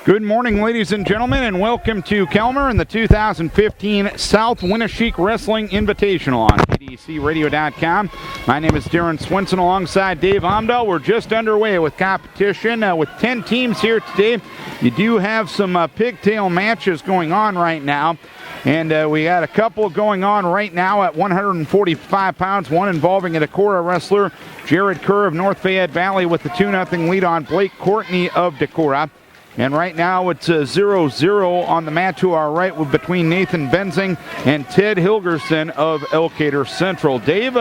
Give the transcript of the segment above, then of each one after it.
Good morning, ladies and gentlemen, and welcome to Kelmer and the 2015 South Winneshiek Wrestling Invitational on KDCRadio.com. My name is Darren Swinson alongside Dave Omdahl. We're just underway with competition with 10 teams here today. You do have some pigtail matches going on right now. And we got a couple going on right now at 145 pounds, one involving a Decorah wrestler, Jared Kerr of North Fayette Valley, with the 2-0 lead on Blake Courtney of Decorah. And right now it's 0-0 on the mat to our right between Nathan Benzing and Ted Hilgerson of Elkader Central. Dave,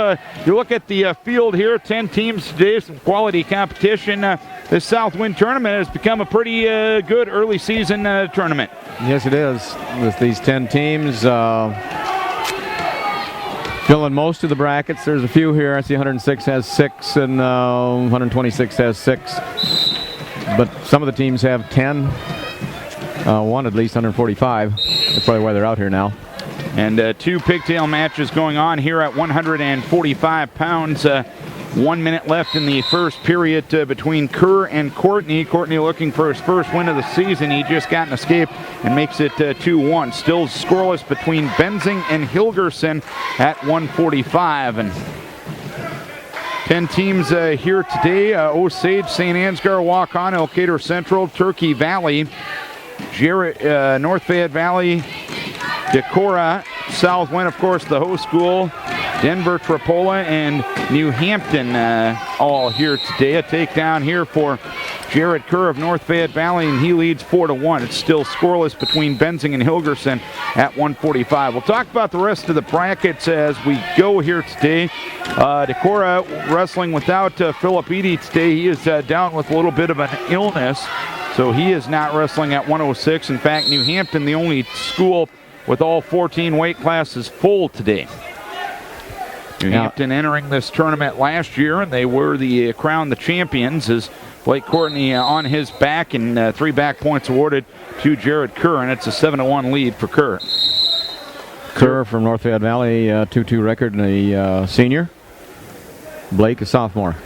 you look at the field here, 10 teams today, some quality competition. This Southwind tournament has become a pretty good early season tournament. Yes, it is, with these 10 teams filling most of the brackets. There's a few here. I see 106 has 6 and 126 has 6. But some of the teams have 10, one at least 145. That's probably why they're out here now. And 2 pigtail matches going on here at 145 pounds. 1 minute left in the first period between Kerr and Courtney. Courtney looking for his first win of the season. He just got an escape and makes it 2-1. Still scoreless between Benzing and Hilgerson at 145. And 10 teams here today. Osage, St. Ansgar, Waukon, Elkader Central, Turkey Valley, North Fayette Valley, Decorah, Southwind, of course, the host school, Denver, Tripola, and New Hampton all here today. A takedown here for Jared Kerr of North Fayette Valley, and he leads 4-1. It's still scoreless between Benzing and Hilgerson at 145. We'll talk about the rest of the brackets as we go here today. Decorah wrestling without Philip Eady today. He is down with a little bit of an illness, so he is not wrestling at 106. In fact, New Hampton, the only school with all 14 weight classes full today. New Hampton entering this tournament last year, and they were crowned the champions as Blake Courtney on his back, and 3 back points awarded to Jared Kerr, and it's a 7-1 lead for Kerr. Kerr from North Fayette Valley, 2-2 record, and a senior. Blake, a sophomore.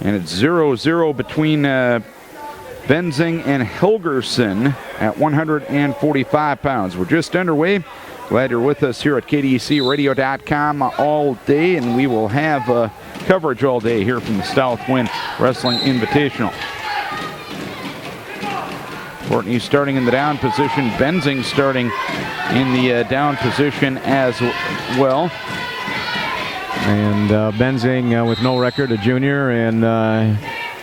And it's 0-0 between Benzing and Hilgerson at 145 pounds. We're just underway. Glad you're with us here at KDCRadio.com all day, and we will have coverage all day here from the Southwind Wrestling Invitational. Courtney starting in the down position. Benzing starting in the down position as well. And Benzing with no record, a junior, and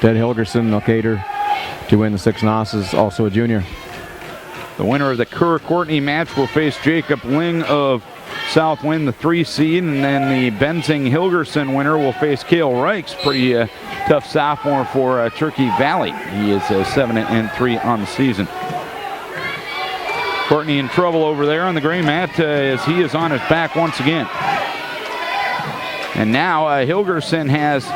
Ted Hilgerson, Elkader, to win the 6 Nosses, also a junior. The winner of the Kerr-Courtney match will face Jacob Ling of Southwind, the 3 seed, and then the Benzing-Hilgerson winner will face Cale Reichs, pretty tough sophomore for Turkey Valley. He is 7-3 on the season. Courtney in trouble over there on the gray mat as he is on his back once again. And now Hilgerson has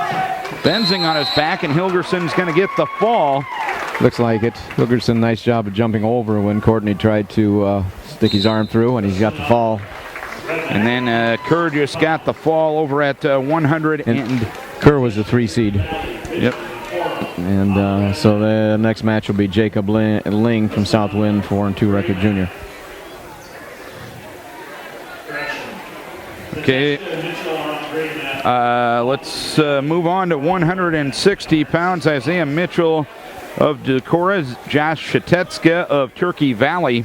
Benzing on his back, and Hilgerson's going to get the fall. Looks like it. Hilgerson, nice job of jumping over when Courtney tried to stick his arm through, and he's got the fall. And then Kerr just got the fall over at 100. And Kerr was the 3 seed. Yep. And so the next match will be Jacob Ling from Southwind, 4-2 record junior. Okay. Let's move on to 160 pounds. Isaiah Mitchell of Decorah, Josh Shatetska of Turkey Valley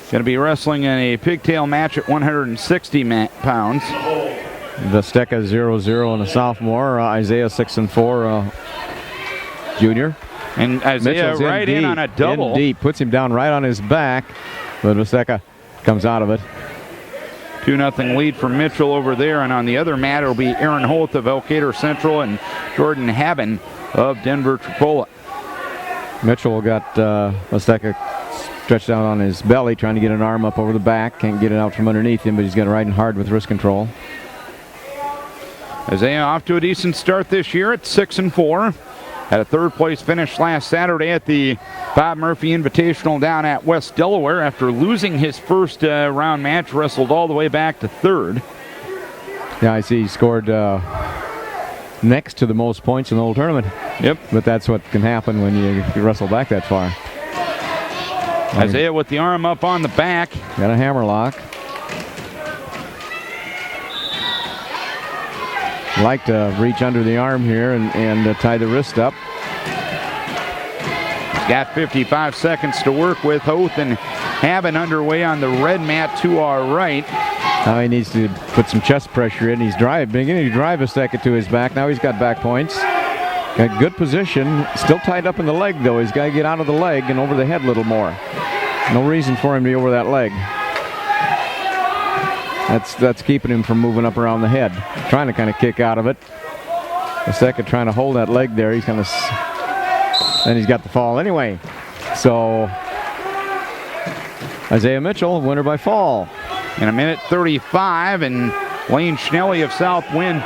going to be wrestling in a pigtail match at 160 pounds. Vesteka 0-0 and a sophomore. Isaiah 6-4 junior. And Isaiah Mitchell's right in on a double. In deep, puts him down right on his back, but Vesteka comes out of it. 2-0 lead for Mitchell over there, and on the other mat it'll be Aaron Holt of Elkader Central and Jordan Haben of Denver Tripola. Mitchell got Vesteka stretched out on his belly, trying to get an arm up over the back. Can't get it out from underneath him, but he's got it riding hard with wrist control. Isaiah off to a decent start this year at 6-4. Had a 3rd place finish last Saturday at the Bob Murphy Invitational down at West Delaware after losing his first round match, wrestled all the way back to 3rd. Yeah, I see he scored next to the most points in the whole tournament. Yep. But that's what can happen when you wrestle back that far. Isaiah with the arm up on the back. Got a hammer lock. Like to reach under the arm here and tie the wrist up. He's got 55 seconds to work with. Hoth and Haben underway on the red mat to our right. Now he needs to put some chest pressure in. He's beginning to drive a second to his back. Now he's got back points. Got good position. Still tied up in the leg, though. He's got to get out of the leg and over the head a little more. No reason for him to be over that leg. That's keeping him from moving up around the head. Trying to kind of kick out of it. A second trying to hold that leg there. He's kind of... Then he's got the fall anyway. So Isaiah Mitchell, winner by fall. In a minute 35, and Lane Schnelly of Southwind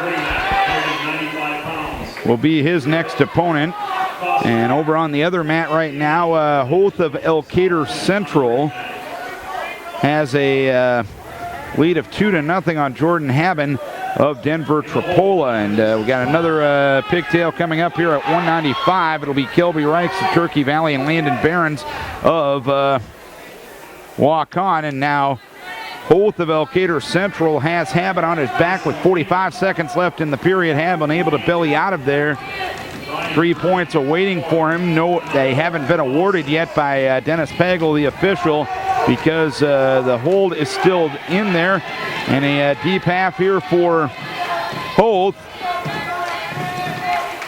will be his next opponent. And over on the other mat right now, Hoth of Elkader Central has a lead of 2-0 on Jordan Haben of Denver Tripola. And we got another pigtail coming up here at 195. It'll be Kelby Reichs of Turkey Valley and Landon Behrens of Waukon. And now Hoth of Elkader Central has Haben on his back with 45 seconds left in the period. Haben able to belly out of there. 3 points awaiting for him. No, they haven't been awarded yet by Dennis Pagel, the official, because the hold is still in there. And a deep half here for Hoth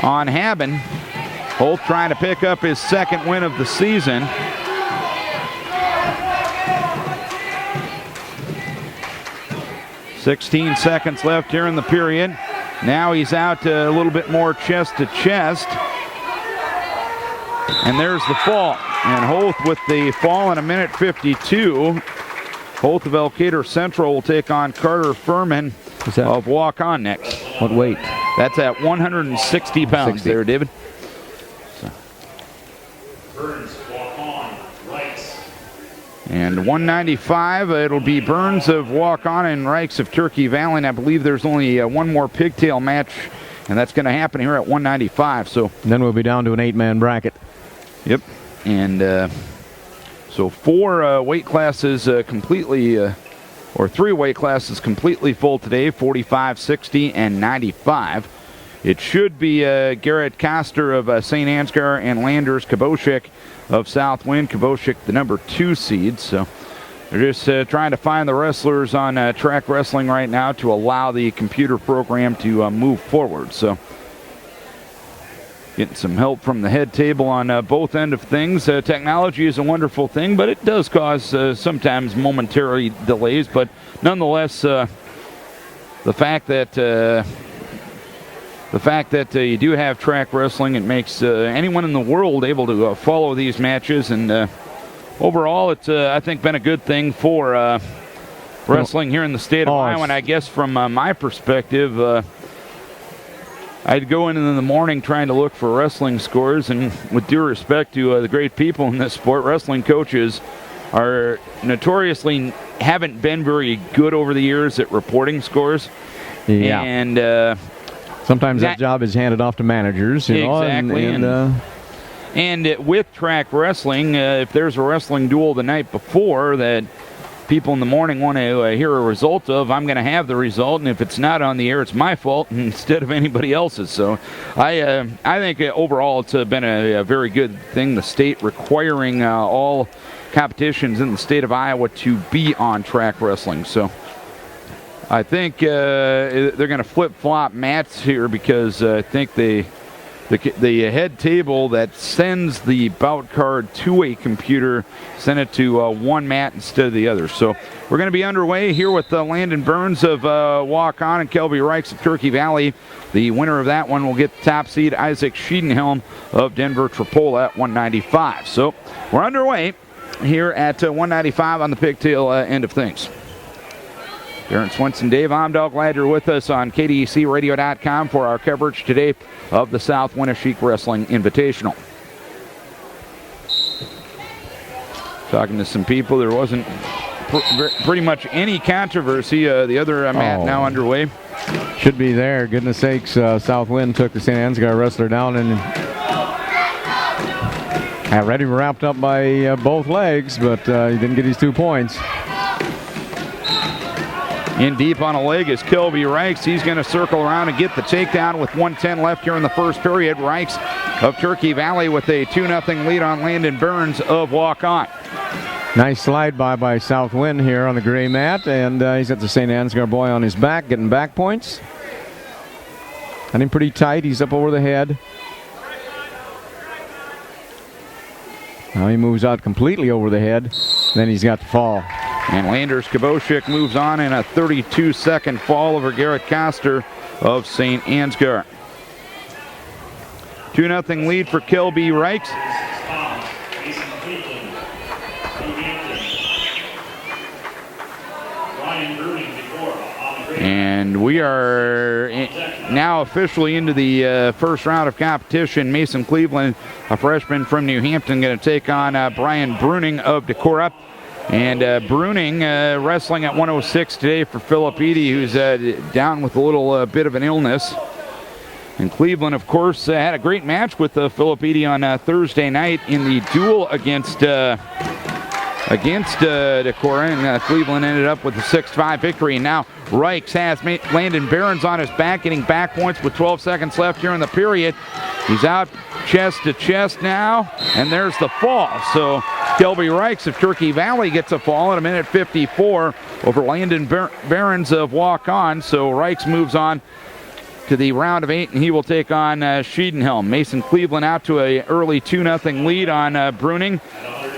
on Haben. Hoth trying to pick up his second win of the season. .16 seconds left here in the period. Now he's out a little bit more chest to chest. And there's the fall. And Hoth with the fall in a minute 52. Hoth of Elkader Central will take on Carter Furman of Waukon next. What weight? That's at 160 pounds 60. there, David. And 195, it'll be Burns of Waukon and Reichs of Turkey Valley. And I believe there's only one more pigtail match, and that's going to happen here at 195. So then we'll be down to an 8-man bracket. Yep. And so 4 weight classes completely, or 3 weight classes completely full today, 45, 60, and 95. It should be Garrett Koster of St. Ansgar and Landers Kabosik of Southwind. Kabosik, the number 2 seed. So they're just trying to find the wrestlers on track wrestling right now to allow the computer program to move forward. So getting some help from the head table on both end of things. Technology is a wonderful thing, but it does cause sometimes momentary delays. But nonetheless, the fact that you do have track wrestling, it makes anyone in the world able to follow these matches. And overall, it's, I think, been a good thing for wrestling here in the state of Iowa. And I guess from my perspective, I'd go in the morning trying to look for wrestling scores. And with due respect to the great people in this sport, wrestling coaches are notoriously haven't been very good over the years at reporting scores. Yeah. And sometimes that job is handed off to managers, you know. Exactly. And with track wrestling, if there's a wrestling duel the night before that people in the morning want to hear a result of, I'm going to have the result. And if it's not on the air, it's my fault instead of anybody else's. So I think overall it's been a very good thing, the state requiring all competitions in the state of Iowa to be on track wrestling. So I think they're going to flip-flop mats here because I think the head table that sends the bout card to a computer sent it to one mat instead of the other. So we're going to be underway here with Landon Burns of Waukon and Kelby Reichs of Turkey Valley. The winner of that one will get the top seed, Isaac Schiedenhelm of Denver Tripola at 195. So we're underway here at 195 on the pigtail end of things. Darren Swenson, Dave Omdahl, glad you're with us on KDECradio.com for our coverage today of the South Winneshiek Wrestling Invitational. Talking to some people, there wasn't pretty much any controversy. The other mat now underway. Should be there. Goodness sakes, Southwind took the St. Ansgar wrestler down and Already wrapped up by both legs, but he didn't get his 2 points. In deep on a leg is Kelby Reichs. He's going to circle around and get the takedown with 1:10 left here in the first period. Reichs of Turkey Valley with a 2-0 lead on Landon Burns of Walk-On. Nice slide by South Wind here on the gray mat, and he's got the St. Ansgar boy on his back, getting back points. And him pretty tight. He's up over the head. Now he moves out completely over the head. Then he's got the fall. And Landers Kabosik moves on in a 32-second fall over Garrett Koster of St. Ansgar. 2-0 lead for Kelby Reichs. And we are now officially into the first round of competition. Mason Cleveland, a freshman from New Hampton, going to take on Brian Bruning of Decorah. And Bruning wrestling at 106 today for Philip Eady, who's down with a little bit of an illness. And Cleveland, of course, had a great match with Philip Eady on Thursday night in the duel against Decorah, and Cleveland ended up with a 6-5 victory. And now Reichs has Landon Behrens on his back, getting back points with 12 seconds left here in the period. He's out chest to chest now, and there's the fall. So Kelby Reichs of Turkey Valley gets a fall at 1:54 over Landon Behrens of Walk-On. So Reichs moves on to the round of 8, and he will take on Schiedenhelm. Mason Cleveland out to a early 2-0 lead on Bruning.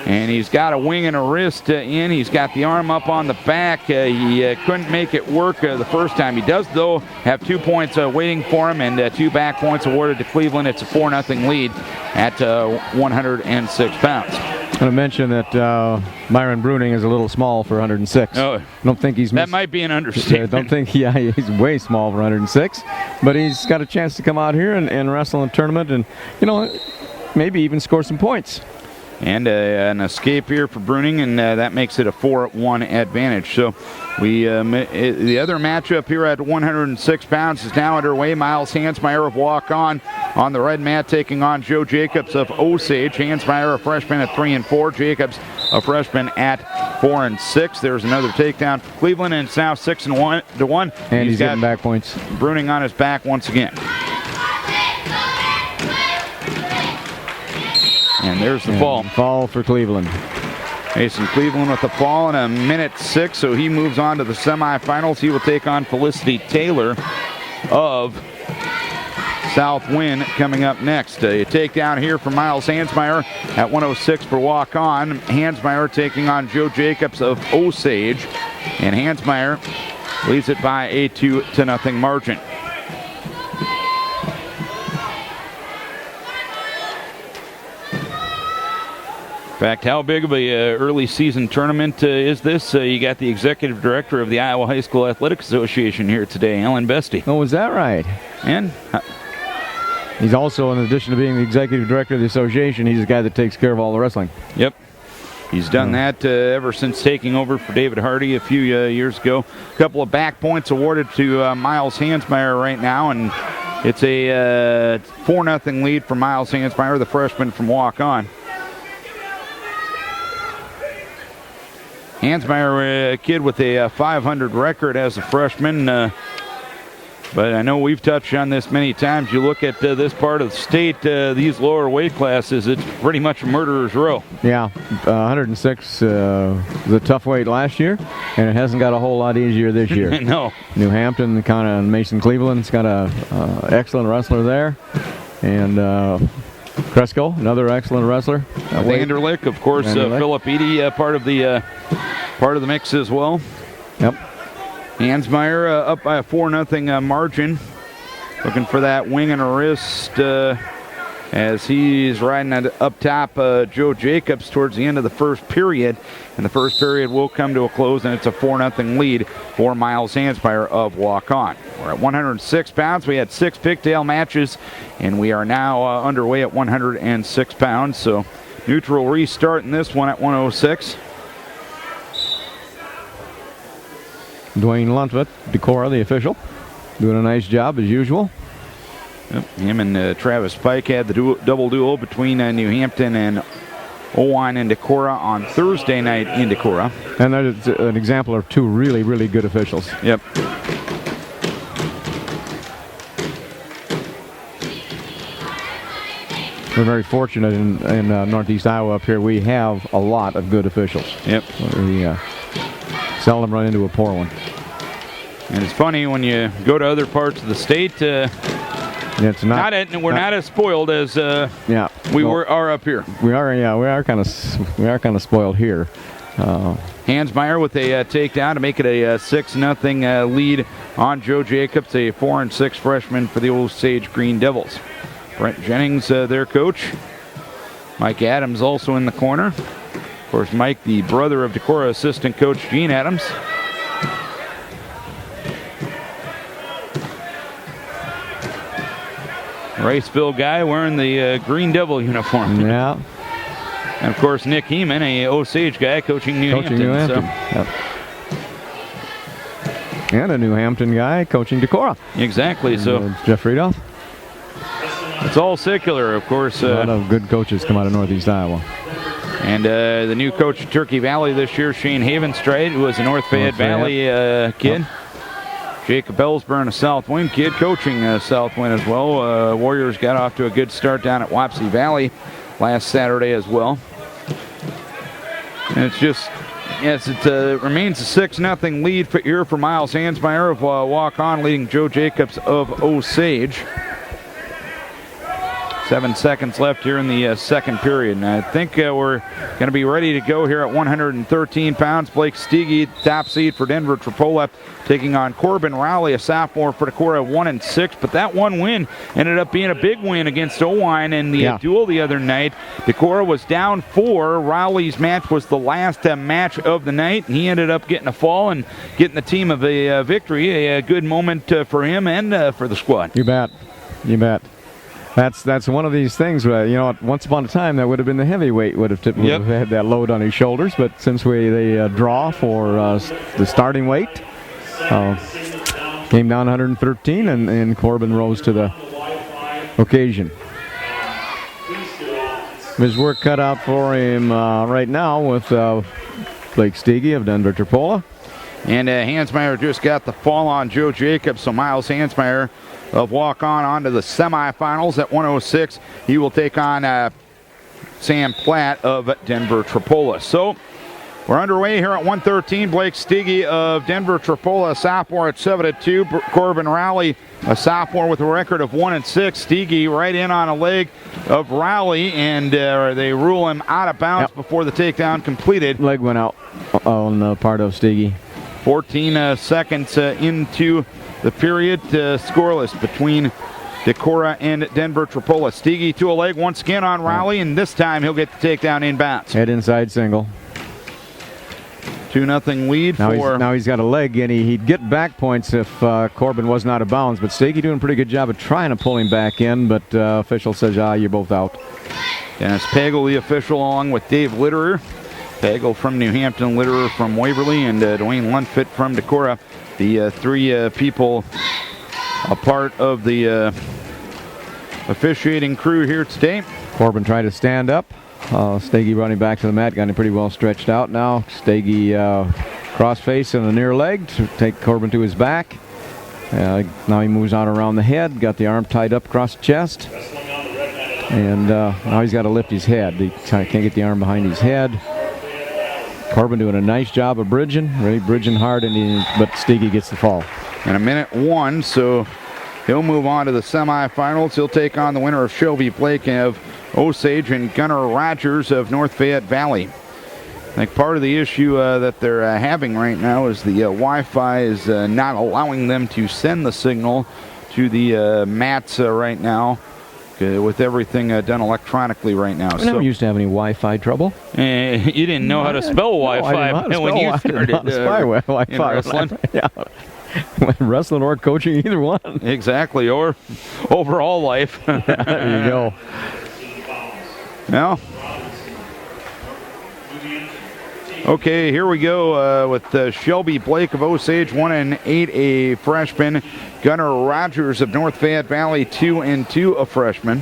And he's got a wing and a wrist in. He's got the arm up on the back. He couldn't make it work the first time. He does, though, have 2 points waiting for him, and 2 back points awarded to Cleveland. It's a 4-0 lead at 106 pounds. I'm going to mention that Myron Bruning is a little small for 106. Oh, I don't think he's... That might be an understatement. I don't think, he's way small for 106. But he's got a chance to come out here and wrestle in a tournament and, maybe even score some points. And an escape here for Bruning, and that makes it a 4-1 advantage. So the other matchup here at 106 pounds is now underway. Miles Hansmeyer of Walk-On the red mat, taking on Joe Jacobs of Osage. Hansmeyer, a freshman, at 3-4. Jacobs, a freshman, at 4-6. There's another takedown for Cleveland, and it's now 6-1. And he's getting back points. Bruning on his back once again. And there's the fall. Fall for Cleveland. Mason Cleveland with the fall in 1:06, so he moves on to the semifinals. He will take on Felicity Taylor of South Wind coming up next. A takedown here from Miles Hansmeyer at 106 for Walk-On. Hansmeyer taking on Joe Jacobs of Osage. And Hansmeyer leads it by a 2-0 margin. In fact, how big of a early season tournament is this? You got the executive director of the Iowa High School Athletic Association here today, Alan Bestie. Oh, is that right? And he's also, in addition to being the executive director of the association, he's the guy that takes care of all the wrestling. Yep. He's done that ever since taking over for David Hardy a few years ago. A couple of back points awarded to Miles Hansmeyer right now, and it's a 4-0 lead for Miles Hansmeyer, the freshman from Walk-On. Hansmeyer, a kid with a 500 record as a freshman, but I know we've touched on this many times. You look at this part of the state, these lower weight classes, it's pretty much a murderer's row. Yeah, 106 was a tough weight last year, and it hasn't got a whole lot easier this year. No. New Hampton, kind of Mason Cleveland's got an excellent wrestler there, and Kresko, another excellent wrestler. Vanderlick, of course, Philip Eady, part of the mix as well. Yep. Hansmeyer up by a 4-0 margin. Looking for that wing and a wrist as he's riding up top Joe Jacobs towards the end of the first period. And the first period will come to a close, and it's a 4-0 lead for Miles Hansmeyer of Walk-On. We're at 106 pounds. We had 6 pigtail matches, and we are now underway at 106 pounds. So neutral restart in this one at 106. Dwayne Luntvedt, Decorah, the official, doing a nice job as usual. Yep. Him and Travis Pike had the double duel between New Hampton and Owine and Decorah on Thursday night in Decorah. And that is an example of two really, really good officials. Yep. We're very fortunate in Northeast Iowa up here. We have a lot of good officials. Yep. We seldom run into a poor one. And it's funny when you go to other parts of the state. It's not not as spoiled as we are up here. We are kind of spoiled here. Hansmeyer with a takedown to make it a 6-0 lead on Joe Jacobs, a 4-6 freshman for the Osage Green Devils. Brent Jennings, their coach. Mike Adams also in the corner. Of course, Mike, the brother of Decorah assistant coach Gene Adams. Riceville guy wearing the Green Devil uniform. Yeah. And, of course, Nick Heeman, a Osage guy coaching New Hampton. So. Yep. And a New Hampton guy coaching Decorah. Exactly. So Jeff Friedoff. It's all secular, of course. A lot of good coaches come out of Northeast Iowa. And the new coach of Turkey Valley this year, Shane Havenstride, who was a North Fayette Valley kid. Jacob Ellsburn, a Southwind kid, coaching Southwind as well. Warriors got off to a good start down at Wapsie Valley last Saturday as well. And it's just, yes, it remains a 6-0 lead here for Miles Hansmeyer of walk-on, leading Joe Jacobs of Osage. 7 seconds left here in the second period. And I think we're going to be ready to go here at 113 pounds. Blake Steege, top seed for Denver Tripola, taking on Corbin Rowley, a sophomore for Decorah, 1-6. But that one win ended up being a big win against Owine in the duel the other night. Decorah was down 4. Rowley's match was the last match of the night, and he ended up getting a fall and getting the team of a victory. A good moment for him and for the squad. You bet. You bet. That's one of these things where, once upon a time that would have been the heavyweight would have had that load on his shoulders, but since they draw for the starting weight, came down 113 and Corbin rose to the occasion. His work cut out for him right now with Blake Steege of Denver Tripola. And Hansmeyer just got the fall on Joe Jacobs, so Miles Hansmeyer of walk-on onto the semifinals at 106. He will take on Sam Platt of Denver Tripola. So we're underway here at 113. Blake Steege of Denver Tripola, a sophomore at 7-2. Corbin Rowley, a sophomore with a record of 1-6. Steege right in on a leg of Rowley, and they rule him out of bounds before the takedown completed. Leg went out on the part of Steege. 14 seconds into the period, scoreless between Decorah and Denver Tripola. Steege to a leg once again on Rowley, and this time he'll get the takedown inbounds. Head inside single. 2-0 lead now he's got a leg, and he'd get back points if Corbin wasn't out of bounds. But Steege doing a pretty good job of trying to pull him back in, but official says, you're both out. Dennis Pagel, the official, along with Dave Litterer. Pagel from New Hampton, Litterer from Waverly, and Dwayne Lundfit from Decorah. The three people a part of the officiating crew here today. Corbin tried to stand up. Steege running back to the mat, got him pretty well stretched out now. Steege cross-face and a near leg to take Corbin to his back. Now he moves out around the head, got the arm tied up across the chest. And now he's got to lift his head. He can't get the arm behind his head. Corbin doing a nice job of bridging, really bridging hard, but Steege gets the fall. And a minute 1, so he'll move on to the semifinals. He'll take on the winner of Shelby Blake of Osage and Gunnar Rogers of North Fayette Valley. I think part of the issue that they're having right now is the Wi-Fi is not allowing them to send the signal to the mats right now. With everything done electronically right now. We never used to have any Wi-Fi trouble. You didn't know how to spell Wi-Fi when you started in wrestling. Yeah. Wrestling or coaching, either one. Exactly, or overall life. There you go. Well, Okay, here we go with Shelby Blake of Osage, 1-8, a freshman. Gunnar Rogers of North Fayette Valley, 2-2, a freshman.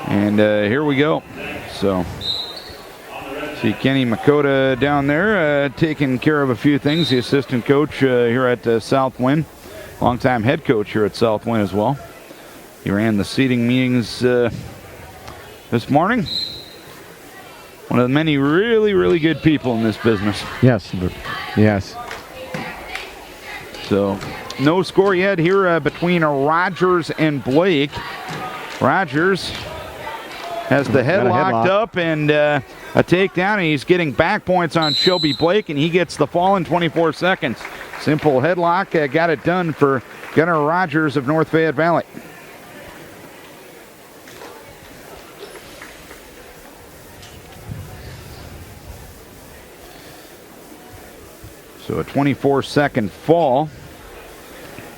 And here we go. So, see Kenny Makota down there taking care of a few things. The assistant coach here at Southwind, longtime head coach here at Southwind as well. He ran the seating meetings this morning. One of the many really, really good people in this business. Yes, yes. So, no score yet here between Rogers and Blake. Rogers has the head locked up and a takedown, and he's getting back points on Shelby Blake, and he gets the fall in 24 seconds. Simple headlock got it done for Gunnar Rogers of North Fayette Valley. So a 24-second fall.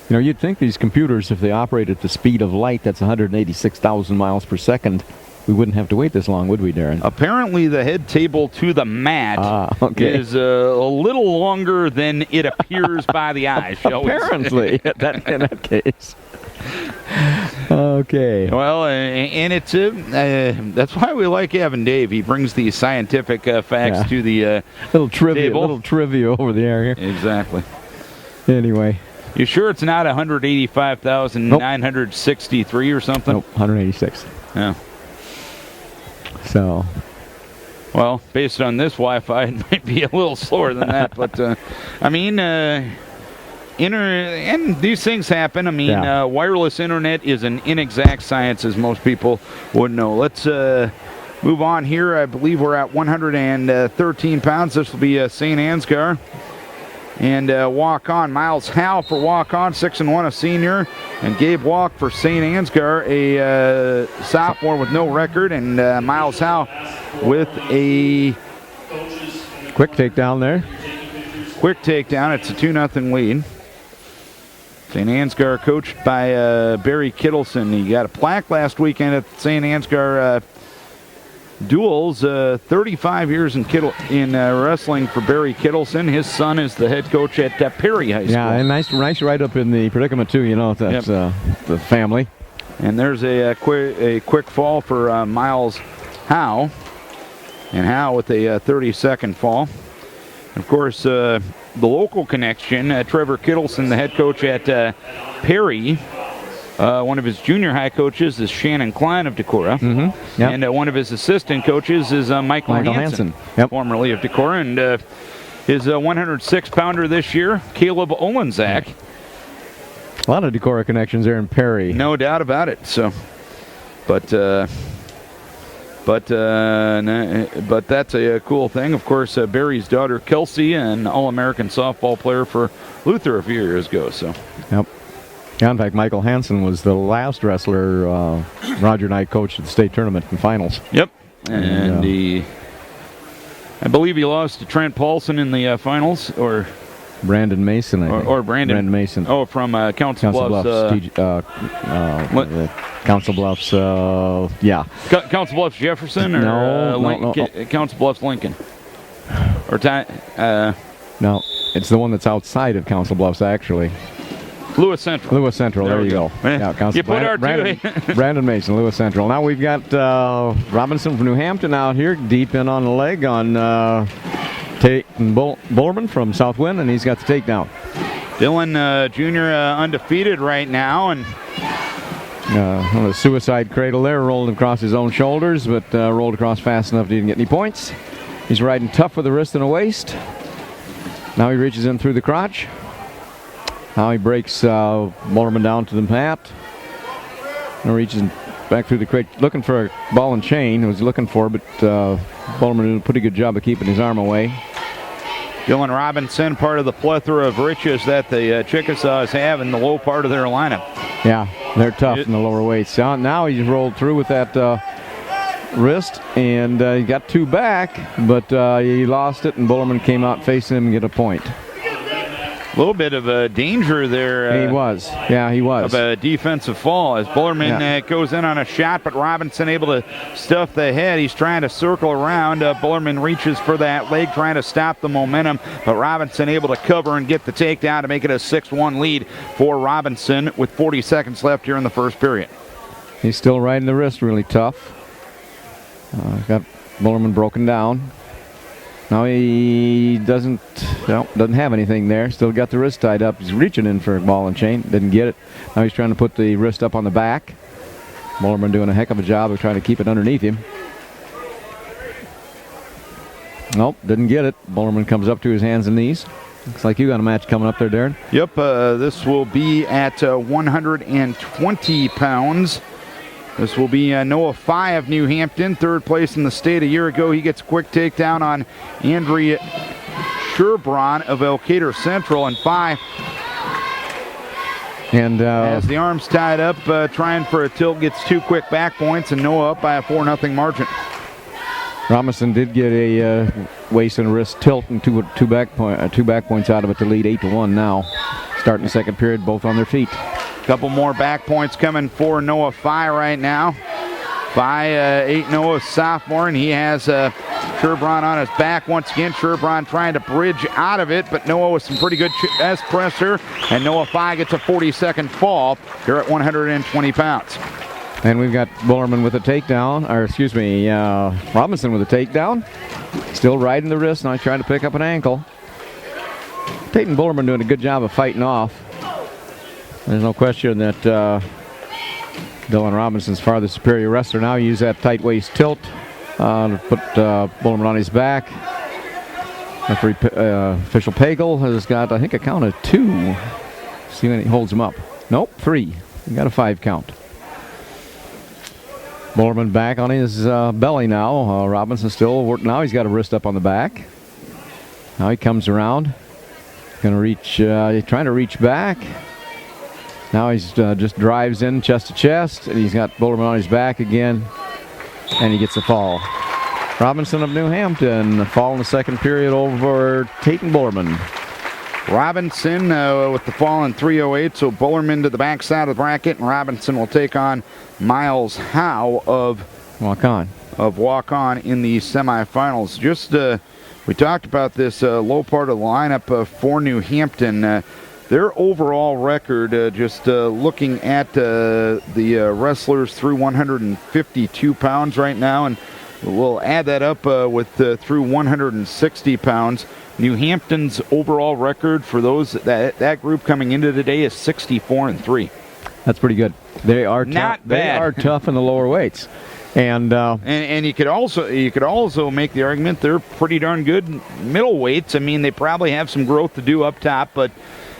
You know, you'd think these computers, if they operate at the speed of light, that's 186,000 miles per second, we wouldn't have to wait this long, would we, Darren? Apparently, the head table to the mat is a little longer than it appears by the eye, shall we say. Apparently, in that case. Okay. Well, and it's that's why we like Evan Dave. He brings the scientific facts to the little trivia, table. Little trivia over the air here. Exactly. Anyway. You sure it's not 185,963 or something? Nope, 186. Yeah. So. Well, based on this Wi-Fi, it might be a little slower than that. But, I mean, and these things happen. I mean, wireless internet is an inexact science, as most people would know. Let's move on here. I believe we're at 113 pounds. This will be St. Ansgar. And walk-on, Miles Howe for walk-on, 6-1, a senior. And Gabe Walk for St. Ansgar, a sophomore with no record. And Miles Howe with a quick takedown there. Quick takedown. It's a 2-0 lead. St. Ansgar coached by Barry Kittleson. He got a plaque last weekend at St. Ansgar duels. 35 years in wrestling for Barry Kittleson. His son is the head coach at Perry High School. Yeah, and nice right up in the predicament too. You know, that's the family. And there's a quick fall for Miles Howe, and Howe with a 30-second fall. Of course, the local connection, Trevor Kittleson, the head coach at Perry. One of his junior high coaches is Shannon Klein of Decorah. Mm-hmm. Yep. And one of his assistant coaches is Michael Hansen. Yep. Formerly of Decorah. And his 106-pounder this year, Caleb Olenzak. A lot of Decorah connections there in Perry. No doubt about it. So, but that's a cool thing. Of course, Barry's daughter, Kelsey, an All-American softball player for Luther a few years ago. So. Yep. Yeah, in fact, Michael Hansen was the last wrestler Roger and I coached at the state tournament and finals. Yep. And I believe he lost to Trent Paulson in the finals, or Brandon Mason, I think. Or Brandon Mason. Oh, from Council Bluffs. Council Bluffs, yeah. Council Bluffs Jefferson, or no. Council Bluffs Lincoln? Or no, it's the one that's outside of Council Bluffs, actually. Lewis Central. Lewis Central, there you go. Yeah, you put our Brandon Mason, Lewis Central. Now we've got Robinson from New Hampton out here, deep in on the leg on Bullerman from Southwind, and he's got the takedown. Dylan Jr. Undefeated right now, and on a suicide cradle there, rolled across his own shoulders, but rolled across fast enough, didn't get any points. He's riding tough with the wrist and the waist. Now he reaches in through the crotch. Now he breaks Bullerman down to the mat. And reaches back through the crate, looking for a ball and chain. He was looking for, but Bullerman did a pretty good job of keeping his arm away. Dylan Robinson, part of the plethora of riches that the Chickasaws have in the low part of their lineup. Yeah, they're tough in the lower weights. Now he's rolled through with that wrist, and he got two back, but he lost it, and Bullerman came out facing him and get a point. little bit of a danger there. He was. Yeah, he was. Of a defensive fall as Bullerman goes in on a shot, but Robinson able to stuff the head. He's trying to circle around. Bullerman reaches for that leg, trying to stop the momentum, but Robinson able to cover and get the takedown to make it a 6-1 lead for Robinson with 40 seconds left here in the first period. He's still riding the wrist really tough. Got Bullerman broken down. Now he doesn't have anything there. Still got the wrist tied up. He's reaching in for a ball and chain. Didn't get it. Now he's trying to put the wrist up on the back. Bullerman doing a heck of a job of trying to keep it underneath him. Nope, didn't get it. Bullerman comes up to his hands and knees. Looks like you got a match coming up there, Darren. Yep, this will be at 120 pounds. This will be Noah Fye of New Hampton, third place in the state a year ago. He gets a quick takedown on Andrea Sherbraun of Elkader Central, and Fye has the arms tied up, trying for a tilt, gets 2 quick back points, and Noah up by a 4-0 margin. Robinson did get a waist and wrist tilt and two back points out of it to lead 8-1 now. Starting the second period, both on their feet. Couple more back points coming for Noah Fye right now. Fye, 8-0 sophomore, and he has Sherbraun on his back once again. Sherbraun trying to bridge out of it, but Noah with some pretty good chest pressure, and Noah Fye gets a 40-second fall here at 120 pounds. And we've got Bullerman with a takedown, or excuse me, Robinson with a takedown. Still riding the wrist, now trying to pick up an ankle. Peyton Bullerman doing a good job of fighting off. There's no question that Dylan Robinson's far the superior wrestler. Now use that tight waist tilt to put Bullerman on his back. Referee official Pagel has got, I think, a count of 2. See when he holds him up. Nope, 3. He got a 5 count. Bullerman back on his belly now. Robinson still, now he's got a wrist up on the back. Now he comes around. Gonna reach, trying to reach back. Now he's just drives in chest to chest, and he's got Bullerman on his back again, and he gets a fall. Robinson of New Hampton, fall in the second period over Peyton Bullerman. Robinson with the fall in 3:08, so Bullerman to the backside of the bracket, and Robinson will take on Miles Howe of Walk On in the semifinals. Just we talked about this low part of the lineup for New Hampton. Their overall record, just looking at the wrestlers through 152 pounds right now, and we'll add that up with through 160 pounds. New Hampton's overall record for those that group coming into today is 64-3. That's pretty good. They are not bad. They are tough in the lower weights, and you could also make the argument they're pretty darn good middle weights. I mean, they probably have some growth to do up top, but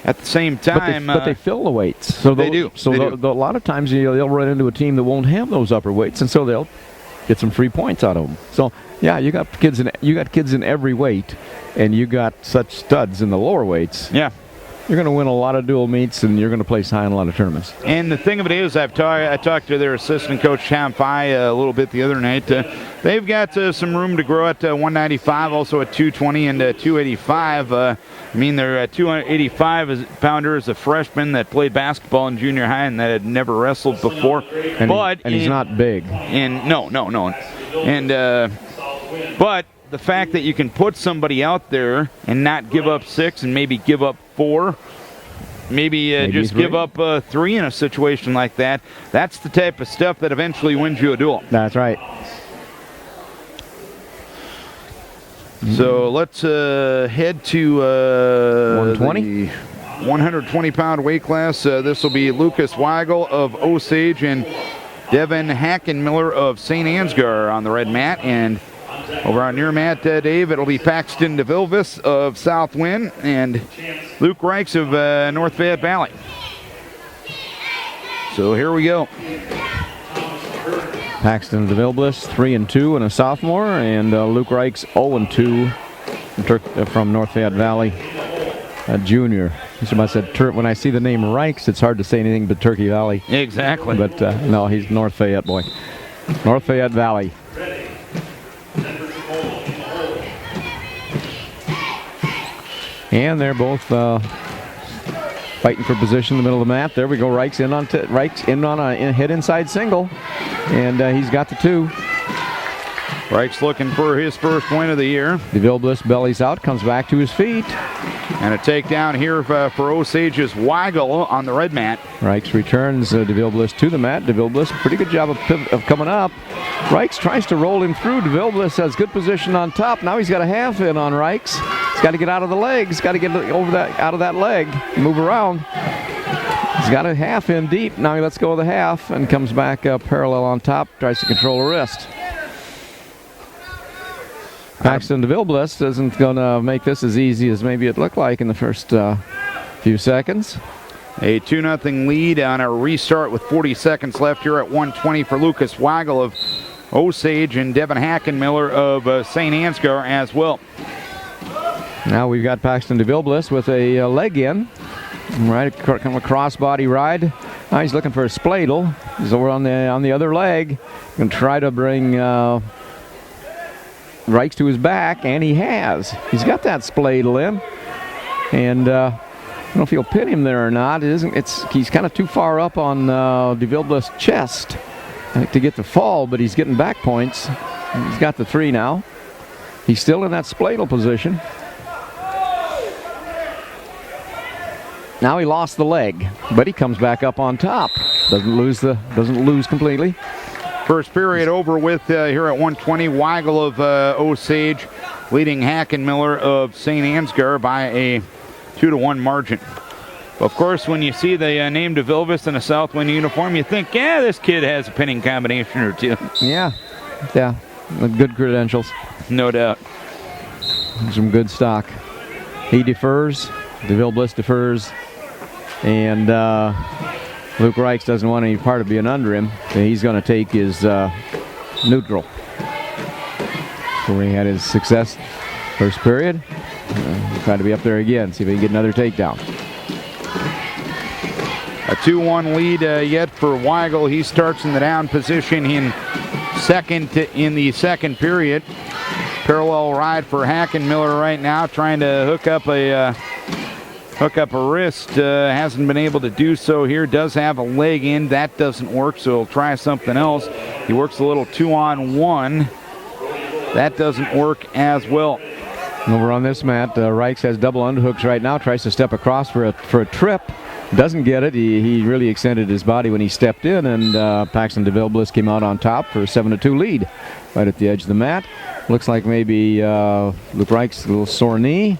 at the same time, but they fill the weights. So they do. So a lot of times they'll run into a team that won't have those upper weights, and so they'll get some free points out of them. So yeah, you got kids in every weight, and you got such studs in the lower weights. Yeah. You're going to win a lot of dual meets, and you're going to place high in a lot of tournaments. And the thing of it is, I talked to their assistant coach, Tom Fye, a little bit the other night. They've got some room to grow at 195, also at 220 and 285. I mean, their 285-pounder is a freshman that played basketball in junior high and that had never wrestled before. And he's not big. And no. And but the fact that you can put somebody out there and not give up 6 and maybe give up 4, maybe just 3. give up 3 in a situation like that, that's the type of stuff that eventually wins you a duel. That's right. So let's head to 120? 120-pound weight class. This will be Lucas Weigel of Osage and Devin Hackenmiller of St. Ansgar on the red mat. And over on your mat, Dave, it'll be Paxton DeVilvis of Southwind and Luke Reichs of North Fayette Valley. So here we go. Paxton DeVilvis, 3-2 and a sophomore, and Luke Reichs, 0-2 from North Fayette Valley, a junior. Somebody said, when I see the name Reichs, it's hard to say anything but Turkey Valley. Exactly. But no, he's North Fayette boy. North Fayette Valley. And they're both fighting for position in the middle of the mat. There we go. Reich's in on a hit inside single, and he's got the 2. Reich's looking for his first win of the year. DeVille Bliss bellies out, comes back to his feet. And a takedown here for Osage's Weigel on the red mat. Reichs returns DeVille Bliss to the mat. DeVille Bliss, pretty good job of coming up. Reichs tries to roll him through. DeVille Bliss has good position on top. Now he's got a half in on Reichs. He's got to get out of the leg. He's got to get out of that leg, move around. He's got a half in deep. Now he lets go of the half and comes back parallel on top. Tries to control a wrist. Paxton DeVille Bliss isn't going to make this as easy as maybe it looked like in the first few seconds. A 2-0 lead on a restart with 40 seconds left here at 120 for Lucas Weigel of Osage and Devin Hackenmiller of St. Ansgar as well. Now we've got Paxton DeVille Bliss with a leg in. Right, kind of a crossbody ride. Now he's looking for a spladle. He's over on the other leg. Going to try to bring Reichs to his back, and he has. He's got that spladle in, and I don't know if he'll pin him there or not. He's kind of too far up on DeVille Bliss' chest to get the fall, but he's getting back points. He's got the 3 now. He's still in that spladle position. Now he lost the leg, but he comes back up on top. Doesn't lose completely. First period over with here at 120. Weigel of Osage leading Hackenmiller of St. Ansgar by a 2-1 margin. Of course, when you see the name DeVille in a Southwind uniform, you think, yeah, this kid has a pinning combination or two. Yeah, with good credentials. No doubt. Some good stock. He defers. DeVille Bliss defers. And Luke Reichs doesn't want any part of being under him. So he's going to take his neutral. Where he had his success first period. Try to be up there again. See if he can get another takedown. A 2-1 lead yet for Weigel. He starts in the down position in the second period. Parallel ride for Hackenmiller right now, trying to hook up a wrist. Hasn't been able to do so here. Does have a leg in. That doesn't work, so he'll try something else. He works a little 2-on-1. That doesn't work as well. Over on this mat, Reichs has double underhooks right now. Tries to step across for a trip. Doesn't get it. He really extended his body when he stepped in, and Paxton DeVille Bliss came out on top for a 7-2 lead right at the edge of the mat. Looks like maybe Luke Reichs a little sore knee.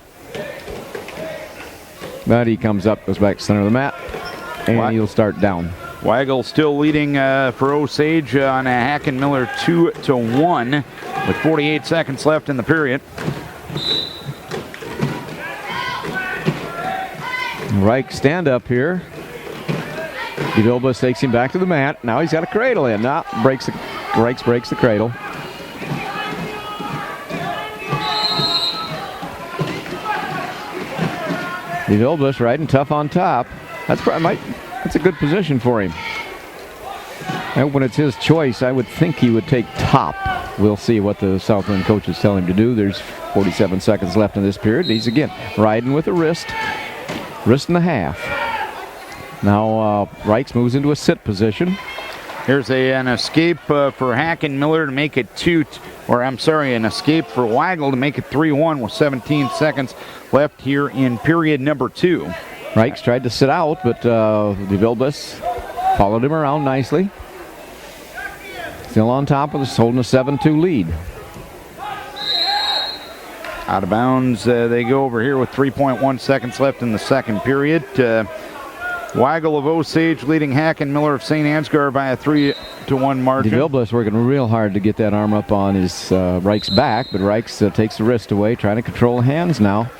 But he comes up, goes back to the center of the mat, and he'll start down. Weigel still leading for Osage on a Hackenmiller 2-1 with 48 seconds left in the period. Reich stand up here. DeVille Bliss takes him back to the mat. Now he's got a cradle in. Now Reichs breaks the cradle. DeVille Bliss riding tough on top. That's a good position for him. And when it's his choice, I would think he would take top. We'll see what the Southwind coaches tell him to do. There's 47 seconds left in this period. He's again riding with a wrist and a half. Now Reichs moves into a sit position. Here's an escape for Hackenmiller to make it an escape for Weigel to make it 3-1 with 17 seconds left here in period number 2. Reichs tried to sit out, but DeVille Bliss followed him around nicely. Still on top of us, holding a 7-2 lead. Out of bounds, they go over here with 3.1 seconds left in the second period. Weigel of Osage leading Hackenmiller of St. Ansgar by a 3-1 margin. DeVille Bliss working real hard to get that arm up on his Reich's back, but Reichs takes the wrist away, trying to control the hands now.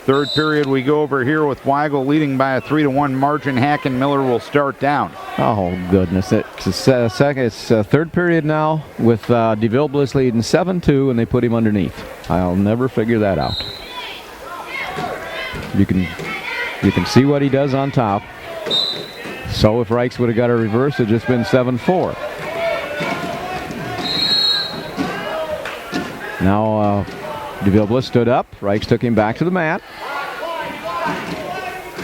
Third period, we go over here with Weigel leading by a 3-1 margin. Hackenmiller will start down. Oh, goodness. It's third period now with DeVille Bliss leading 7-2, and they put him underneath. I'll never figure that out. You can see what he does on top. So if Reichs would have got a reverse, it'd just been 7-4. Now DeVille Bliss stood up. Reichs took him back to the mat.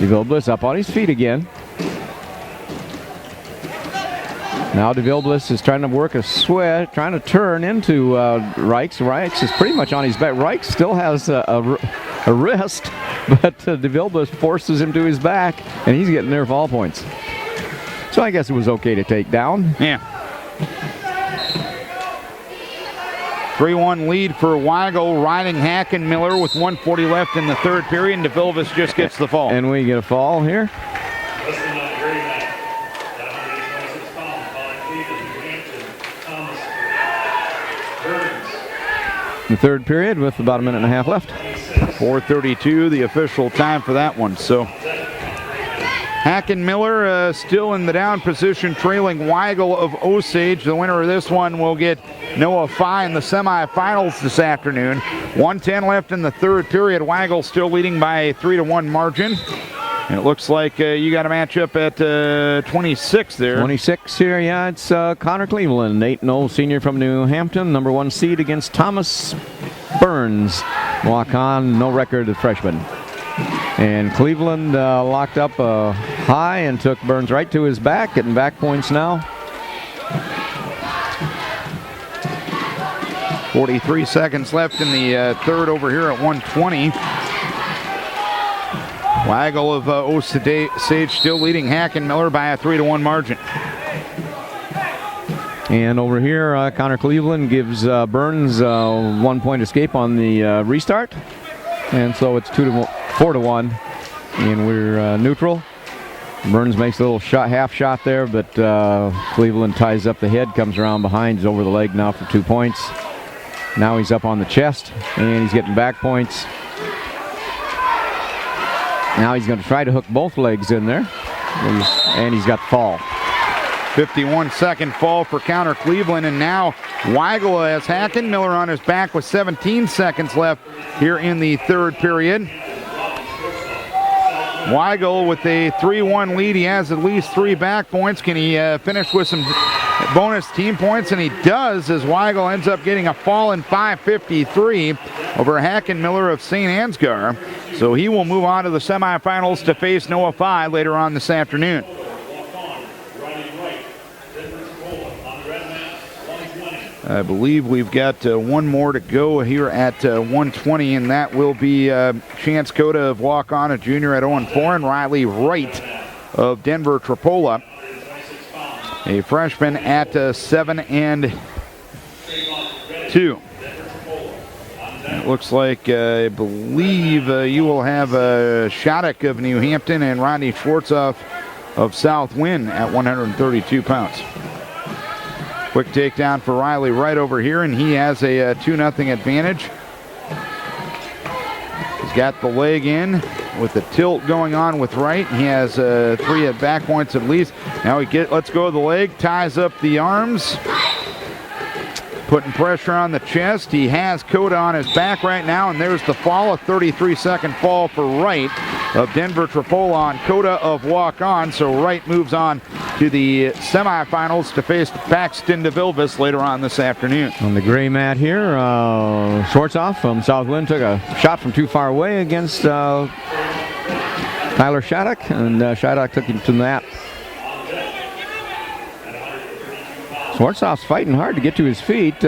DeVille up on his feet again. Now DeVille is trying to work a sweat, trying to turn into Reichs. Reichs is pretty much on his back. Reichs still has a wrist, but DeVille forces him to his back, and he's getting there for all points. So I guess it was okay to take down. Yeah. 3-1 lead for Weigel, riding Hackenmiller with 1:40 left in the third period, and DeVille just gets the fall. And we get a fall here. The third period with about a minute and a half left. 4:32, the official time for that one. So Hackenmiller still in the down position, trailing Weigel of Osage. The winner of this one will get Noah Phi in the semifinals this afternoon. 1:10 left in the third period. Weigel still leading by a 3-1 margin. And it looks like you got a matchup at 26 there. 26 here, yeah. It's Connor Cleveland, 8-0 senior from New Hampton, number 1 seed against Thomas Burns. Walk on, no record of freshman. And Cleveland locked up high and took Burns right to his back, getting back points now. 43 seconds left in the third over here at 1:20. Weigel of Osage still leading Hackenmiller by a 3-1 margin. And over here, Connor Cleveland gives Burns 1-point escape on the restart. And so it's 4-1, and we're neutral. Burns makes a little half shot there, but Cleveland ties up the head, comes around behind, he's over the leg now for 2 points. Now he's up on the chest, and he's getting back points. Now he's going to try to hook both legs in there, and he's got the fall. 51-second fall for Connor Cleveland, and now Weigel has Hackenmiller on his back with 17 seconds left here in the third period. Weigel with a 3-1 lead. He has at least 3 back points. Can he finish with some bonus team points? And he does, as Weigel ends up getting a fall in 5:53 over Hackenmiller of St. Ansgar. So he will move on to the semifinals to face Noah Phi later on this afternoon. I believe we've got one more to go here at 1:20, and that will be Chance Cota of Walk-On, a junior at 0-4, and Riley Wright of Denver Tripola, a freshman at 7-2. It looks like, I believe you will have Shattuck of New Hampton and Rodney Schwartzoff of South Wind at 132 pounds. Quick takedown for Riley Wright over here, and he has a 2-0 advantage. He's got the leg in with the tilt going on with Wright. He has 3 at back points at least. Now let's go to the leg, ties up the arms, putting pressure on the chest. He has Cota on his back right now, and there's the fall, a 33-second fall for Wright of Denver Tripola on Cota of Walk-On. So Wright moves on to the semifinals to face Paxton DeVilvis later on this afternoon. On the gray mat here, Schwartzoff from Southwind took a shot from too far away against Tyler Shattuck, and Shattuck took him to the mat. Schwartzoff's fighting hard to get to his feet.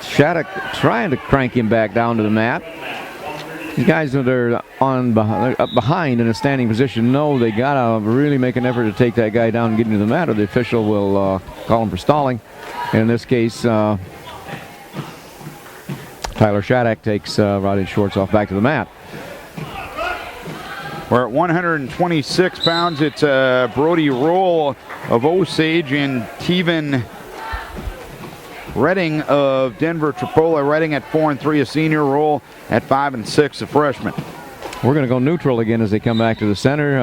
Shattuck trying to crank him back down to the mat. These guys that are up behind in a standing position know they gotta really make an effort to take that guy down and get him to the mat, or the official will call him for stalling. And in this case, Tyler Shattuck takes Rodney Schwartzoff back to the mat. We're at 126 pounds. It's Brody Roll of Osage and Teven Redding of Denver Tripola. Redding at 4-3, a senior. Roll at 5-6, a freshman. We're going to go neutral again as they come back to the center.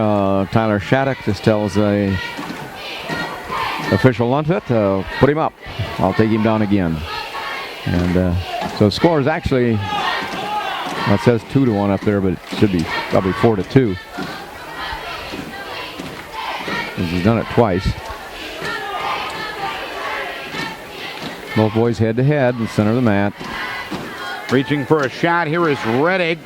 Tyler Shattuck just tells a official Luntfit, put him up. I'll take him down again. And so the score is actually, well, it says 2-1 up there, but it should be probably 4-2. He's done it twice. Both boys head to head in the center of the mat. Reaching for a shot here is Reddick.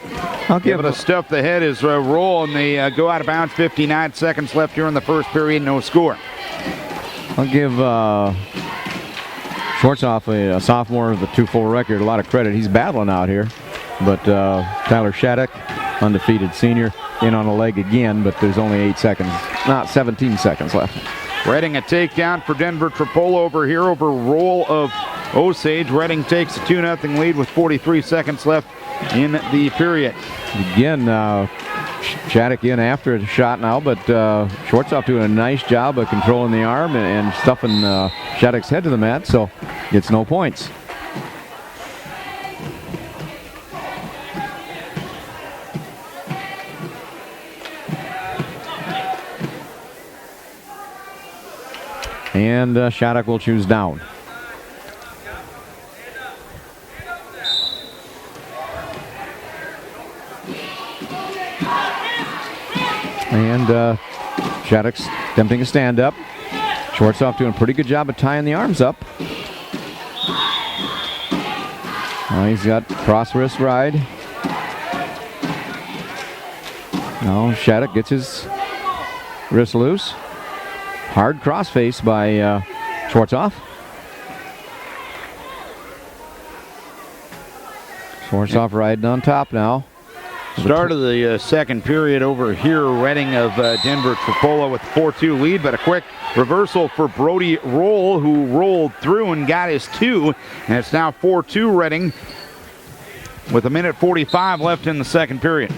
Give it a stuff the head is a roll, and they go out of bounds. 59 seconds left here in the first period. No score. I'll give Shortstop, a sophomore with a 2-4 record, a lot of credit. He's battling out here. But Tyler Shattuck, undefeated senior, in on a leg again, but there's only 17 seconds left. Reading a takedown for Denver Trapolo over here over roll of Osage. Reading takes a 2-0 lead with 43 seconds left in the period. Again, Shattuck in after a shot now, but Shortstop doing a nice job of controlling the arm and stuffing Shattuck's head to the mat, so gets no points. And Shattuck will choose down. And Shattuck's attempting a stand-up. Shortstop doing a pretty good job of tying the arms up. He's got cross wrist ride. Now Shattuck gets his wrist loose. Hard crossface by Shortstop. Shortstop riding on top now. Start of the second period over here. Reading of Denver Trapolo with a 4-2 lead, but a quick reversal for Brody Roll, who rolled through and got his 2. And it's now 4-2 Reading with 1:45 left in the second period.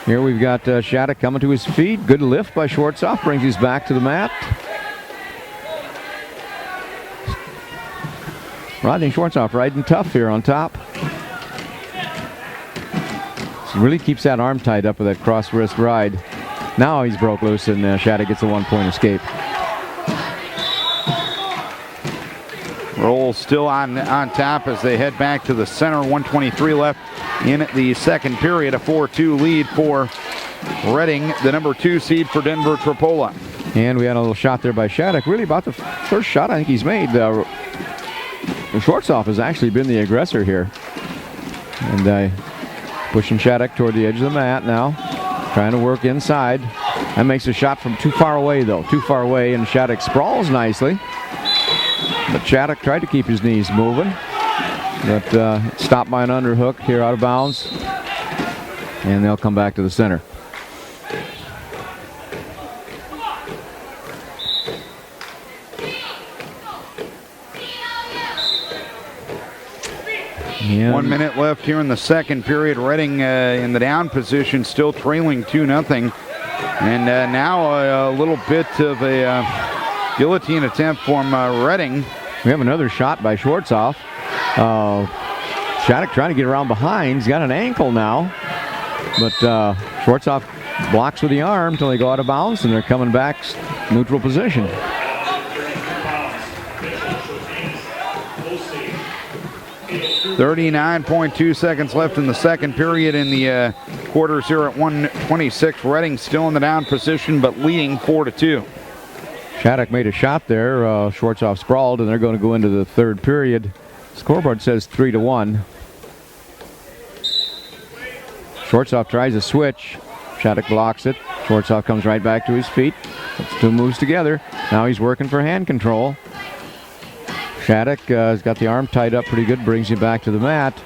Here we've got Shattuck coming to his feet. Good lift by Shortstop. Brings his back to the mat. Rodney Shortstop riding tough here on top. Really keeps that arm tied up with that cross wrist ride. Now he's broke loose and Shattuck gets a 1-point escape. Roll still on top as they head back to the center. 1:23 left in the second period. A 4-2 lead for Reading, the number 2 seed for Denver Trapolo. And we had a little shot there by Shattuck. Really about the first shot I think he's made. The Shortstop has actually been the aggressor here. And pushing Shattuck toward the edge of the mat now. Trying to work inside. That makes a shot from too far away though. Too far away, and Shattuck sprawls nicely. But Shattuck tried to keep his knees moving. But stopped by an underhook here out of bounds. And they'll come back to the center. And 1 minute left here in the second period. Reading in the down position, still trailing 2-0. And now a little bit of a guillotine attempt from Reading. We have another shot by Shortstop. Shattuck trying to get around behind. He's got an ankle now. But Shortstop blocks with the arm until they go out of bounds, and they're coming back neutral position. .2 seconds left in the second period in the quarters here at 1:26. Reading still in the down position, but leading 4-2. Shattuck made a shot there. Shortstop sprawled, and they're going to go into the third period. Scoreboard says 3-1. Shortstop tries a switch. Shattuck blocks it. Shortstop comes right back to his feet. Puts 2 moves together. Now he's working for hand control. Shattuck has got the arm tied up pretty good, brings him back to the mat.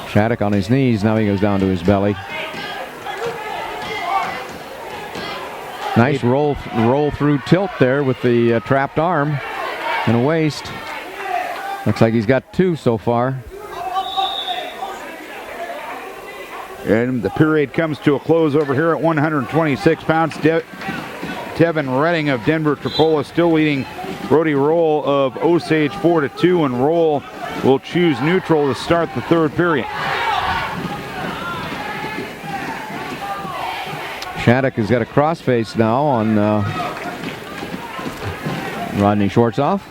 Shattuck on his knees, now he goes down to his belly. Nice roll through tilt there with the trapped arm and a waist. Looks like he's got 2 so far. And the period comes to a close over here at 126 pounds. Tevin Reading of Denver Trapolo still leading Brody Roll of Osage 4-2, and Roll will choose neutral to start the third period. Shattuck has got a crossface now on Rodney Shortstop.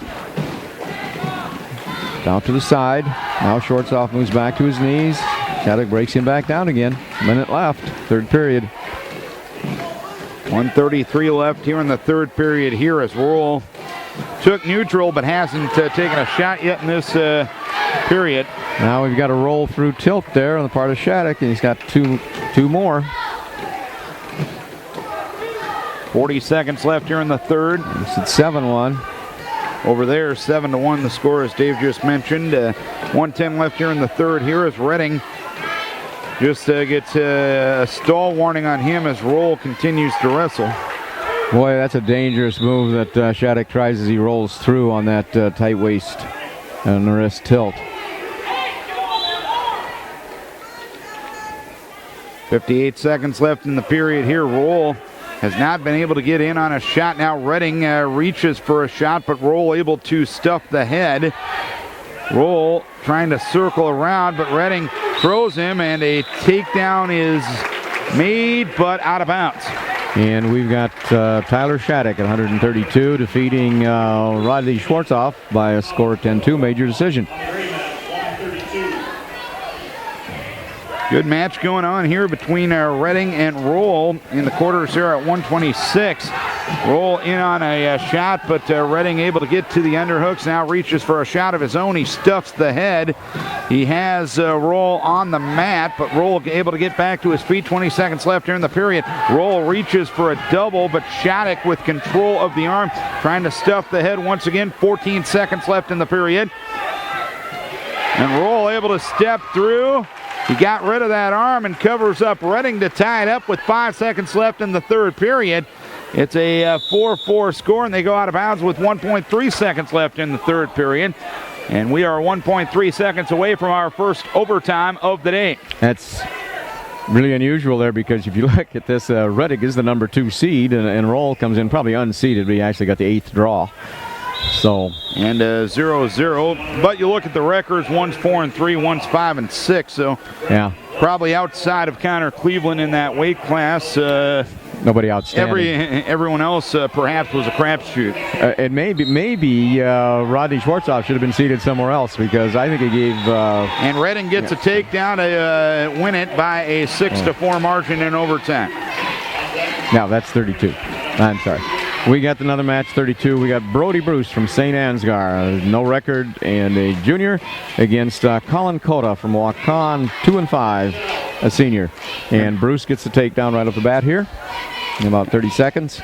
Down to the side. Now Shortstop moves back to his knees. Shattuck breaks him back down again. A minute left, third period. 1:33 left here in the third period here as Roll took neutral but hasn't taken a shot yet in this period. Now we've got a roll through tilt there on the part of Shattuck, and he's got two more. 40 seconds left here in the third. It's at 7-1. Over there, 7-1 the score, as Dave just mentioned. 1:10 left here in the third. Here is Redding. Just gets a stall warning on him as Roll continues to wrestle. Boy, that's a dangerous move that Shattuck tries as he rolls through on that tight waist and the wrist tilt. 58 seconds left in the period here. Roll has not been able to get in on a shot. Now Redding reaches for a shot, but Roll able to stuff the head. Roll trying to circle around, but Redding throws him, and a takedown is made, but out of bounds. And we've got Tyler Shattuck at 132 defeating Rodney Schwartzoff by a score of 10-2, major decision. Good match going on here between Redding and Roll in the quarters here at 126. Roll in on a shot, but Redding able to get to the underhooks. Now reaches for a shot of his own. He stuffs the head. He has Roll on the mat, but Roll able to get back to his feet. 20 seconds left here in the period. Roll reaches for a double, but Shattuck with control of the arm, trying to stuff the head once again. 14 seconds left in the period. And Roll able to step through. He got rid of that arm and covers up Redding to tie it up with 5 seconds left in the third period. It's a 4-4 score, and they go out of bounds with 1.3 seconds left in the third period. And we are 1.3 seconds away from our first overtime of the day. That's really unusual there, because if you look at this, Redding is the number 2 seed, and Roll comes in probably unseeded, but he actually got the 8th draw. So, and 0-0, but you look at the records, one's 4-3, one's 5-6, so yeah, probably outside of Connor Cleveland in that weight class. Nobody outstanding. Everyone else perhaps was a crapshoot. And maybe Rodney Schwartzoff should have been seated somewhere else, because I think he gave. And Redding gets a takedown to win it by a 6-4 margin in overtime. Now that's 32. I'm sorry. We got another match, 32. We got Brody Bruce from St. Ansgar, no record, and a junior against Colin Cota from Waukon, 2-5, a senior. And Bruce gets the takedown right off the bat here in about 30 seconds.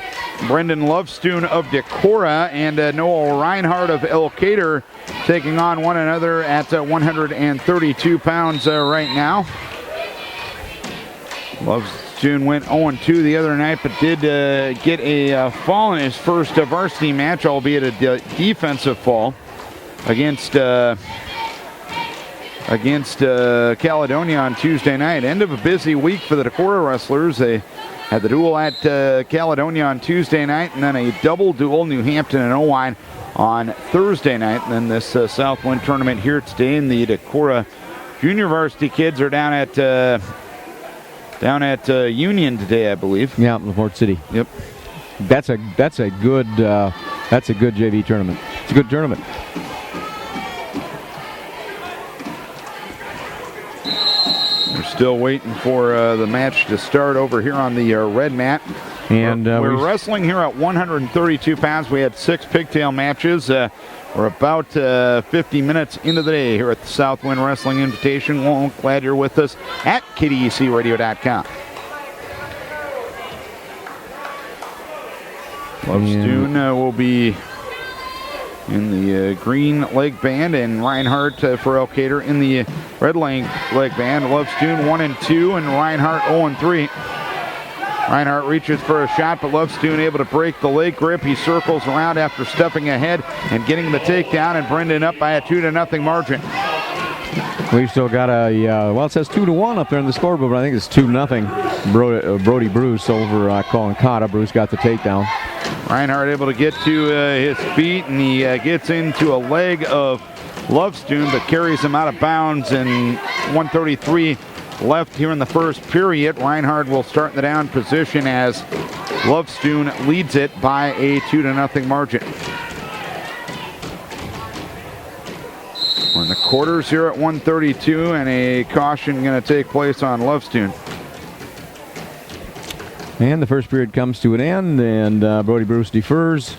Brendan Lovestoon of Decorah and Noel Reinhardt of Elkader taking on one another at 132 pounds right now. Lovestoon went 0-2 the other night, but did get a fall in his first varsity match, albeit a defensive fall against Caledonia on Tuesday night. End of a busy week for the Decorah wrestlers. They had the duel at Caledonia on Tuesday night, and then a double duel, New Hampton and Owine, on Thursday night. And then this Southwind tournament here today, and the Decorah junior varsity kids are down at Union today, I believe. Yeah, LaPorte City. Yep. That's a good JV tournament. It's a good tournament. We're still waiting for the match to start over here on the red mat. And we're wrestling here at 132 pounds. We had 6 pigtail matches. We're about 50 minutes into the day here at the Southwind Wrestling Invitation. Well, glad you're with us at KDECradio.com. Lovestoon will be in the green leg band, and Reinhardt for Elkader in the red leg band. Lovestoon 1-2, and Reinhardt 0-3. Reinhardt reaches for a shot, but Lovestoon able to break the leg grip. He circles around after stepping ahead and getting the takedown, and Brendan up by a 2-0 margin. We've still got it says 2-1 up there in the scoreboard, but I think it's 2-0. Brody Bruce over Colin Cotta. Bruce got the takedown. Reinhardt able to get to his feet, and he gets into a leg of Lovestoon, but carries him out of bounds, and 1:33 left here in the first period. Reinhardt will start in the down position as Lovestoon leads it by a 2-0 margin. We're in the quarters here at 1:32, and a caution going to take place on Lovestoon. And the first period comes to an end, and Brody Bruce defers.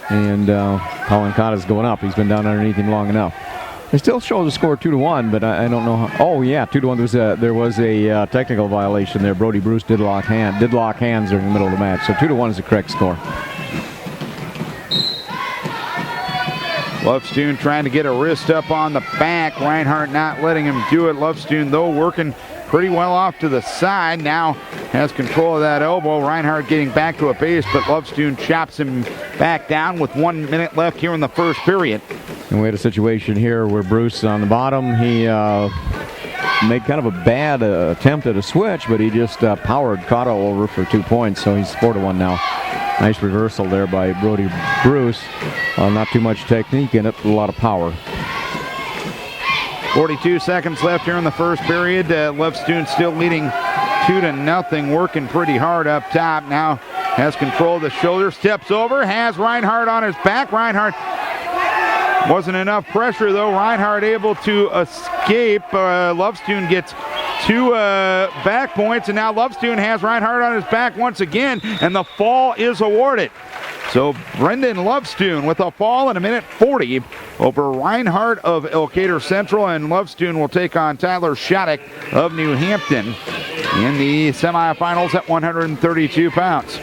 And Colin Cotta's going up. He's been down underneath him long enough. It still shows the score 2-1, but I don't know how. Oh yeah, 2-1. There was a technical violation there. Brody Bruce did lock hands during the middle of the match. So 2-1 is the correct score. Lovestoon trying to get a wrist up on the back. Reinhardt not letting him do it. Lovestoon, though, working pretty well off to the side. Now has control of that elbow. Reinhardt getting back to a base, but Lovestoon chops him back down with 1 minute left here in the first period. And we had a situation here where Bruce on the bottom, he made kind of a bad attempt at a switch, but he just powered Cotta over for 2 points, so he's 4-1 now. Nice reversal there by Brody Bruce. Not too much technique in it, but a lot of power. 42 seconds left here in the first period. Lovestoon still leading 2-0, working pretty hard up top. Now has control of the shoulder, steps over, has Reinhardt on his back. Reinhardt wasn't enough pressure though. Reinhardt able to escape. Lovestoon gets 2 back points, and now Lovestoon has Reinhardt on his back once again, and the fall is awarded. So Brendan Lovestoon with a fall in 1:40 over Reinhardt of Elkader Central, and Lovestoon will take on Tyler Shattuck of New Hampton in the semifinals at 132 pounds.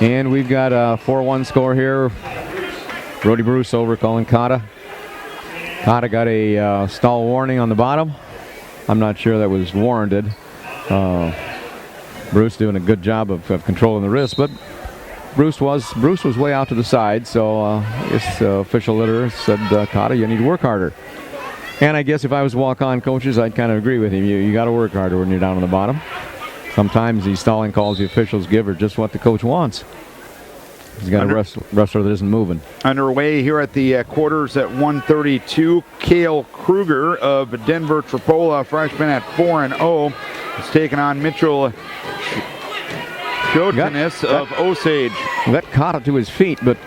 And we've got a 4-1 score here. Brody Bruce over Colin Cotta. Cotta got a stall warning on the bottom. I'm not sure that was warranted. Bruce doing a good job of controlling the wrist, but Bruce was way out to the side, so this official litter said, Cotta, you need to work harder. And I guess if I was walk-on coaches, I'd kind of agree with him. You got to work harder when you're down on the bottom. Sometimes these stalling calls the officials give are just what the coach wants. He's got a wrestler that isn't moving. Underway here at the quarters at 132. Cale Kruger of Denver Tripola, freshman at 4-0, is taking on Mitchell Shotanis of Osage. Got Cotta to his feet, but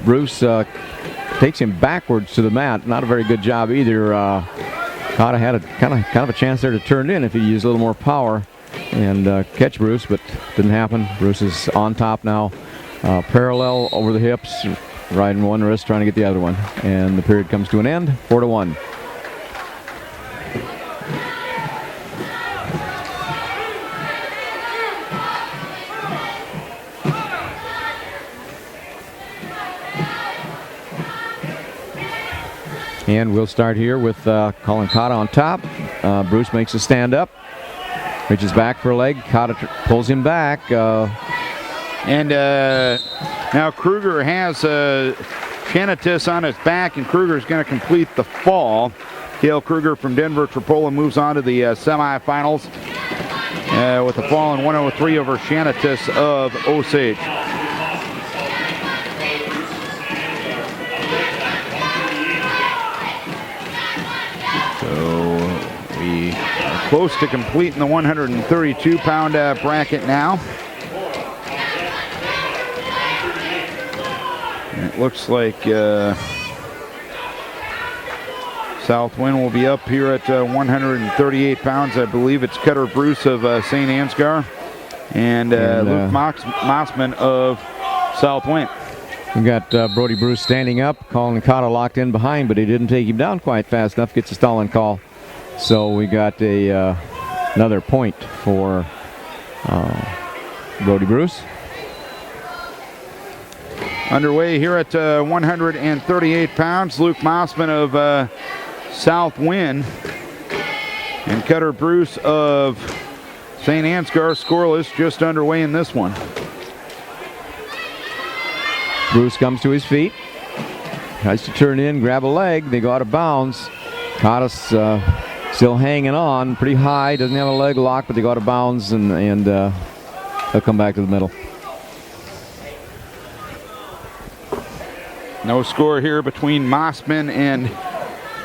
Bruce takes him backwards to the mat. Not a very good job either. Cotta had a kind of a chance there to turn in if he used a little more power and catch Bruce, but didn't happen. Bruce is on top now, parallel over the hips, riding one wrist, trying to get the other one. And the period comes to an end, 4-1. And we'll start here with Colin Cotta on top. Bruce makes a stand up, reaches back for a leg. Cotta pulls him back. And now Kruger has Shanitis on his back, and Kruger is going to complete the fall. Cale Kruger from Denver Tripola moves on to the semifinals with a fall in 103 over Shanitis of Osage. Close to completing the 132-pound bracket now. And it looks like Southwind will be up here at 138 pounds. I believe it's Cutter Bruce of St. Ansgar and Luke Mossman of Southwind. We got Brody Bruce standing up. Colin Cotta locked in behind, but he didn't take him down quite fast enough. Gets a stalling call. So we got another point for Brody Bruce. Underway here at 138 pounds, Luke Mossman of Southwind and Cutter Bruce of St. Ansgar scoreless, just underway in this one. Bruce comes to his feet, tries to turn in, grab a leg. They go out of bounds. Cotta's still hanging on pretty high, doesn't have a leg lock, but they go out of bounds, and they'll come back to the middle. No score here between Mossman and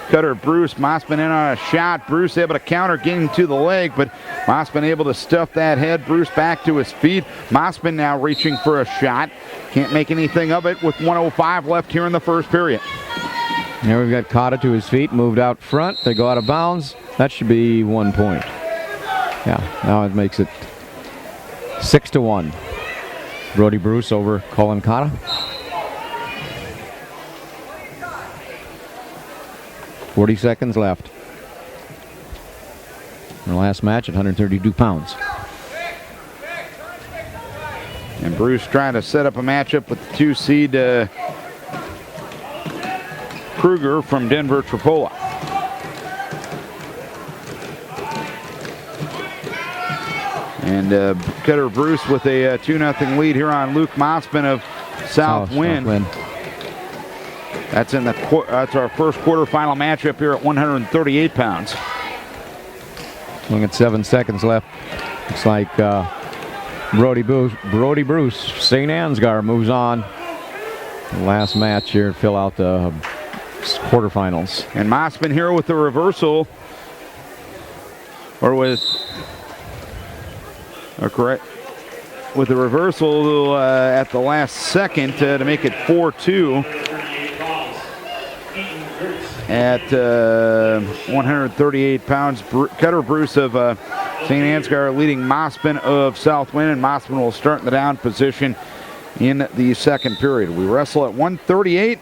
Cutter Bruce. Mossman in on a shot. Bruce able to counter, getting to the leg, but Mossman able to stuff that head. Bruce back to his feet. Mossman now reaching for a shot. Can't make anything of it with 1:05 left here in the first period. Now we've got Cotta to his feet, moved out front. They go out of bounds. That should be 1 point. Yeah, now it makes it 6-1. Brody Bruce over Colin Cotta. 40 seconds left. Our last match at 132 pounds. And Bruce trying to set up a matchup with the 2 seed Kruger from Denver Tripola. And Cutter Bruce with a 2-0 lead here on Luke Mospin of Southwind. That's that's our first quarterfinal matchup here at 138 pounds. Looking at 7 seconds left. Looks like Brody Bruce, St. Ansgar moves on. Last match here to fill out the quarterfinals. And Mospin here with the reversal, or with the reversal at the last second to make it 4-2 at 138 pounds. Cutter Bruce of St. Ansgar leading Mospin of Southwind, and Mospin will start in the down position in the second period. We wrestle at 138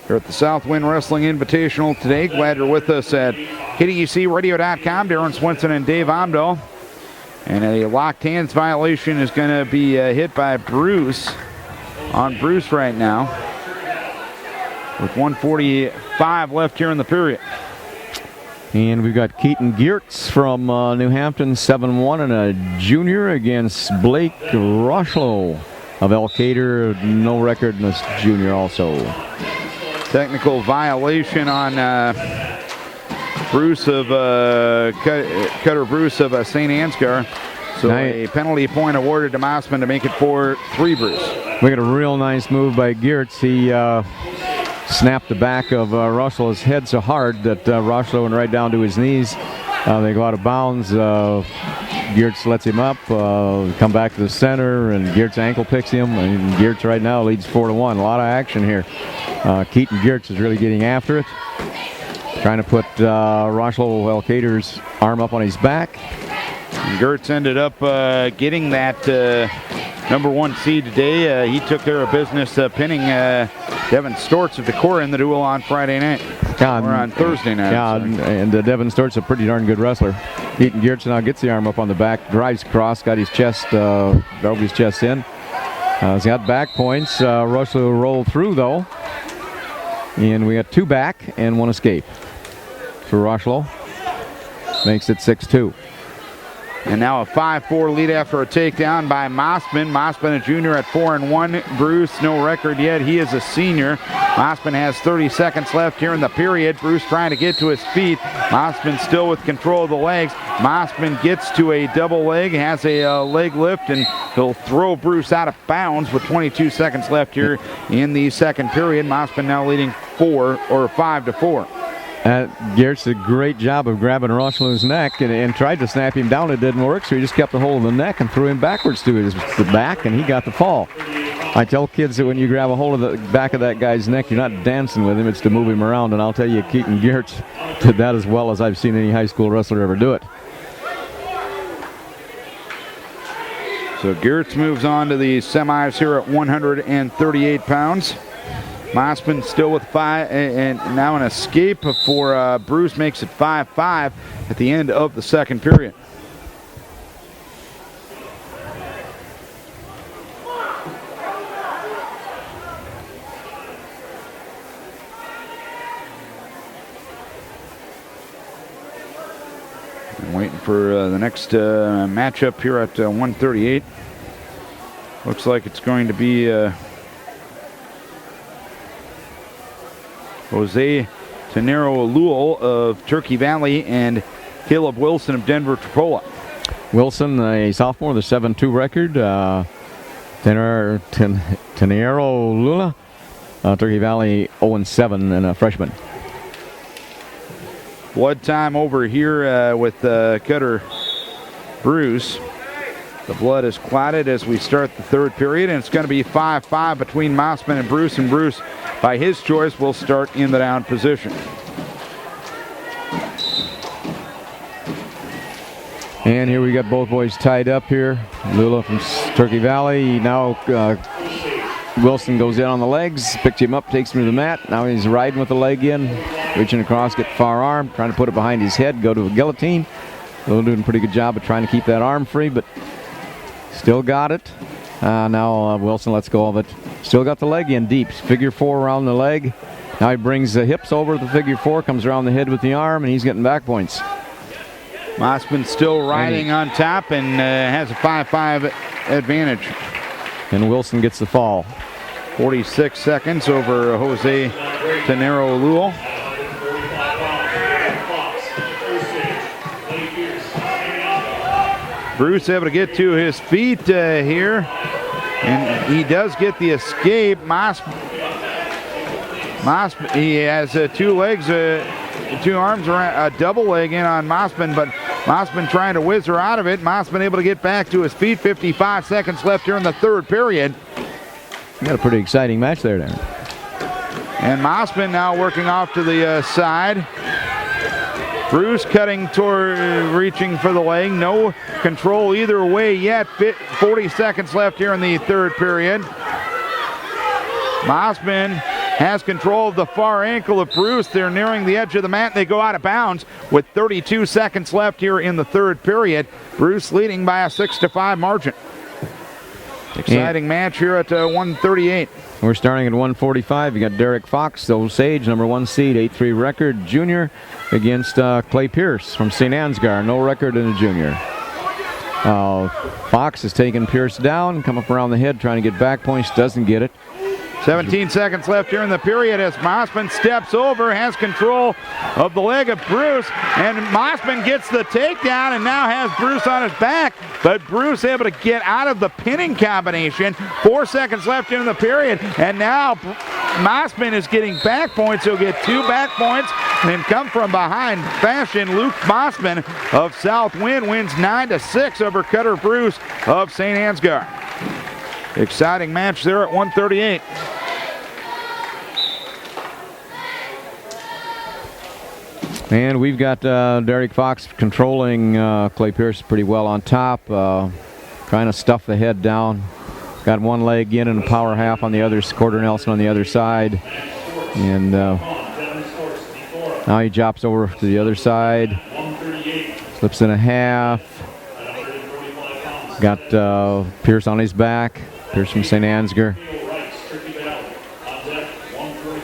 here at the Southwind Wrestling Invitational today. Glad you're with us at KDECradio.com. Darren Swenson and Dave Omdahl. And a locked hands violation is going to be hit by Bruce on Bruce right now, with 1:45 left here in the period. And we've got Keaton Geertz from New Hampton, 7-1, and a junior against Blake Rochlow of Elkader. No record in this junior also. Technical violation on Bruce of Cutter Bruce of St. Ansgar. So a penalty point awarded to Mospin to make it 4-3 Bruce. We got a real nice move by Geertz. He snapped the back of Rochlow's head so hard that Rochlow went right down to his knees. They go out of bounds. Geertz lets him up, come back to the center, and Geertz ankle picks him. And Geertz right now leads 4-1. A lot of action here. Keaton Geertz is really getting after it. Trying to put Rochlow Elkader's arm up on his back. And Geertz ended up getting that number 1 seed today. He took care of business pinning Devin Stortz of Decorah in the duel on Friday night. Or on Thursday night. Yeah, and Devin Stortz a pretty darn good wrestler. Keaton Geertz now gets the arm up on the back, drives across, got his chest, drove his chest in. He's got back points. Rochlow rolled through though. And we got 2 back and 1 escape for Rochlow. Makes it 6-2. And now a 5-4 lead after a takedown by Mospin. Mospin, a junior at 4-1. Bruce, no record yet. He is a senior. Mospin has 30 seconds left here in the period. Bruce trying to get to his feet. Mospin still with control of the legs. Mospin gets to a double leg, has a leg lift, and he'll throw Bruce out of bounds with 22 seconds left here in the second period. Mospin now leading 5-4. Geertz did a great job of grabbing Rochlow's neck and tried to snap him down. It didn't work, so he just kept a hold of the neck and threw him backwards to the back, and he got the fall. I tell kids that when you grab a hold of the back of that guy's neck, you're not dancing with him, it's to move him around, and I'll tell you, Keaton Geertz did that as well as I've seen any high school wrestler ever do it. So Geertz moves on to the semis here at 138 pounds. Mospin still with 5, and now an escape for Bruce makes it 5-5 at the end of the second period. I'm waiting for the next matchup here at 138. Looks like it's going to be Jose Tenero Lul of Turkey Valley and Caleb Wilson of Denver Tripola. Wilson, a sophomore, the 7-2 record. Tenero Lula, Turkey Valley 0-7, and a freshman. Blood time over here with Cutter Bruce. The blood is clotted as we start the third period, and it's going to be 5-5 between Mospin and Bruce by his choice will start in the down position. And here we got both boys tied up here. Lula from Turkey Valley. Now Wilson goes in on the legs, picks him up, takes him to the mat. Now he's riding with the leg in, reaching across, get far arm, trying to put it behind his head, go to a guillotine. Lula doing a pretty good job of trying to keep that arm free, but still got it. Now Wilson lets go of it. Still got the leg in deep. Figure 4 around the leg. Now he brings the hips over the figure 4, comes around the head with the arm, and he's getting back points. Mossman still riding on top and has a 5-5 advantage. And Wilson gets the fall. 46 seconds over Jose Tenero Lul. Bruce able to get to his feet here, and he does get the escape. He has 2 legs, 2 arms around a double leg in on Mossman, but Mossman trying to whiz her out of it. Mossman able to get back to his feet. 55 seconds left here in the 3rd period. You got a pretty exciting match there, Darren. And Mossman now working off to the side. Bruce cutting toward, reaching for the leg. No control either way yet. 40 seconds left here in the 3rd period. Mossman has control of the far ankle of Bruce. They're nearing the edge of the mat. They go out of bounds with 32 seconds left here in the 3rd period. Bruce leading by a 6-5 margin. Exciting match here at 138. We're starting at 145. You got Derek Fox, Osage, number 1 seed, 8-3 record, junior, against Clay Pierce from St. Ansgar, no record in a junior. Fox has taken Pierce down, come up around the head, trying to get back points, doesn't get it. 17 seconds left here in the period as Mossman steps over, has control of the leg of Bruce, and Mossman gets the takedown and now has Bruce on his back, but Bruce able to get out of the pinning combination. 4 seconds left in the period, and now Mossman is getting back points. He'll get 2 back points and come from behind fashion. Luke Mossman of South Wind wins 9-6 over Cutter Bruce of St. Ansgar. Exciting match there at 138. And we've got Derek Fox controlling Clay Pierce pretty well on top, trying to stuff the head down. Got 1 leg in and a power half on the other, quarter Nelson on the other side. And now he drops over to the other side, slips in a half. Got Pierce on his back. Pierce from St. Ansgar.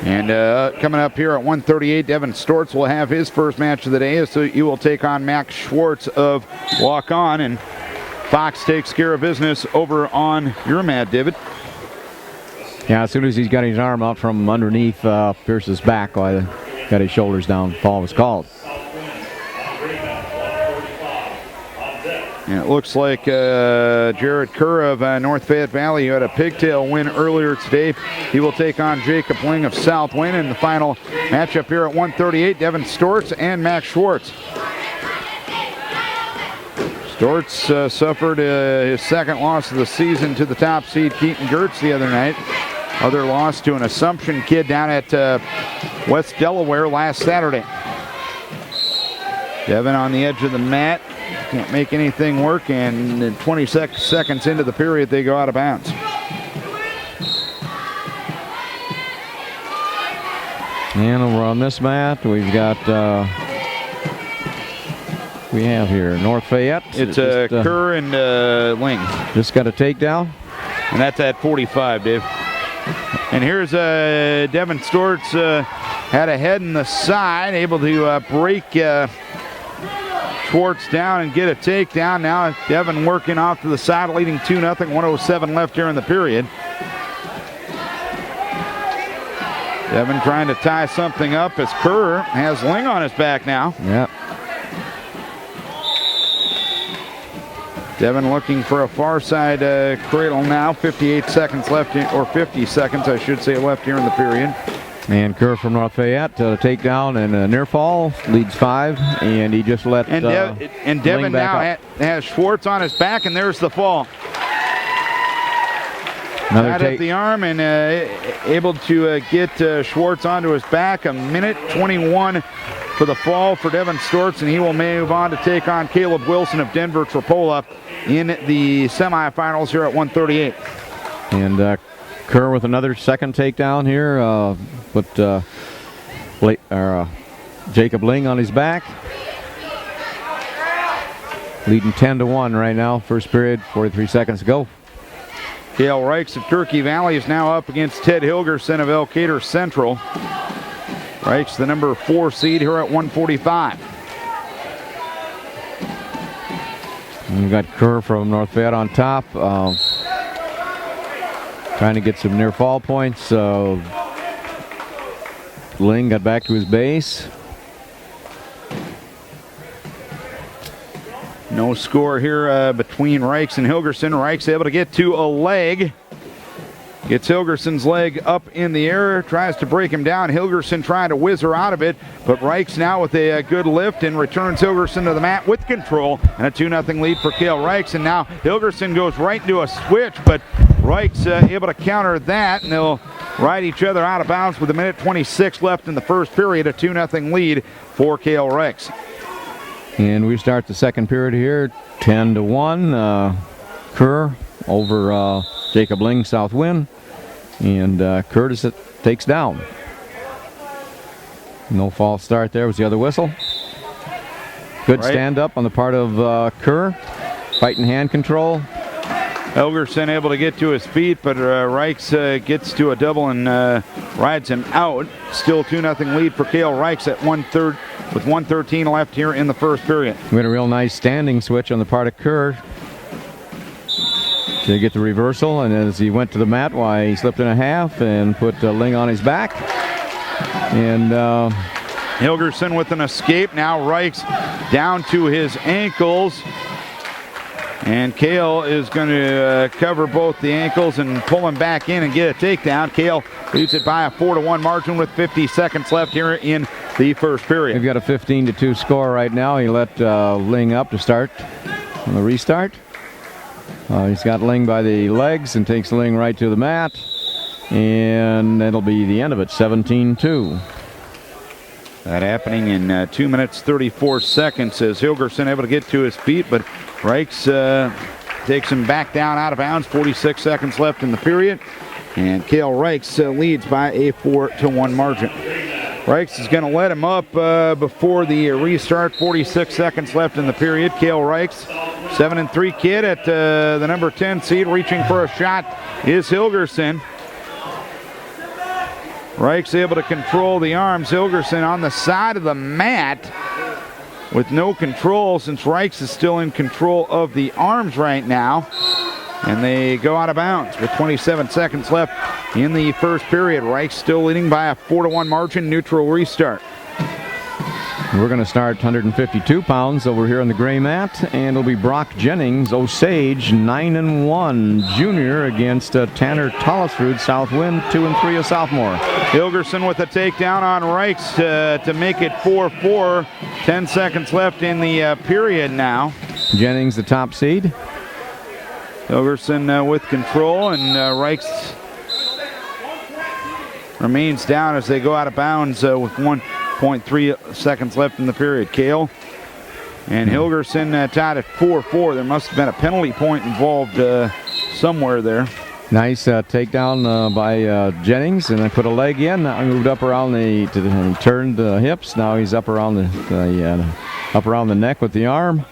And coming up here at 138, Devin Stortz will have his first match of the day. So he will take on Max Schwartz of Walk On. And Fox takes care of business over on your mat, David. Yeah, as soon as he's got his arm out from underneath Pierce's back, while he got his shoulders down, fall was called. And it looks like Jared Kerr of North Fayette Valley, who had a pigtail win earlier today, he will take on Jacob Ling of South Wind in the final matchup here at 138, Devin Stortz and Max Schwartz. Stortz suffered his 2nd loss of the season to the top seed Keaton Gertz the other night. Other loss to an Assumption kid down at West Delaware last Saturday. Devin on the edge of the mat. Can't make anything work, and 26 seconds into the period, they go out of bounds. And over on this mat, we've got, we have here North Fayette. It's Kerr and Ling. Just got a takedown. And that's at 45, Dave. And here's Devin Stortz, had a head in the side, able to break Schwartz down and get a takedown. Now Devin working off to the side, leading 2-0, 1:07 left here in the period. Devin trying to tie something up as Kerr has Ling on his back now. Yep. Devin looking for a far side cradle now. 58 seconds left, or 50 seconds, I should say, left here in the period. And Kerr from North Fayette, takedown and a near fall, leads 5, and he just let and Devin now has Schwartz on his back, and there's the fall. Got at the arm and able to get Schwartz onto his back. 1:21 for the fall for Devin Stortz, and he will move on to take on Caleb Wilson of Denver Tripola in the semifinals here at 138. And Kerr with another second takedown here. Jacob Ling on his back. Leading 10-1 right now. First period, 43 seconds to go. Cale Reichs of Turkey Valley is now up against Ted Hilgerson of Elkader Central. Reichs, the number 4 seed here at 145. And we've got Kerr from North Fayette on top. Trying to get some near fall points. Ling got back to his base. No score here between Reichs and Hilgerson. Reichs able to get to a leg. Gets Hilgerson's leg up in the air, tries to break him down. Hilgerson trying to whiz her out of it, but Reichs now with a good lift and returns Hilgerson to the mat with control, and a 2-0 lead for Cale Reichs. And now Hilgerson goes right into a switch, but Reichs able to counter that, and they'll ride each other out of bounds with 1:26 left in the first period. A 2-0 lead for Cale Reichs. And we start the second period here, 10-1. Kerr over Jacob Ling, south win. And Curtis takes down. No false start there was the other whistle. Good stand up on the part of Kerr. Fighting hand control. Hilgerson able to get to his feet, but Reichs gets to a double and rides him out. Still 2-0 lead for Cale Reichs at 1/3 with 1:13 left here in the first period. We had a real nice standing switch on the part of Kerr. They get the reversal, and as he went to the mat, he slipped in a half and put Ling on his back. And Hilgerson with an escape. Now Reichs down to his ankles. And Cale is going to cover both the ankles and pull him back in and get a takedown. Cale leads it by a 4-1 margin with 50 seconds left here in the first period. We've got a 15-2 score right now. He let Ling up to start on the restart. He's got Ling by the legs and takes Ling right to the mat. And that'll be the end of it, 17-2. That happening in 2 minutes, 34 seconds as Hilgerson able to get to his feet, but Reichs takes him back down out of bounds. 46 seconds left in the period. And Cale Reichs leads by a 4-1 margin. Reichs is going to let him up before the restart. 46 seconds left in the period. Cale Reichs, 7-3 kid at the number 10 seed, reaching for a shot is Hilgerson. Reichs able to control the arms. Hilgerson on the side of the mat with no control, since Reichs is still in control of the arms right now. And they go out of bounds with 27 seconds left in the first period. Reichs still leading by a 4-1 margin. Neutral restart. We're going to start 152 pounds over here on the gray mat, and it'll be Brock Jennings, Osage, 9-1 junior against Tanner Tollisrud, south wind, 2-3, a sophomore. Hilgerson with a takedown on Reichs to make it 4-4. 10 seconds left in the period now. Jennings, the top seed. Hilgerson with control, and Reichs remains down as they go out of bounds with 1.3 seconds left in the period. Cale and Hilgerson tied at 4-4. There must have been a penalty point involved somewhere there. Nice takedown by Jennings, and I put a leg in. Now he moved up around he turned the hips. Now he's up around up around the neck with the arm.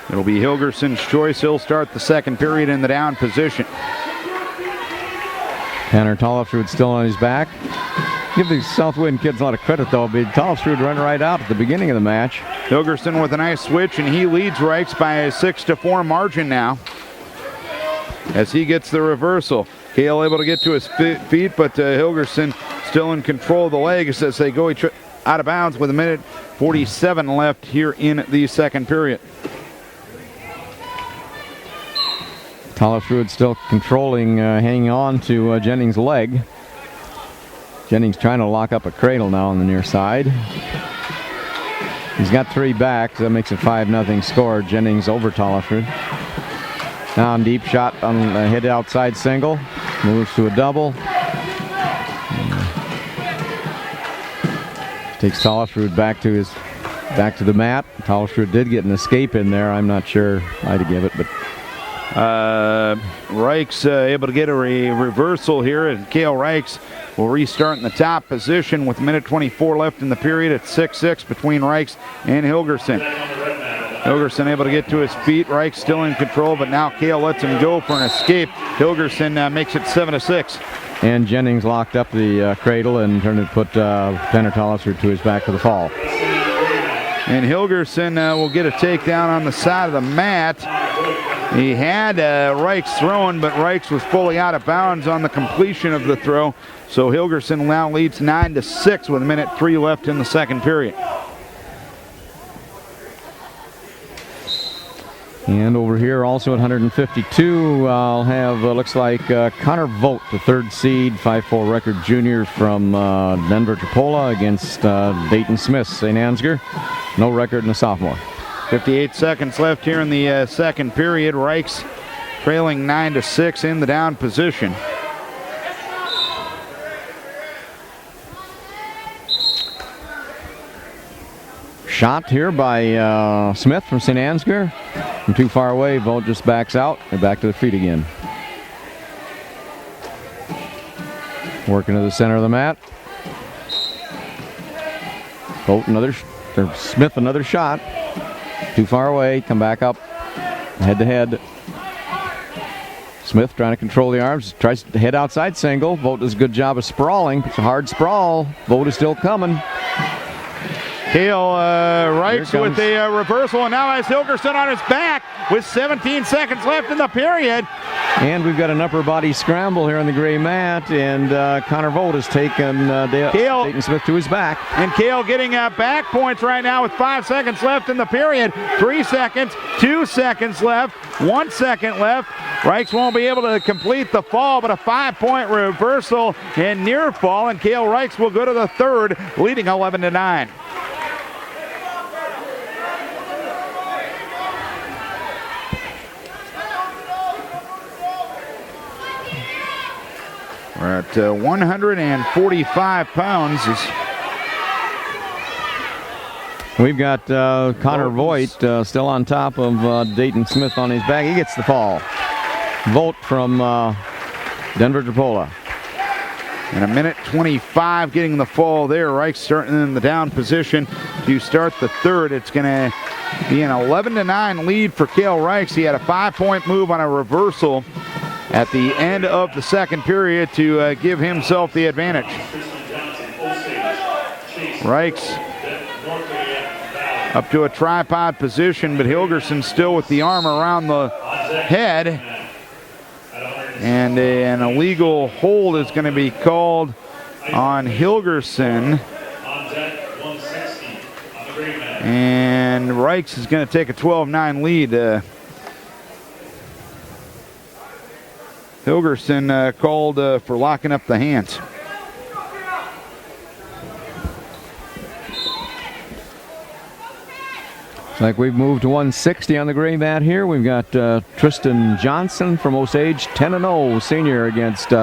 It'll be Hilgerson's choice. He'll start the second period in the down position. Tanner Tollisrud still on his back. Give these Southwind kids a lot of credit, though. Tollisrud run right out at the beginning of the match. Hilgerson with a nice switch, and he leads Reichs by a 6-4 margin now as he gets the reversal. Cale able to get to his feet, but Hilgerson still in control of the leg as they go out of bounds with 1:47 left here in the second period. Tollisrud still controlling, hanging on to Jennings' leg. Jennings trying to lock up a cradle now on the near side. He's got 3 back. That makes it 5-0 score. Jennings over Tollisrud. Now on deep shot on the head outside single. Moves to a double. Takes Tollersrud back to the mat. Tollersrud did get an escape in there. I'm not sure why to give it, but Reichs able to get a reversal here, and Cale Reichs will restart in the top position with 1:24 left in the period at 6-6 between Reichs and Hilgerson. Hilgerson able to get to his feet. Reichs still in control, but now Cale lets him go for an escape. Hilgerson makes it 7-6. And Jennings locked up the cradle and turned to put Tanner Tollersrud to his back for the fall. And Hilgerson will get a takedown on the side of the mat. He had Reichs throwing, but Reichs was fully out of bounds on the completion of the throw. So Hilgerson now leads 9-6 with 1:03 left in the second period. And over here also at 152, I'll have, looks like Connor Vogt, the third seed, 5'4" record junior from Denver Tripola against Dayton Smith, St. Ansgar. No record in a sophomore. 58 seconds left here in the second period. Reichs trailing 9-6 in the down position. Shot here by Smith from St. Ansgar. From too far away, Vogt just backs out and back to the feet again. Working to the center of the mat. Vogt Smith another shot. Too far away, come back up, head to head. Smith trying to control the arms, tries to head outside single. Vogt does a good job of sprawling. It's a hard sprawl. Vogt is still coming. Cale Reichs with a reversal, and now has Hilgerson on his back with 17 seconds left in the period. And we've got an upper body scramble here on the gray mat, and Connor Vogt has taken Dayton Smith to his back. And Cale getting back points right now with 5 seconds left in the period. 3 seconds, 2 seconds left, 1 second left. Reichs won't be able to complete the fall, but a 5-point reversal and near fall, and Cale Reichs will go to the third, leading 11-9. We're at 145 pounds. We've got Connor Vogt still on top of Dayton Smith on his back. He gets the fall. Vogt from Denver Tripola. And 1:25 getting the fall there. Reichs starting in the down position to start the third. It's going to be an 11-9 lead for Cale Reichs. He had a 5-point move on a reversal at the end of the second period to give himself the advantage. Reichs up to a tripod position, but Hilgerson still with the arm around the head. And an illegal hold is going to be called on Hilgerson. And Reichs is going to take a 12-9 lead. Hilgerson called for locking up the hands. Looks like we've moved to 160 on the gray mat here. We've got Tristan Johnson from Osage, 10-0 senior against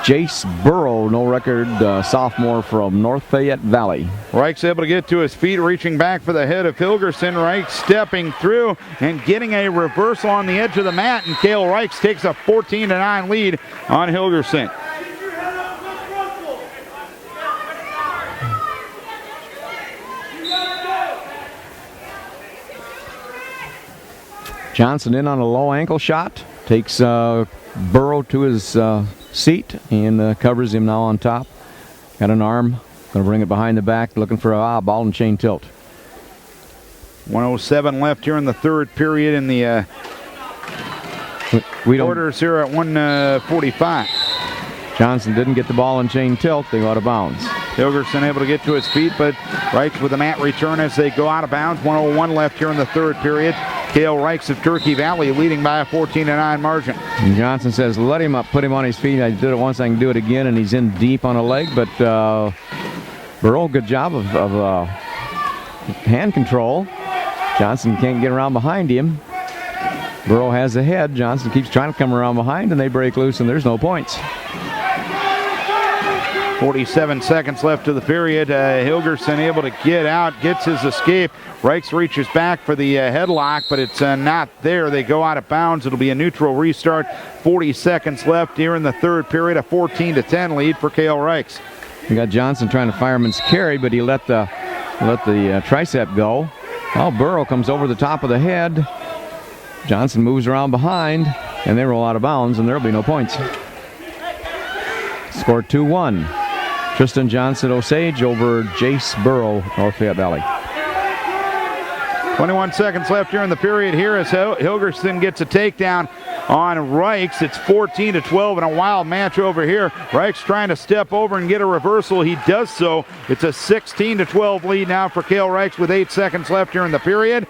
Jace Burrow, no record sophomore from North Fayette Valley. Reichs able to get to his feet, reaching back for the head of Hilgerson. Reichs stepping through and getting a reversal on the edge of the mat, and Cale Reichs takes a 14-9 lead on Hilgerson. Johnson in on a low ankle shot, takes Burrow to his seat and covers him now on top. Got an arm, going to bring it behind the back, looking for a ball and chain tilt. 1:07 left here in the third period in the quarters here at 1:45. Johnson didn't get the ball and chain tilt. They go out of bounds. Hilgerson able to get to his feet, but Reichs with a mat return as they go out of bounds. 1:01 left here in the third period. Cale Reichs of Turkey Valley leading by a 14-9 margin. And Johnson says, let him up, put him on his feet. I did it once, I can do it again, and he's in deep on a leg, but Burrow, good job of hand control. Johnson can't get around behind him. Burrow has the head. Johnson keeps trying to come around behind, and they break loose, and there's no points. 47 seconds left of the period. Hilgerson able to get out, gets his escape. Reichs reaches back for the headlock, but it's not there. They go out of bounds. It'll be a neutral restart. 40 seconds left here in the third period. A 14-10 lead for Cale Reichs. You got Johnson trying to fireman's carry, but he let the tricep go. Oh, Burrow comes over the top of the head. Johnson moves around behind, and they roll out of bounds, and there will be no points. Score 2-1. Tristan Johnson Osage over Jace Burrow, North Fayette Valley. 21 seconds left here in the period here as Hilgerson gets a takedown on Reichs. It's 14-12 in a wild match over here. Reichs trying to step over and get a reversal. He does so. It's a 16-12 lead now for Cale Reichs with 8 seconds left here in the period.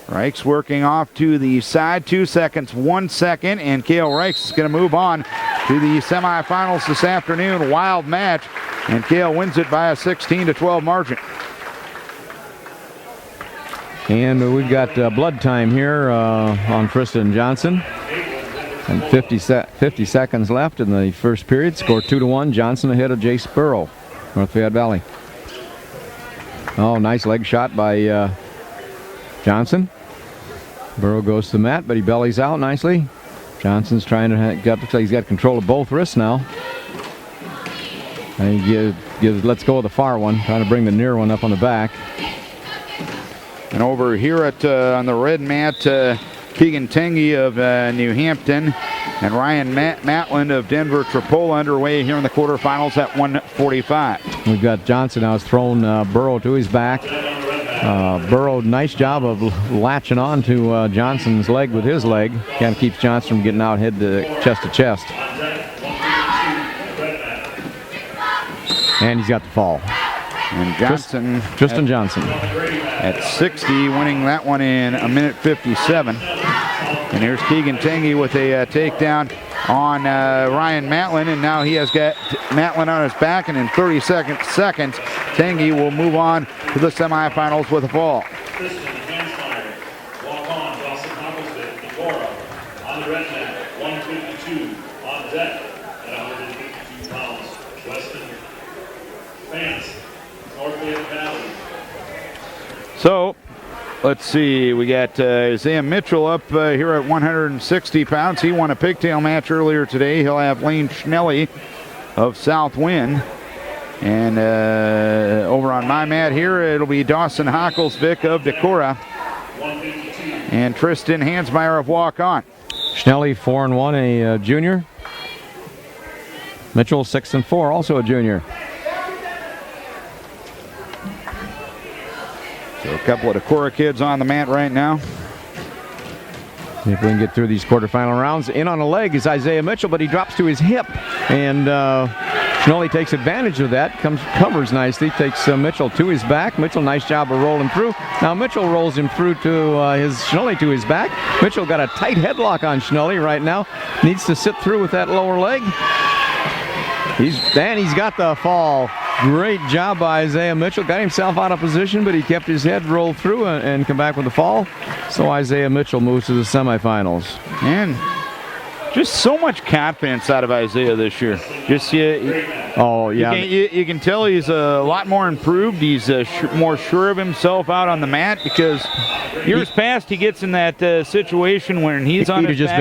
Reichs working off to the side. 2 seconds, 1 second, and Cale Reichs is going to move on to the semifinals this afternoon. Wild match, and Cale wins it by a 16-12 margin. And we've got blood time here on Tristan Johnson. And 50 seconds left in the first period. Score 2-1. Johnson ahead of Jace Burrow, North Fayette Valley. Oh, nice leg shot by Johnson. Burrow goes to the mat, but he bellies out nicely. Johnson's trying to looks like he's got control of both wrists now. And he lets go of the far one, trying to bring the near one up on the back. And over here on the red mat, Keegan Tengi of New Hampton and Ryan Matland of Denver Tripola underway here in the quarterfinals at 1:45. We've got Johnson now has thrown Burrow to his back. Burrow, nice job of latching on to Johnson's leg with his leg. Kind of keeps Johnson from getting out head to chest. And he's got the fall. And Johnson, Tristan Johnson at 60, winning that one in a minute 57. And here's Keegan Tengi with a takedown on Ryan Matlin, and now he has got Matlin on his back, and in 30 seconds, Tengi will move on to the semifinals with a fall. On the red mat, 152 on deck at 152 pounds. Weston Vance, North Fayette Valley. So, let's see. We got Isaiah Mitchell up here at 160 pounds. He won a pigtail match earlier today. He'll have Lane Schnelly of South Wind. And over on my mat here, it'll be Dawson Hockelsvik of Decorah. And Tristan Hansmeyer of Walk On. Schnelly 4-1, a junior. Mitchell 6-4, also a junior. So a couple of Decorah kids on the mat right now. See if we can get through these quarterfinal rounds. In on a leg is Isaiah Mitchell, but he drops to his hip. And Schnelly takes advantage of that, covers nicely, takes Mitchell to his back. Mitchell, nice job of rolling through. Now Mitchell rolls him through to Schnelly to his back. Mitchell got a tight headlock on Schnelly right now. Needs to sit through with that lower leg. He's got the fall. Great job by Isaiah Mitchell. Got himself out of position, but he kept his head rolled through and come back with the fall. So Isaiah Mitchell moves to the semifinals. And just so much confidence out of Isaiah this year. Just you can tell he's a lot more improved. He's more sure of himself out on the mat, because years past he gets in that situation when he's on his back.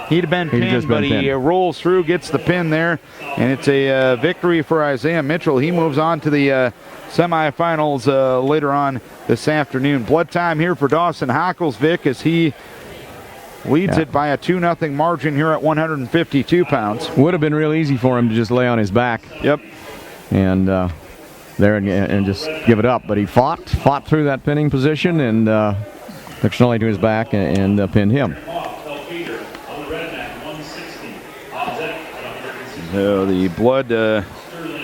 He'd have been pinned, but he rolls through, gets the pin there, and it's a victory for Isaiah Mitchell. He moves on to the semifinals later on this afternoon. Blood time here for Dawson Hockelsvik as he leads it by a 2-0 margin here at 152 pounds. Would have been real easy for him to just lay on his back. Yep. And and just give it up. But he fought through that pinning position and took Schnelly to his back and pinned him. So the blood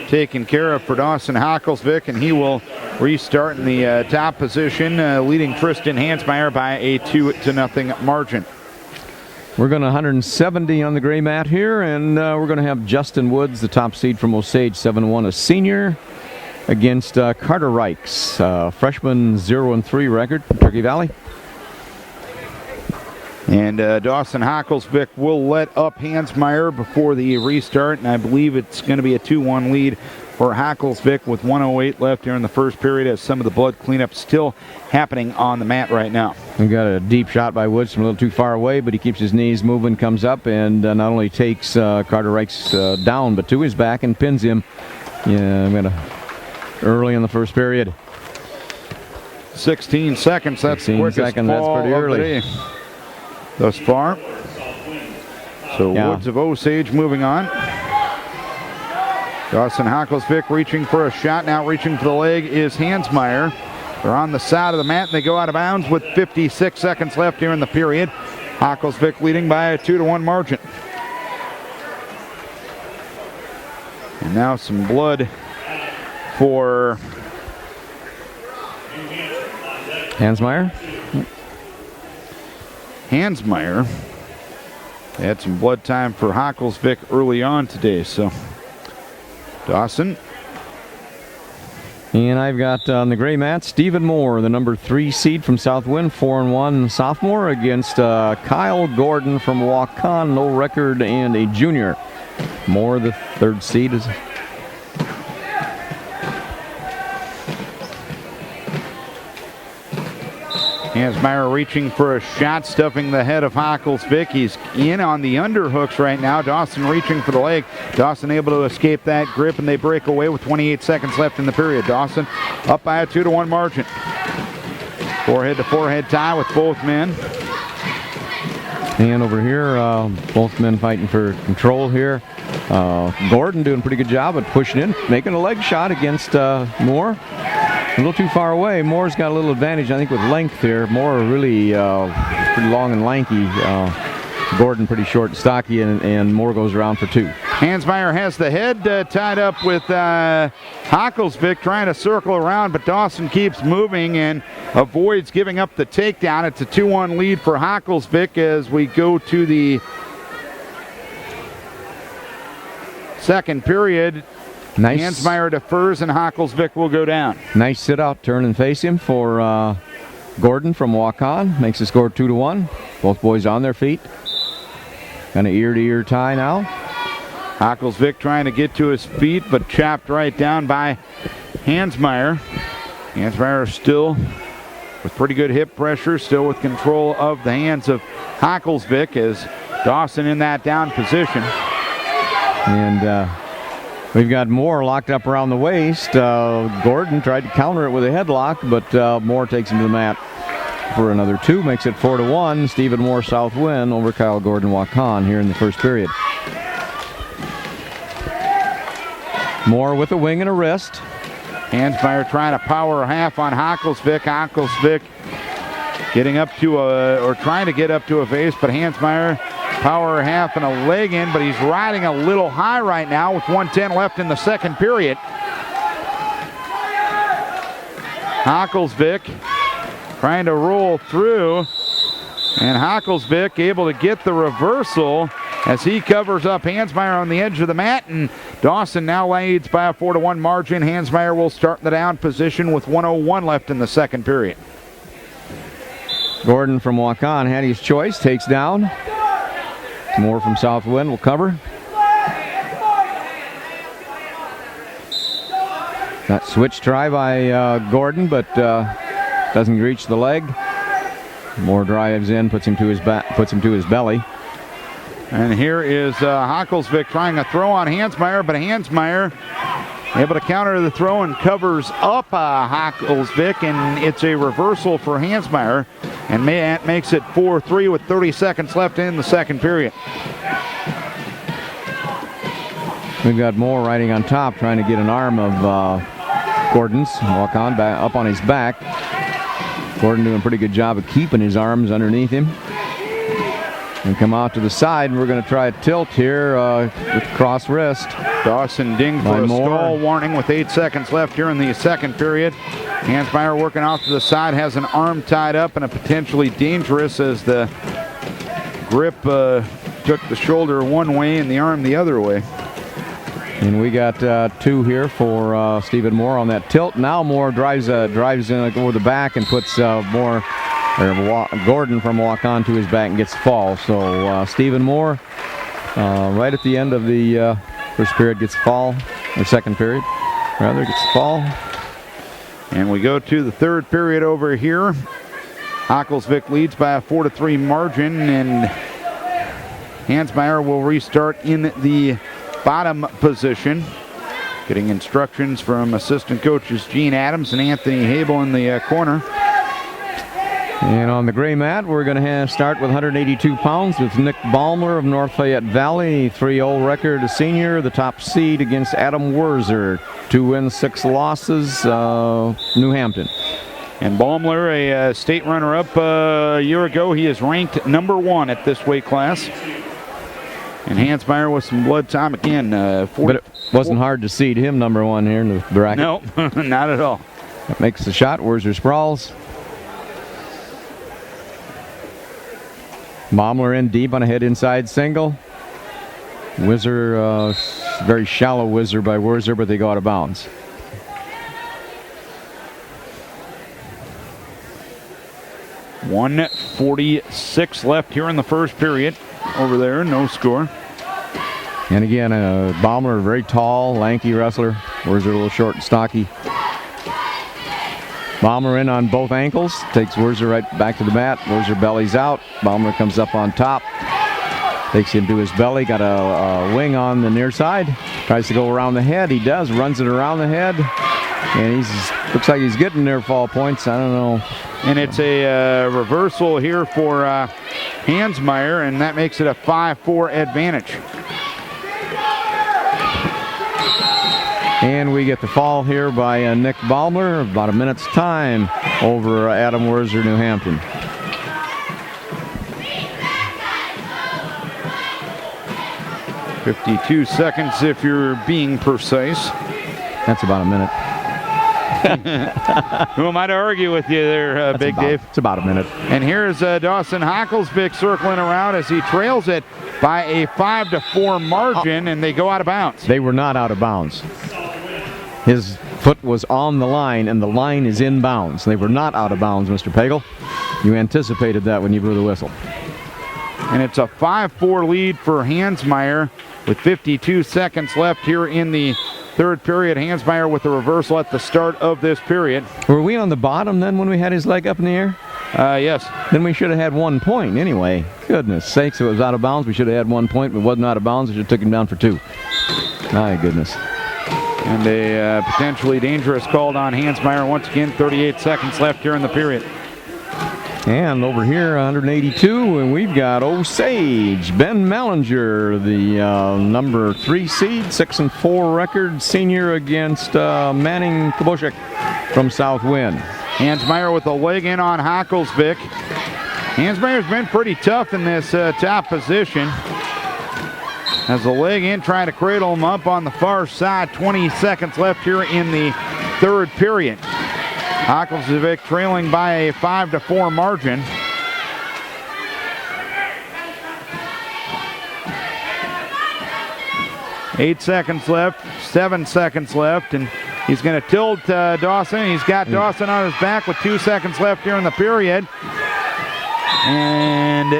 taken care of for Dawson Hockelsvik, and he will restart in the top position, leading Tristan Hansmeyer by a 2-0 margin. We're going to 170 on the gray mat here, and we're going to have Justin Woods, the top seed from Osage, 7-1, a senior, against Carter Reichs, freshman 0-3 record from Turkey Valley. And Dawson Hocklesvik will let up Hansmeyer before the restart, and I believe it's going to be a 2-1 lead for Hocklesvik with 1:08 left here in the first period, as some of the blood cleanup still happening on the mat right now. We got a deep shot by Woods from a little too far away, but he keeps his knees moving, comes up, and not only takes Carter Reichs down, but to his back and pins him. Yeah, early in the first period. 16 seconds. That's 16 the quickest seconds, that's fall pretty of early. the day thus far. So Woods of Osage moving on. Dawson Hocklesvik reaching for a shot. Now reaching for the leg is Hansmeyer. They're on the side of the mat, and they go out of bounds with 56 seconds left here in the period. Hocklesvik leading by a 2-1 margin. And now some blood for Hansmeyer. Hansmeyer. They had some blood time for Hocklesvik early on today, so Dawson. And I've got on the gray mat Stephen Moore, the number 3 seed from Southwind, 4-1 sophomore, against Kyle Gordon from Waukon, no record and a junior. Moore, the 3rd seed, is Hansmeyer reaching for a shot, stuffing the head of Hocklesvik. He's in on the underhooks right now. Dawson reaching for the leg. Dawson able to escape that grip, and they break away with 28 seconds left in the period. Dawson up by a 2-1 margin. Forehead-to-forehead tie with both men. And over here, both men fighting for control here. Gordon doing a pretty good job at pushing in, making a leg shot against Moore. A little too far away. Moore's got a little advantage, I think, with length here. Moore really pretty long and lanky. Gordon pretty short and stocky, and Moore goes around for 2. Hansmeyer has the head tied up with Hocklesvik, trying to circle around, but Dawson keeps moving and avoids giving up the takedown. It's a 2-1 lead for Hocklesvik as we go to the second period. Nice. Hansmeyer defers and Hocklesvik will go down. Nice sit out, turn and face him for Gordon from Waukon. Makes the score 2-1. Both boys on their feet. Kind of ear-to-ear tie now. Hocklesvik trying to get to his feet, but chopped right down by Hansmeyer. Hansmeyer still with pretty good hip pressure, still with control of the hands of Hocklesvik as Dawson in that down position. And we've got Moore locked up around the waist. Gordon tried to counter it with a headlock, but Moore takes him to the mat for another 2. Makes it 4-1. Stephen Moore Southwind over Kyle Gordon Waukon here in the first period. Moore with a wing and a wrist. Hansmeyer trying to power half on Hocklesvik. Hocklesvik getting up to or trying to get up to a face, but Hansmeyer power half and a leg in, but he's riding a little high right now with 1:10 left in the second period. Hocklesvik trying to roll through, and Hocklesvik able to get the reversal as he covers up Hansmeyer on the edge of the mat, and Dawson now leads by a 4-1 margin. Hansmeyer will start in the down position with 1:01 left in the second period. Gordon from Waukon had his choice, takes down. Moore from Southwind will cover. That switch try by Gordon, but doesn't reach the leg. Moore drives in, puts him to his back, puts him to his belly. And here is Hocklesvik trying a throw on Hansmeyer, but Hansmeyer able to counter the throw and covers up Hocklesvik, and it's a reversal for Hansmeyer, and that makes it 4-3 with 30 seconds left in the second period. We've got Moore riding on top, trying to get an arm of Gordon's. Walk on back up on his back. Gordon doing a pretty good job of keeping his arms underneath him. And come out to the side, and we're going to try a tilt here with cross wrist. Dawson dinged for a stall warning with 8 seconds left here in the second period. Hansmeyer working out to the side, has an arm tied up, and a potentially dangerous as the grip took the shoulder one way and the arm the other way. And we got 2 here for Stephen Moore on that tilt. Now Moore drives in over the back and puts Moore Gordon from walk-on to his back and gets the fall. So Stephen Moore, right at the end of the first period, gets the fall, or second period, rather, gets the fall. And we go to the third period over here. Hocklesvik leads by a 4-3 margin, and Hansmeyer will restart in the bottom position. Getting instructions from assistant coaches Gene Adams and Anthony Habel in the corner. And on the gray mat, we're going to start with 182 pounds with Nick Balmer of North Fayette Valley. 3-0 record, a senior, the top seed against Adam Werzer. 2 wins, 6 losses, New Hampton. And Baumler, a state runner-up a year ago. He is ranked number 1 at this weight class. And Hansmeyer with some blood time again. But it wasn't hard to seed him number 1 here in the bracket. No, not at all. That makes the shot. Werzer sprawls. Baumler in deep on a head inside single. Werzer, very shallow whizzer by Werzer, but they go out of bounds. .146 left here in the first period. Over there, no score. And again, Baumler, very tall, lanky wrestler. Werzer a little short and stocky. Baumler in on both ankles, takes Werzer right back to the mat. Werzer bellies out. Baumler comes up on top, takes him to his belly. Got a wing on the near side. Tries to go around the head. He does, runs it around the head. And looks like he's getting near fall points. I don't know. And it's a reversal here for Hansmeyer, and that makes it a 5-4 advantage. And we get the fall here by Nick Baumler, about a minute's time over Adam Werzer, New Hampton. .52 seconds if you're being precise. That's about a minute. Who am I to argue with you there, Big Dave? It's about a minute. And here's Dawson Hocklesvik circling around as he trails it by a 5-4 margin, and they go out of bounds. They were not out of bounds. His foot was on the line, and the line is in bounds. They were not out of bounds, Mr. Pagel. You anticipated that when you blew the whistle. And it's a 5-4 lead for Hansmeyer with 52 seconds left here in the third period. Hansmeyer with the reversal at the start of this period. Were we on the bottom then when we had his leg up in the air? Yes. Then we should have had 1 point anyway. Goodness sakes, if it was out of bounds, we should have had 1 point. But it wasn't out of bounds. We should have took him down for 2. My goodness. And a potentially dangerous call on Hansmeyer once again. 38 seconds left here in the period. And over here, 182, and we've got Osage, Ben Mallinger, the number 3 seed, 6-4 record, senior against Manning Koboshik from South Wind. Hansmeyer with a leg in on Hocklesvik. Hansmeyer's been pretty tough in this top position. Has a leg in, trying to cradle him up on the far side. 20 seconds left here in the third period. Hocklesvik trailing by a 5-4 margin. Eight seconds left, 7 seconds left, and he's going to tilt Dawson. He's got Dawson on his back with 2 seconds left here in the period. And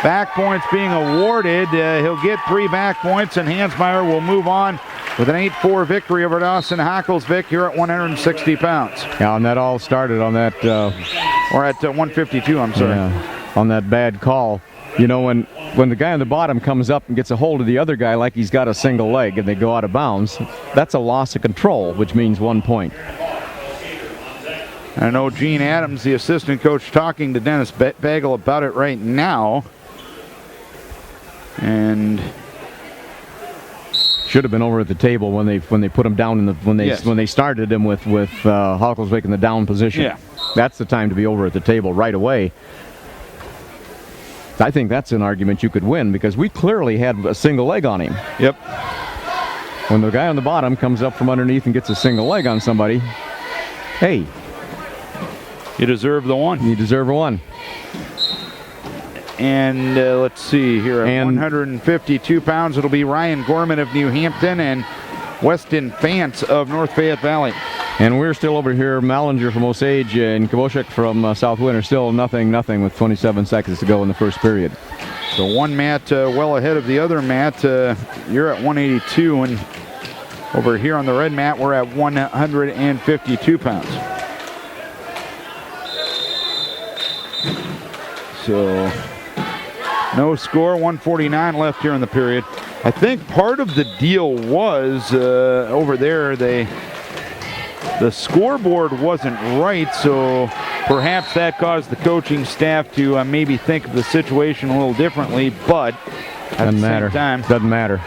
back points being awarded. He'll get 3 back points, and Hansmeyer will move on with an 8-4 victory over Dawson Hocklesvik here at 160 pounds. Yeah, and that all started on that... or at 152, I'm sorry. Yeah, on that bad call. You know, when the guy on the bottom comes up and gets a hold of the other guy like he's got a single leg and they go out of bounds, that's a loss of control, which means 1 point. I know Gene Adams, the assistant coach, talking to Dennis Bagel about it right now. And should have been over at the table when they put him down in the when they started him with Hocklesvik in the down position. Yeah, that's the time to be over at the table right away. I think that's an argument you could win because we clearly had a single leg on him. Yep. When the guy on the bottom comes up from underneath and gets a single leg on somebody, hey, you deserve the one. You deserve a one. And let's see here, at 152 pounds, it'll be Ryan Gorman of New Hampton and Weston Fance of North Fayette Valley. And we're still over here. Mallinger from Osage and Koboshek from South Wind are still nothing with 27 seconds to go in the first period. So one mat well ahead of the other mat. You're at 182, and over here on the red mat, we're at 152 pounds. So no score, 149 left here in the period. I think part of the deal was over there, the scoreboard wasn't right, so perhaps that caused the coaching staff to maybe think of the situation a little differently, but at the same time. Doesn't matter.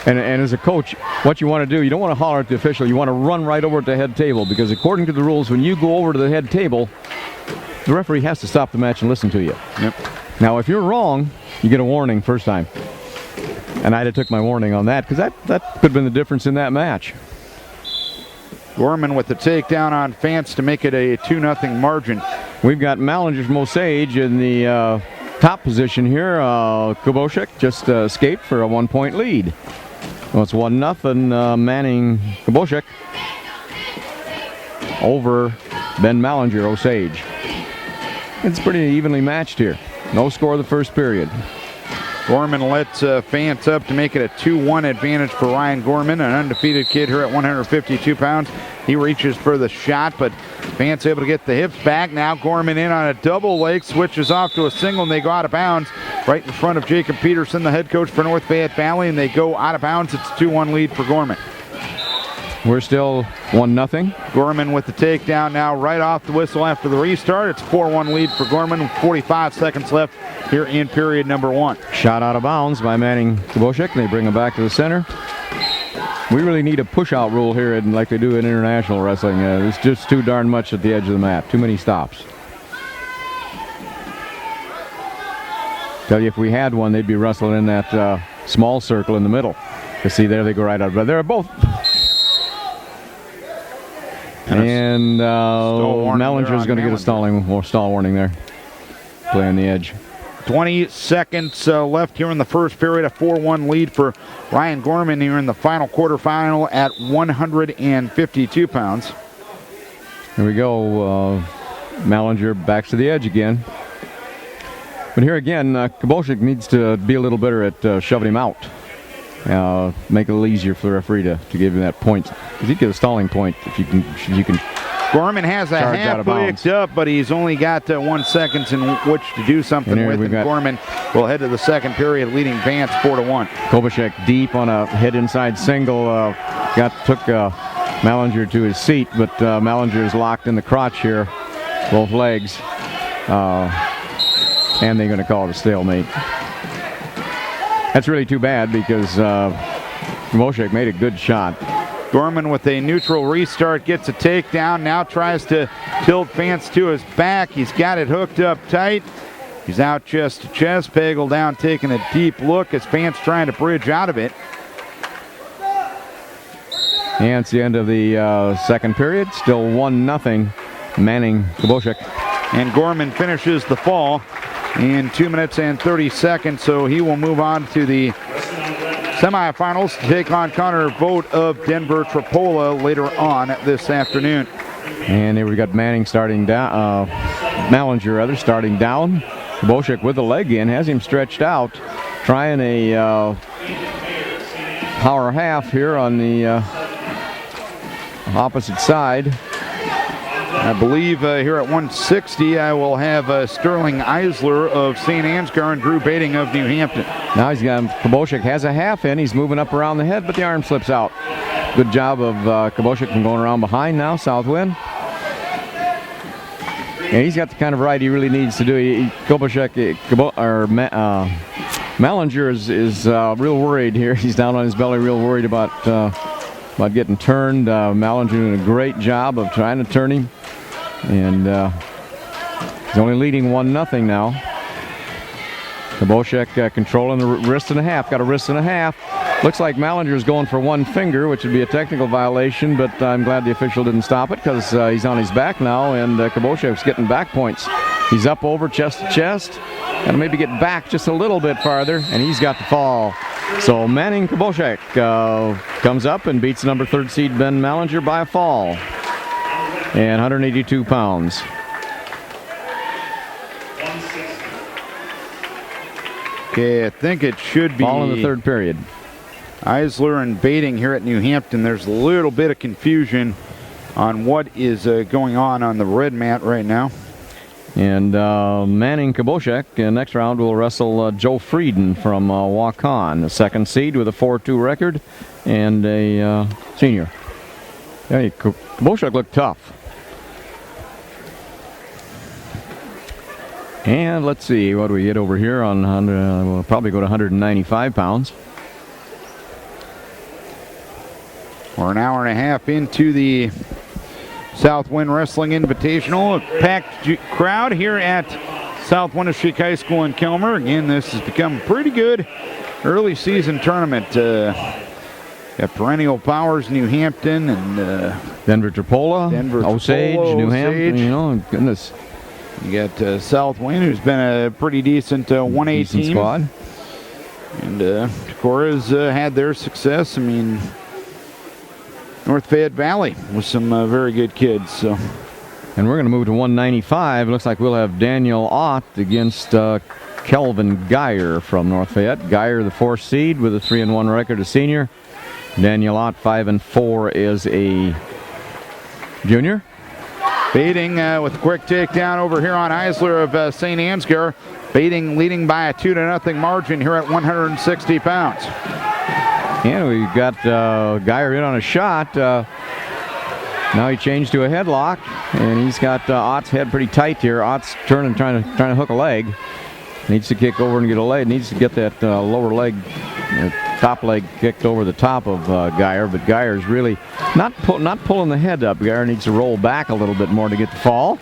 And as a coach, what you want to do, you don't want to holler at the official. You want to run right over to the head table, because according to the rules, when you go over to the head table, the referee has to stop the match and listen to you. Yep. Now, if you're wrong, you get a warning first time. And I'd have took my warning on that, because that could have been the difference in that match. Gorman with the takedown on Fance to make it a 2-0 margin. We've got Mallinger from Osage in the top position here. Koboshek just escaped for a 1-point lead. Well, it's 1-0 Manning Koboshek over Ben Mallinger, Osage. It's pretty evenly matched here. No score of the first period. Gorman lets Fance up to make it a 2-1 advantage for Ryan Gorman, an undefeated kid here at 152 pounds. He reaches for the shot, but Fance able to get the hips back. Now Gorman in on a double leg, switches off to a single, and they go out of bounds right in front of Jacob Peterson, the head coach for North Fayette Valley, and they go out of bounds. It's a 2-1 lead for Gorman. We're still 1-0. Gorman with the takedown now right off the whistle after the restart. It's 4-1 lead for Gorman with 45 seconds left here in period number 1. Shot out of bounds by Manning Koboshek, and they bring him back to the center. We really need a push-out rule here, like they do in international wrestling. It's just too darn much at the edge of the mat. Too many stops. Tell you, if we had one, they'd be wrestling in that small circle in the middle. You see, there they go right out. But they're both... And Mallinger's going to get a stall warning there. Play on the edge. 20 seconds left here in the first period. A 4-1 lead for Ryan Gorman here in the final quarterfinal at 152 pounds. Here we go. Mallinger backs to the edge again. But here again, Koboshek needs to be a little better at shoving him out. Make it a little easier for the referee to give him that point. Because he'd get a stalling point if you can. Gorman has a half picked up, but he's only got 1 second in which to do something with. And Gorman will head to the second period, leading Vance 4-1. Koboshek deep on a head inside single. Took Mallinger to his seat, but Mallinger is locked in the crotch here, both legs. And they're going to call it a stalemate. That's really too bad, because Koboshek made a good shot. Gorman with a neutral restart gets a takedown. Now tries to tilt Fance to his back. He's got it hooked up tight. He's out chest to chest. Pagel down, taking a deep look as Fance trying to bridge out of it. And it's the end of the second period. Still 1-0 Manning Koboshek. And Gorman finishes the fall in 2 minutes and 30 seconds, so he will move on to the semifinals to take on Connor Vogt of Denver Tripola later on this afternoon. And here we got Manning starting down, Mallinger starting down. Koboshek with the leg in, has him stretched out, trying a power half here on the opposite side. I believe here at 160, I will have Sterling Eisler of St. Ansgar and Drew Bating of New Hampton. Now he's got Koboshek has a half in. He's moving up around the head, but the arm slips out. Good job of Koboshek from going around behind now, Southwind. And he's got the kind of right he really needs to do. Mallinger is real worried here. He's down on his belly, real worried about getting turned. Mallinger doing a great job of trying to turn him. And he's only leading 1-0 now. Koboshek controlling the wrist and a half. Got a wrist and a half. Looks like Mallinger's going for one finger, which would be a technical violation, but I'm glad the official didn't stop it, because he's on his back now, and Koboshek's getting back points. He's up over chest to chest, and maybe get back just a little bit farther, and he's got the fall. So Manning Koboshek comes up and beats number 3rd seed Ben Mallinger by a fall. and 182 pounds. 160. Okay, I think it should be Ball in the third period. Eisler and Bating here at New Hampton. There's a little bit of confusion on what is going on the red mat right now. And Manning Kaboshek next round will wrestle Joe Frieden from Waukon, the second seed with a 4-2 record and a senior. Yeah, Kaboshek looked tough. And let's see, what do we get over here on 100? We'll probably go to 195 pounds. We're an hour and a half into the Southwind Wrestling Invitational. A packed crowd here at South Winneshiek High School in Kilmer. Again, this has become a pretty good early season tournament. Got Perennial Powers, New Hampton, and Denver Tripola, Osage, New Hampton, you know, goodness. You got Southwind, who's been a pretty decent 1A Decent team. squad. And Decora's had their success. I mean, North Fayette Valley with some very good kids. So, and we're going to move to 195. Looks like we'll have Daniel Ott against Kelvin Geyer from North Fayette. Geyer, the 4th seed with a 3-1 record, a senior. Daniel Ott, 5-4, is a junior. Bating with a quick takedown over here on Eisler of St. Ansgar. Bating leading by a 2-0 margin here at 160 pounds. And we've got Geyer in on a shot. Now he changed to a headlock, and he's got Ott's head pretty tight here. Ott's turning, trying to hook a leg. Needs to kick over and get a leg. Needs to get that lower leg, top leg kicked over the top of Geyer, but Geyer's really not pulling the head up. Geyer needs to roll back a little bit more to get the fall.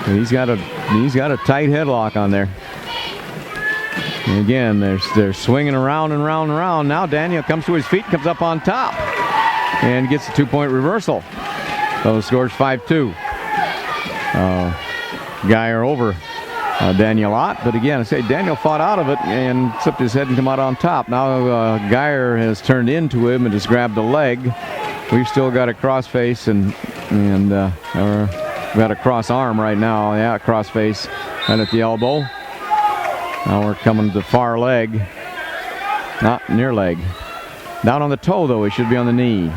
He's got a tight headlock on there. And again, they're swinging around and round and round. Now Daniel comes to his feet, comes up on top, and gets a 2-point reversal. So the score's 5-2. Geyer over Daniel Ott, but again, I say Daniel fought out of it and slipped his head and come out on top. Now Geyer has turned into him and has grabbed a leg. We've still got a crossface and we've got a cross arm right now. Yeah, cross face right at the elbow. Now we're coming to the far leg, not near leg. Down on the toe though, he should be on the knee.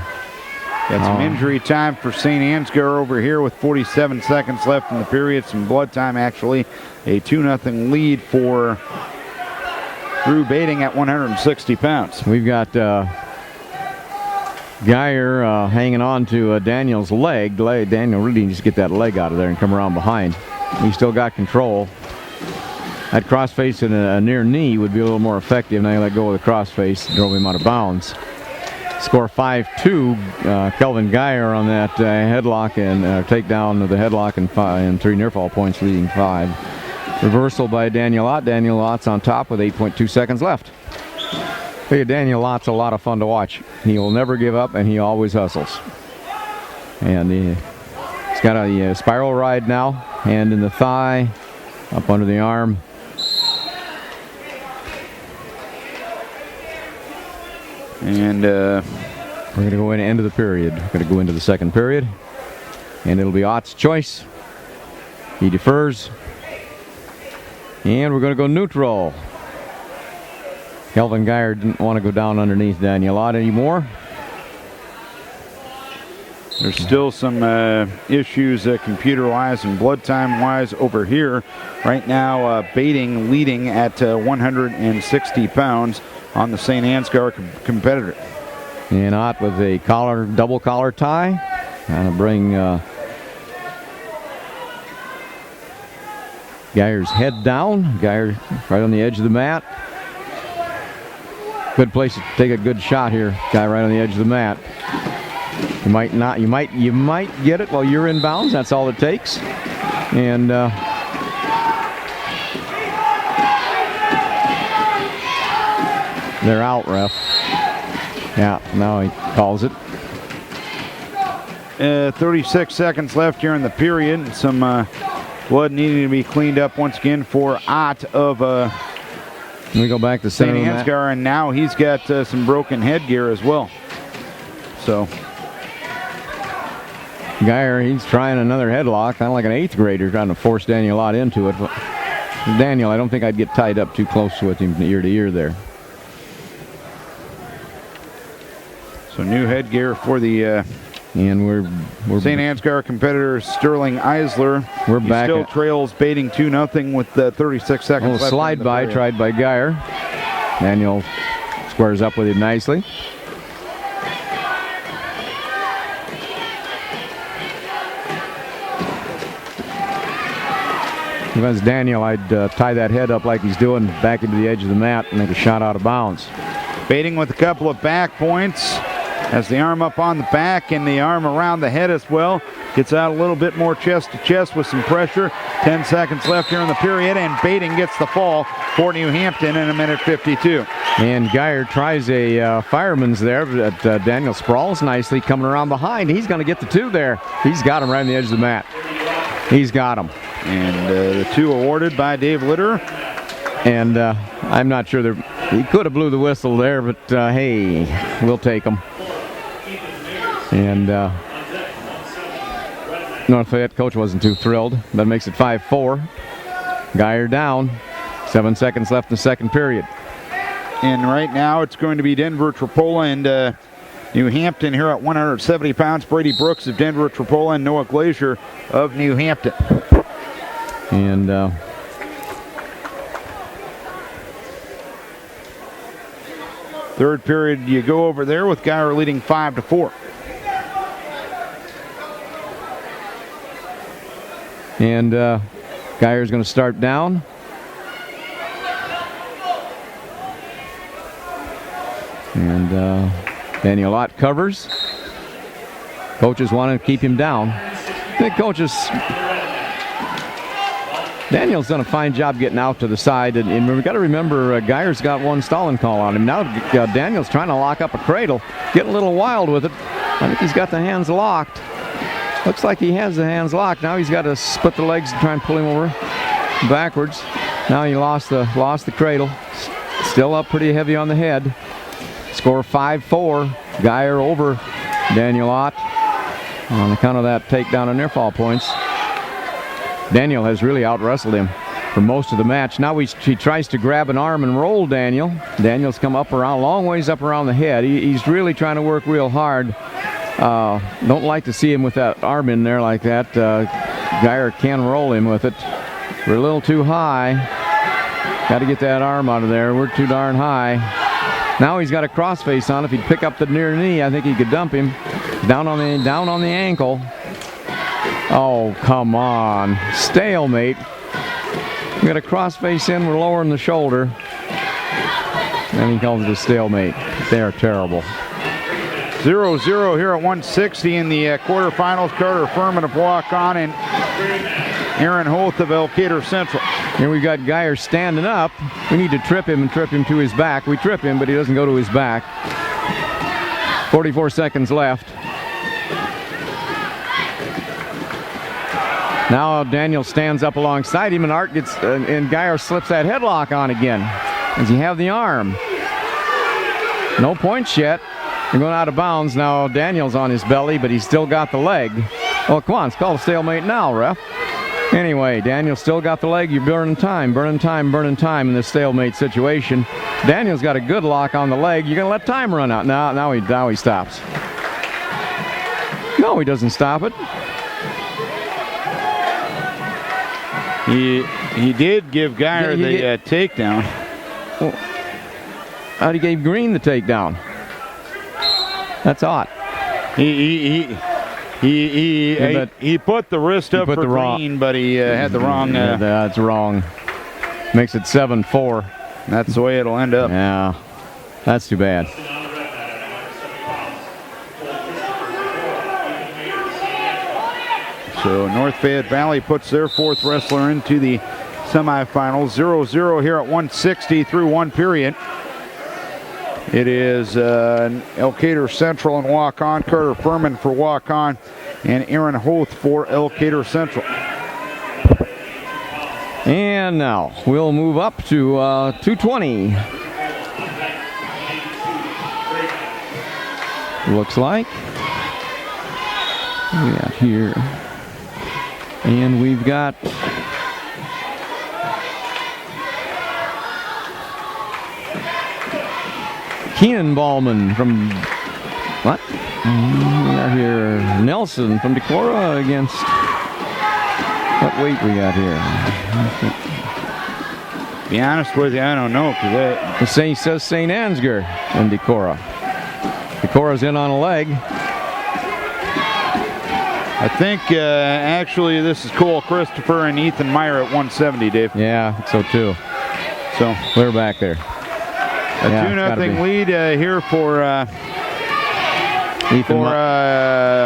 Got some injury time for St. Ansgar over here with 47 seconds left in the period. Some blood time, actually. A 2-0 lead for Drew Bating at 160 pounds. We've got Geyer hanging on to Daniel's leg. Daniel really needs to get that leg out of there and come around behind. He's still got control. That crossface and a near knee would be a little more effective. Now you let go of the crossface, drove him out of bounds. Score 5-2. Kelvin Geyer on that headlock and takedown of the headlock and 3 near fall points, leading 5. Reversal by Daniel Ott. Daniel Ott's on top with 8.2 seconds left. Hey, Daniel Ott's a lot of fun to watch. He will never give up, and he always hustles. And he's got a spiral ride now, hand in the thigh, up under the arm. And we're going to go in end of the period. We're going to go into the second period. And it'll be Ott's choice. He defers. And we're going to go neutral. Kelvin Geyer didn't want to go down underneath Daniel Ott anymore. There's still some issues computer-wise and blood time-wise over here. Right now, Bating leading at 160 pounds on the St. Ansgar competitor. And Ott with a double collar tie. Trying to bring Geyer's head down. Geyer right on the edge of the mat. Good place to take a good shot here. Guy right on the edge of the mat. You might not. You might get it while you're in bounds. That's all it takes. And they're out, ref. Yeah, now he calls it. 36 seconds left here in the period. Some blood needing to be cleaned up once again for Ott of we go back to St. Ansgar, and now he's got some broken headgear as well. So Geyer, he's trying another headlock, kind of like an 8th grader trying to force Daniel Ott into it. But Daniel, I don't think I'd get tied up too close with him ear to ear there. So new headgear for the and we're St. Ansgar competitor Sterling Eisler. We're he back. Still trails baiting 2-0 with 36 seconds left. Slide by tried by Geyer. Daniel squares up with him nicely. If I was Daniel, I'd tie that head up like he's doing back into the edge of the mat and make a shot out of bounds. Baiting with a couple of back points. Has the arm up on the back and the arm around the head as well. Gets out a little bit more chest to chest with some pressure. 10 seconds left here in the period, and Baiting gets the fall for New Hampton in 1:52. And Geyer tries a fireman's there, but Daniel sprawls nicely coming around behind. He's going to get the 2 there. He's got him right on the edge of the mat. He's got him. And the 2 awarded by Dave Litter. And I'm not sure he could have blew the whistle there, but hey, we'll take him. And North Fayette coach wasn't too thrilled. That makes it 5-4. Geyer down. 7 seconds left in the second period. And right now it's going to be Denver, Tripola, and New Hampton here at 170 pounds. Brady Brooks of Denver, Tripola, and Noah Glazier of New Hampton. And third period, you go over there with Geyer leading 5-4. And Geyer's going to start down. And Daniel Ott covers. Coaches want to keep him down. The coaches. Daniel's done a fine job getting out to the side, and we've got to remember Geyer's got 1 stalling call on him. Now Daniel's trying to lock up a cradle, getting a little wild with it. I think he's got the hands locked. Looks like he has the hands locked. Now he's got to split the legs and try and pull him over backwards. Now he lost the cradle. Still up pretty heavy on the head. Score 5-4. Geyer over Daniel Ott on account of that takedown and near fall points. Daniel has really out-wrestled him for most of the match. Now he tries to grab an arm and roll Daniel. Daniel's come up around, long ways up around the head. He's really trying to work real hard. Don't like to see him with that arm in there like that. Geyer can roll him with it. We're a little too high. Got to get that arm out of there. We're too darn high. Now he's got a crossface on. If he'd pick up the near knee, I think he could dump him. Down on the ankle. Oh, come on. Stalemate. We got a crossface in. We're lowering the shoulder. And he calls it a stalemate. They're terrible. 0-0 here at 160 in the quarterfinals. Carter Furman of Walk-On and Aaron Hoth of Elkader Central. Here we got Geyer standing up. We need to trip him and trip him to his back. We trip him, but he doesn't go to his back. 44 seconds left. Now Daniel stands up alongside him, and Art gets and Geyer slips that headlock on again. Does he have the arm? No points yet. They're going out of bounds. Now Daniel's on his belly, but he's still got the leg. Oh, come on, it's called a stalemate now, ref. Anyway, Daniel still got the leg. You're burning time in this stalemate situation. Daniel's got a good lock on the leg. You're going to let time run out. Now he stops. No, he doesn't stop it. He did give Geyer the takedown. Well, how'd he give Green the takedown? That's odd. He put the wrist up for Green, but he had the wrong. That's wrong. Makes it 7-4. That's the way it'll end up. Yeah, that's too bad. So North Fayette Valley puts their 4th wrestler into the semifinals. 0-0 here at 160 through 1 period. It is Elkader Central and Walk-On. Carter Furman for Walk-On and Aaron Hoth for Elkader Central. And now we'll move up to 220. Looks like. we got here? And we've got Keenan Ballman from what? We got here Nelson from Decorah against what weight we got here? To be honest with you, I don't know, because He says St. Ansgar in Decorah. Decorah's in on a leg. I think actually this is Cole Christopher and Ethan Meyer at 170, Dave. Yeah, I think so too. So Clear back there. A 2-0 lead here for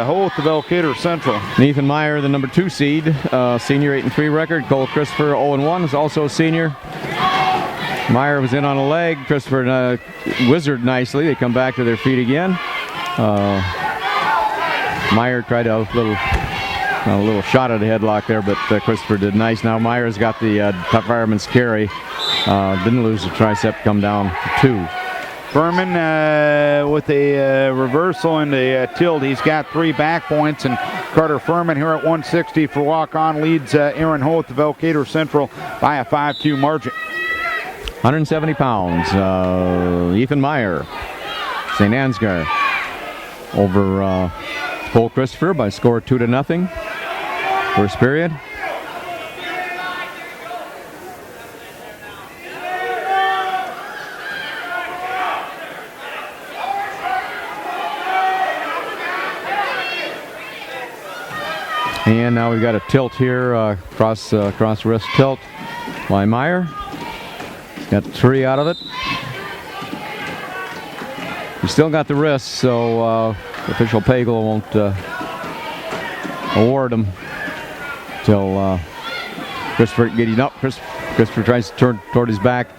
Holt of Elkader Central. Ethan Meyer, the number 2 seed, senior 8-3 record. Cole Christopher 0-1 is also a senior. Meyer was in on a leg. Christopher wizard nicely. They come back to their feet again. Meyer tried a little shot at the headlock there, but Christopher did nice. Now Meyer's got the tough fireman's carry. Didn't lose the tricep, come down to 2. Furman with a reversal and a tilt. He's got 3 back points, and Carter Furman here at 160 for walk-on leads Aaron Holt of Elkader Central by a 5-2 margin. 170 pounds. Ethan Meyer, St. Ansgar over Cole Christopher by score 2-0. First period. And now we've got a tilt here, cross wrist tilt by Meyer. Got 3 out of it. He still got the wrist, so official Pagel won't award him till Christopher getting up. Christopher tries to turn toward his back,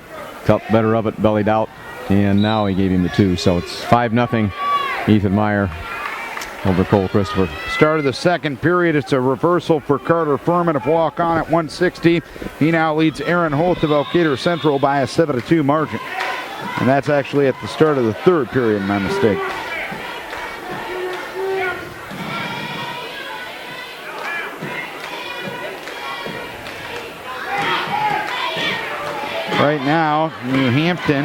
got better of it, bellied out, and now he gave him the 2. So it's 5-0 Ethan Meyer over Cole Christopher. Start of the second period. It's a reversal for Carter Furman of walk-on at 160. He now leads Aaron Holt of Elkader Central by a 7-2 margin. And that's actually at the start of the third period, my mistake. Right now, New Hampton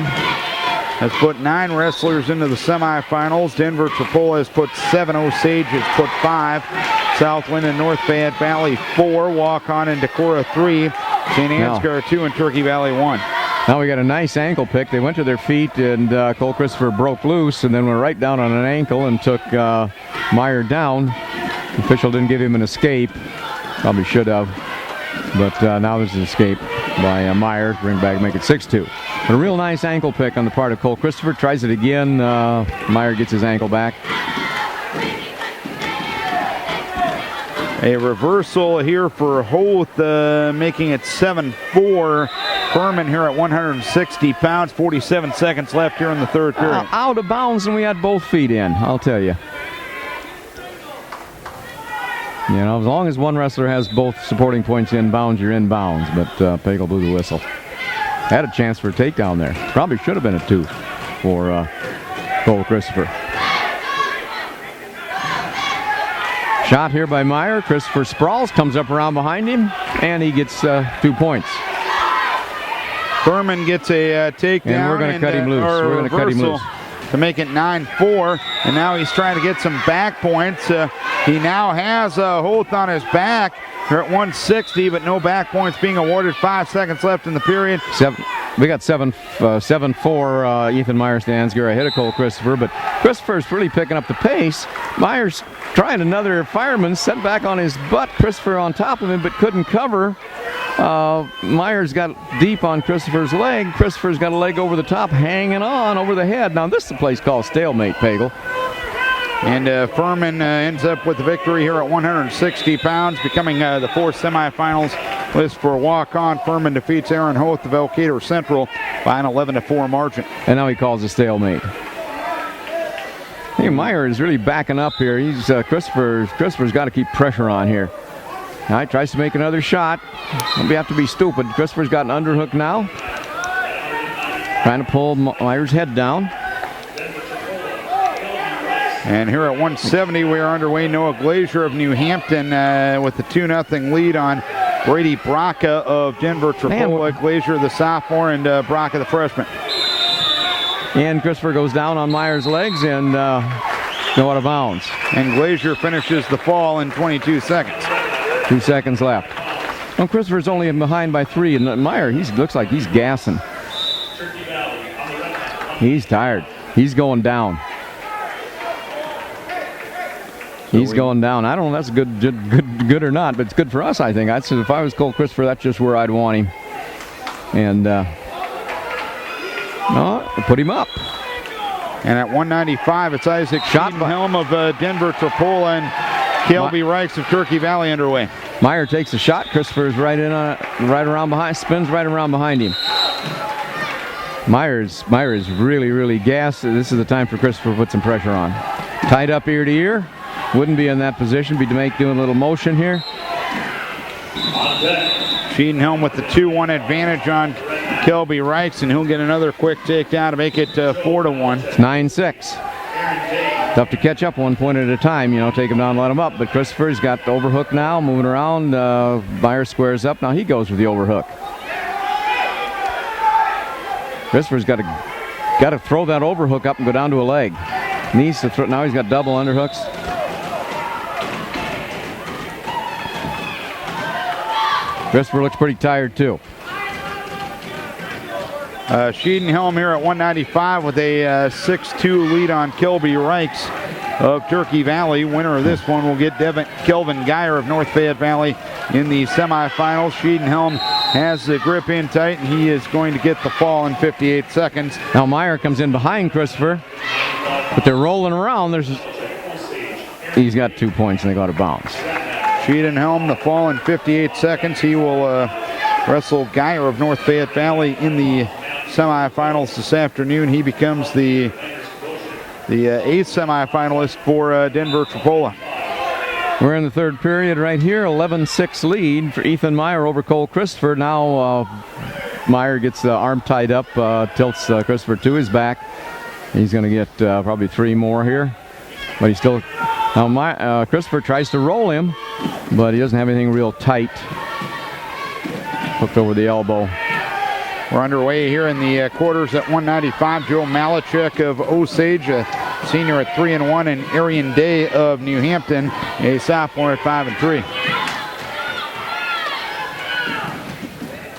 has put 9 wrestlers into the semifinals. Denver Tripola has put 7. Osage has put 5. Southland and North Fayette Valley 4. Walk-on and Decorah 3. St. Ansgar 2 and Turkey Valley 1. Now we got a nice ankle pick. They went to their feet, and Cole Christopher broke loose and then went right down on an ankle and took Meyer down. The official didn't give him an escape. Probably should have. But now there's an escape by Meyer. Bring back, make it 6-2. But a real nice ankle pick on the part of Cole Christopher. Tries it again. Meyer gets his ankle back. A reversal here for Holt, making it 7-4. Furman here at 160 pounds. 47 seconds left here in the third period. Out of bounds, and we had both feet in, I'll tell you. You know, as long as one wrestler has both supporting points in bounds, you're in bounds. But Pagel blew the whistle. Had a chance for a takedown there. Probably should have been a 2 for Cole Christopher. Shot here by Meyer. Christopher sprawls, comes up around behind him, and he gets 2 points. Furman gets a takedown. And we're going to cut him loose. We're going to cut him loose. To make it 9-4, and now he's trying to get some back points. He now has Holt on his back. They're at 160, but no back points being awarded. 5 seconds left in the period. We got 7-4. Ethan Meyer Stansgar ahead of Cole Christopher, but Christopher's really picking up the pace. Meyer's trying another fireman, set back on his butt. Christopher on top of him, but couldn't cover. Meyer's got deep on Christopher's leg. Christopher's got a leg over the top, hanging on over the head. Now this is a place called stalemate, Pagel. And Furman ends up with the victory here at 160 pounds, becoming the 4th semifinals list for walk-on. Furman defeats Aaron Holt of Elkader Central by an 11-4 margin. And now he calls a stalemate. Hey, Meyer is really backing up here. He's Christopher's got to keep pressure on here. Now he tries to make another shot. Don't have to be stupid. Christopher's got an underhook now. Trying to pull Meyer's head down. And here at 170, we are underway. Noah Glazier of New Hampton with the 2-0 lead on Brady Braca of Denver Tripola. Glazier, the sophomore, and Braca, the freshman. And Christopher goes down on Meyer's legs and go out of bounds. And Glazier finishes the fall in 22 seconds. 2 seconds left. Well, Christopher's only behind by 3, and Meyer, he looks like he's gassing. He's tired. He's going down. He's going down. I don't know if that's good or not, but it's good for us, I think. If I was Cole Christopher, that's just where I'd want him. And no, put him up. And at 195, it's Isaac Schottenhelm of Denver Tripola and Kelby Reichs of Turkey Valley underway. Meyer takes a shot. Christopher's right around behind, spins right around behind him. Meyer is really, really gassed. This is the time for Christopher to put some pressure on. Tied up ear to ear. Wouldn't be in that position. Be doing a little motion here. Schottenhelm with the 2-1 advantage on Kelby Reichs, and he'll get another quick takedown to make it 4-1. It's 9-6. Tough to catch up 1 point at a time, take him down, let him up. But Christopher's got the overhook now, moving around. Meyer squares up. Now he goes with the overhook. Christopher's got to throw that overhook up and go down to a leg. Needs to throw. Now he's got double underhooks. Christopher looks pretty tired too. Schottenhelm here at 195 with a 6-2 lead on Kelby Reichs of Turkey Valley. Winner of this one will get Kelvin Geyer of North Fayette Valley in the semifinals. Schottenhelm has the grip in tight, and he is going to get the fall in 58 seconds. Now Meyer comes in behind Christopher, but they're rolling around. He's got 2 points, and they go out of bounds. Schottenhelm, the fall in 58 seconds. He will wrestle Geyer of North Fayette Valley in the semifinals this afternoon. He becomes the 8th semifinalist for Denver Tripola. We're in the third period right here. 11-6 lead for Ethan Meyer over Cole Christopher. Now Meyer gets the arm tied up, tilts Christopher to his back. He's going to get probably 3 more here, but he's still. Now Christopher tries to roll him, but he doesn't have anything real tight. Hooked over the elbow. We're underway here in the quarters at 195. Joe Malachek of Osage, a senior at 3-1, and Arian Day of New Hampton, a sophomore at 5-3.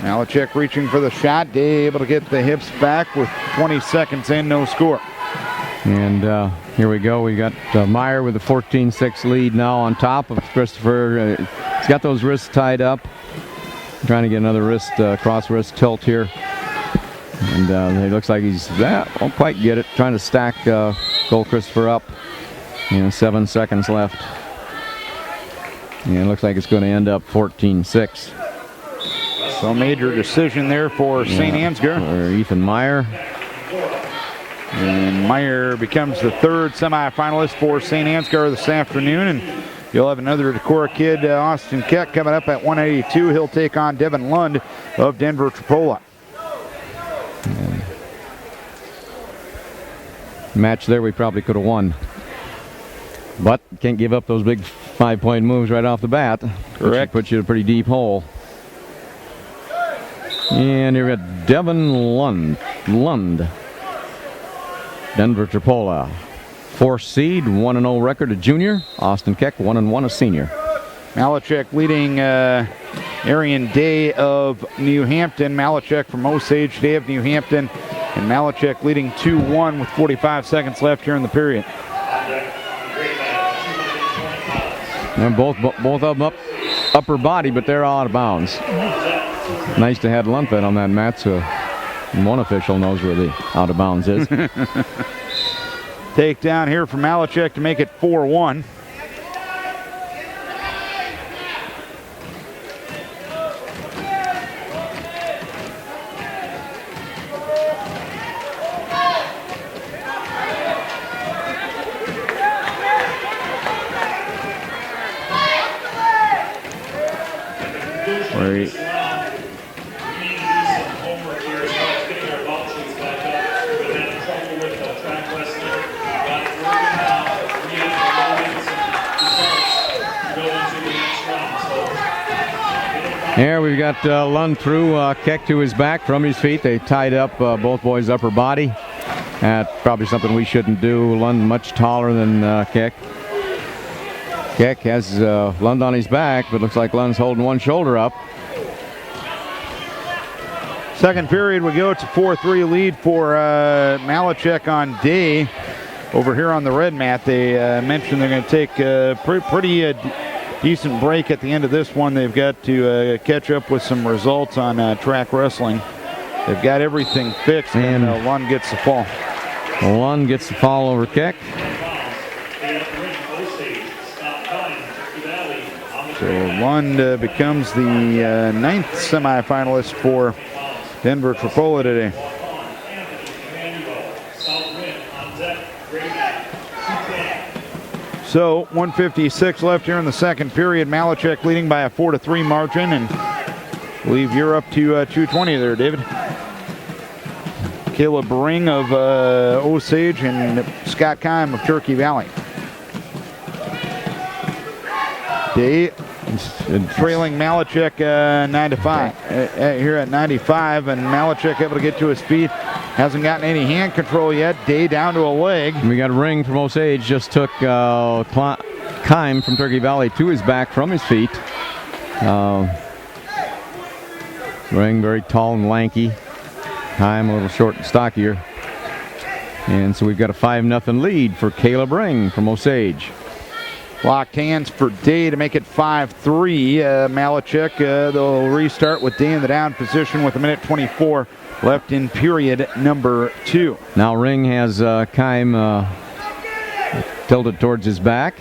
Malachek reaching for the shot. Day able to get the hips back with 20 seconds in, no score. And here we go. We got Meyer with a 14-6 lead now on top of Christopher. He's got those wrists tied up. Trying to get another wrist, cross wrist tilt here. And it looks like he's won't quite get it. Trying to stack Cole Christopher up. 7 seconds left. And it looks like it's going to end up 14-6. So major decision there for St. Ansgar. For Ethan Meyer. And Meyer becomes the 3rd semifinalist for St. Ansgar this afternoon. And you'll have another Decorah kid, Austin Keck, coming up at 182. He'll take on Devin Lund of Denver Tripola. Match there we probably could have won. But can't give up those big 5-point moves right off the bat. Correct. Puts you in a pretty deep hole. And here we got Devin Lund. Denver Tripola. 4th seed, 1-0 record, a junior. Austin Keck, 1-1, a senior. Malachek leading Arian Day of New Hampton. Malachek from Osage, Day of New Hampton. And Malachek leading 2-1 with 45 seconds left here in the period. And both of them upper body, but they're all out of bounds. Nice to have Lundfed on that mat, so one official knows where the out of bounds is. Takedown here from Malachek to make it 4-1. Here we've got Lund through, Keck to his back from his feet. They tied up both boys' upper body. That's probably something we shouldn't do. Lund much taller than Keck. Keck has Lund on his back, but looks like Lund's holding one shoulder up. Second period, we go. It's a 4-3 lead for Malachek on Day. Over here on the red mat, they mentioned they're going to take a pretty decent break at the end of this one. They've got to catch up with some results on track wrestling. They've got everything fixed, and Lund gets the fall. Lund gets the fall over Keck. So Lund becomes the ninth semifinalist for Denver Tripola today. So 1:56 left here in the second period. Malachek leading by a 4-3 margin, and I believe you're up to 220 there, David. Caleb Ring of Osage and Scott Keim of Turkey Valley. Day trailing Malachek 9-5 here at 95, and Malachek able to get to his feet. Hasn't gotten any hand control yet. Day down to a leg. We got a Ring from Osage, just took Keim from Turkey Valley to his back from his feet. Ring very tall and lanky. Keim a little short and stockier. And so we've got a 5-0 lead for Caleb Ring from Osage. Locked hands for Day to make it 5-3. Malachek, they'll restart with Day in the down position with 1:24 left in period number 2. Now Ring has Keim tilted towards his back.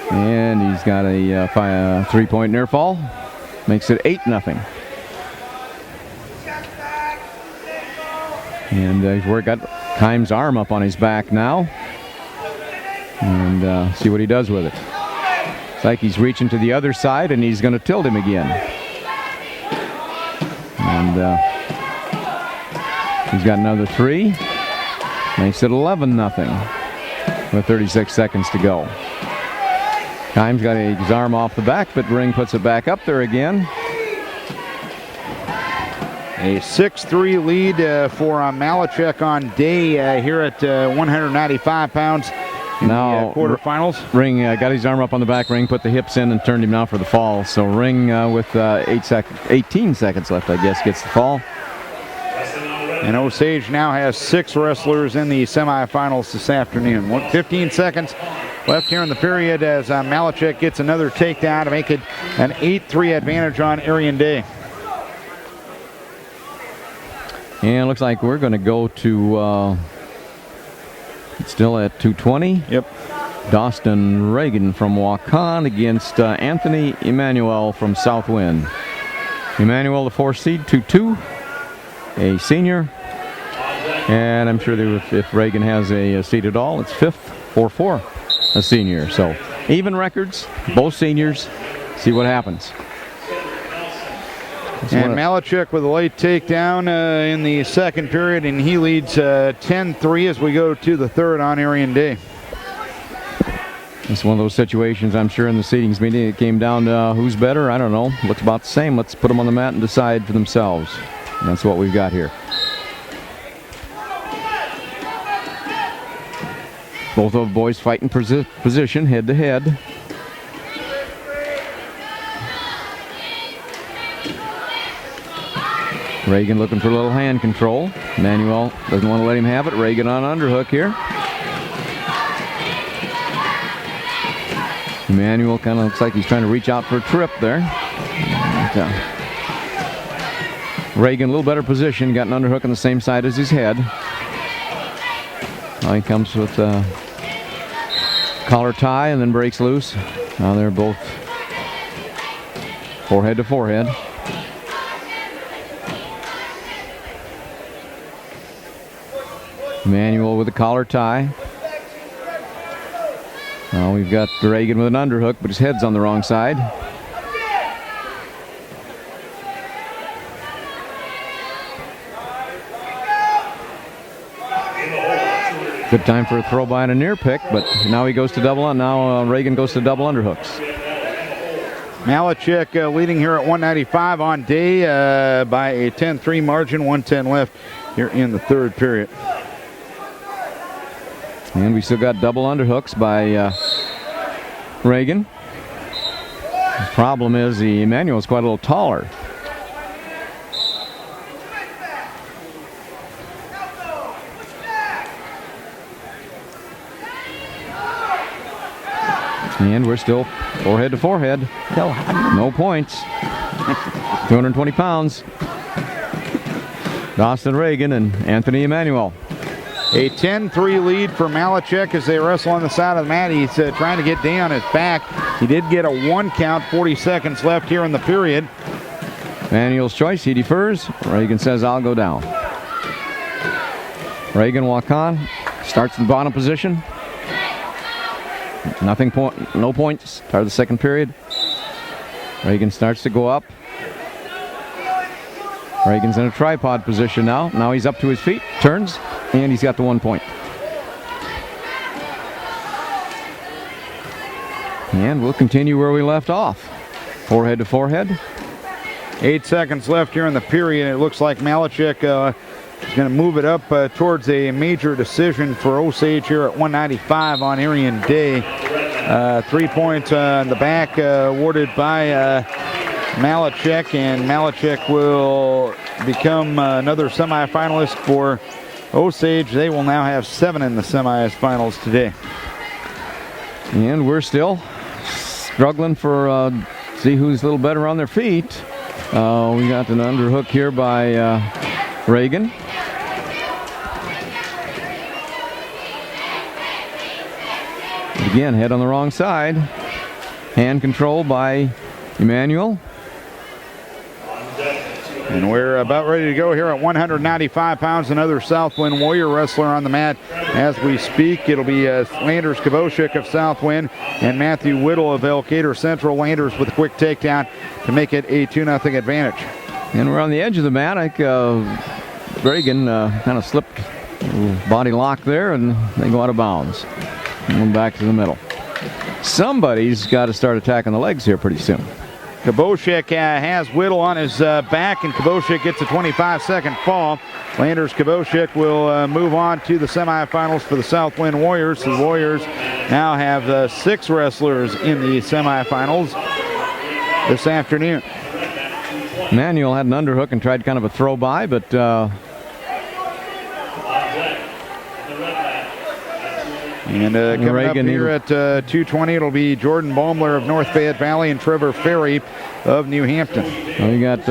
And he's got a 3-point near fall. Makes it 8-0. And he's got Keim's arm up on his back now. And see what he does with it. It's like he's reaching to the other side, and he's going to tilt him again. And he's got another 3. Makes it 11-0 with 36 seconds to go. Keim's got his arm off the back, but Ring puts it back up there again. A 6-3 lead for Malachek on Day here at 195 pounds. Now, quarterfinals. Ring got his arm up on the back. Ring put the hips in and turned him now for the fall. So Ring with 18 seconds left, I guess, gets the fall. And Osage now has 6 wrestlers in the semifinals this afternoon. 15 seconds left here in the period as Malachek gets another takedown to make it an 8-3 advantage on Arian Day. And it looks like we're going to go to... still at 220. Yep. Dawson Reagan from Waukon against Anthony Emmanuel from Southwind. Emmanuel, the 4th seed, 2-2, a senior. And I'm sure if Reagan has a seed at all, it's 5th, 4-4, a senior. So even records, both seniors. See what happens. And Malachek with a late takedown in the second period, and he leads 10-3 as we go to the third on Arian Day. It's one of those situations, I'm sure, in the seedings meeting. It came down to who's better. I don't know. Looks about the same. Let's put them on the mat and decide for themselves. And that's what we've got here. Both of the boys fighting position, head to head. Reagan looking for a little hand control. Emmanuel doesn't want to let him have it. Reagan on underhook here. Emmanuel kind of looks like he's trying to reach out for a trip there. Reagan a little better position. Got an underhook on the same side as his head. Now he comes with a collar tie and then breaks loose. Now they're both forehead to forehead. Emmanuel with a collar tie. Now we've got Reagan with an underhook, but his head's on the wrong side. Good time for a throw by and a near pick, but now he goes to double on. Now Reagan goes to double underhooks. Malachek leading here at 195 on day by a 10-3 margin, 1:10 left here in the third period. And we still got double underhooks by Reagan. The problem is the Emmanuel is quite a little taller. And we're still forehead to forehead. No points. 220 pounds. Dawson Reagan and Anthony Emmanuel. A 10-3 lead for Malachek as they wrestle on the side of the mat. He's trying to get Day on his back. He did get a 1 count, 40 seconds left here in the period. Emmanuel's choice, he defers. Reagan says, I'll go down. Reagan walk on, starts in bottom position. No points, start of the second period. Reagan starts to go up. Reagan's in a tripod position now. Now he's up to his feet, turns, and he's got the 1 point. And we'll continue where we left off. Forehead to forehead. 8 seconds left here in the period. It looks like Malachek is going to move it up towards a major decision for Osage here at 195 on Arian Day. 3 points in the back awarded by Malachek, and Malachek will become another semifinalist for Osage. They will now have 7 in the semifinals today. And we're still struggling for see who's a little better on their feet. We got an underhook here by Reagan. Again, head on the wrong side. Hand control by Emmanuel. And we're about ready to go here at 195 pounds. Another Southwind Warrior wrestler on the mat as we speak. It'll be Landers Kavoshik of Southwind and Matthew Whittle of Elkader Central. Landers with a quick takedown to make it a 2-0 advantage. And we're on the edge of the mat. I think Reagan kind of slipped body lock there, and they go out of bounds. Going back to the middle. Somebody's got to start attacking the legs here pretty soon. Kavoshik has Whittle on his back, and Kavoshik gets a 25-second fall. Landers Kavoshik will move on to the semifinals for the Southwind Warriors. The Warriors now have 6 wrestlers in the semifinals this afternoon. Emmanuel had an underhook and tried kind of a throw by, but coming up here at 220, it'll be Jordan Baumler of North Fayette Valley and Trevor Ferry of New Hampton. Well, you got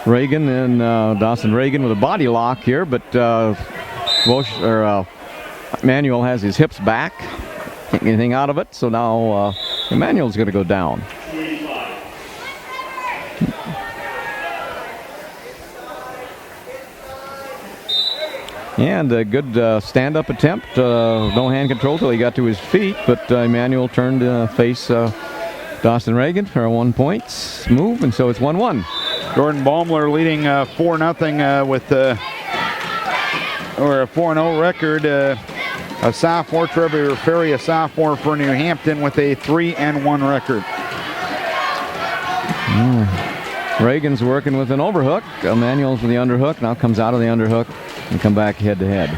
Reagan and Dawson Reagan with a body lock here, but Emmanuel has his hips back. Can't get anything out of it, so now Emmanuel's going to go down. And a good stand-up attempt. No hand control till he got to his feet, but Emmanuel turned to face Dawson Reagan for a 1 point move, and so it's 1-1. Jordan Baumler leading 4-0 with a 4-0 record. A sophomore, Trevor Ferry, a sophomore for New Hampton with a 3-1 record. Reagan's working with an overhook. Emmanuel's with the underhook. Now comes out of the underhook and come back head to head.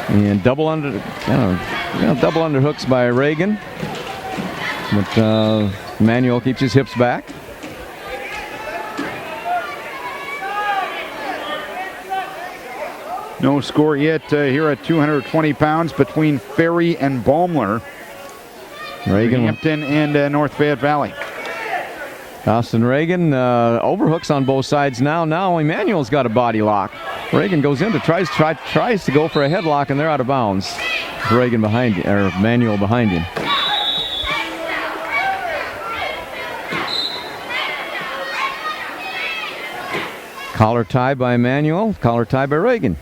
And double underhooks by Reagan. But Emmanuel keeps his hips back. No score yet here at 220 pounds between Ferry and Baumler. Reagan, Hampton and North Fayette Valley. Dawson Reagan overhooks on both sides now. Now Emmanuel's got a body lock. Reagan goes in to tries to go for a headlock, and they're out of bounds. Reagan behind you, or Emmanuel behind him. Collar tie by Emmanuel. Collar tie by Reagan.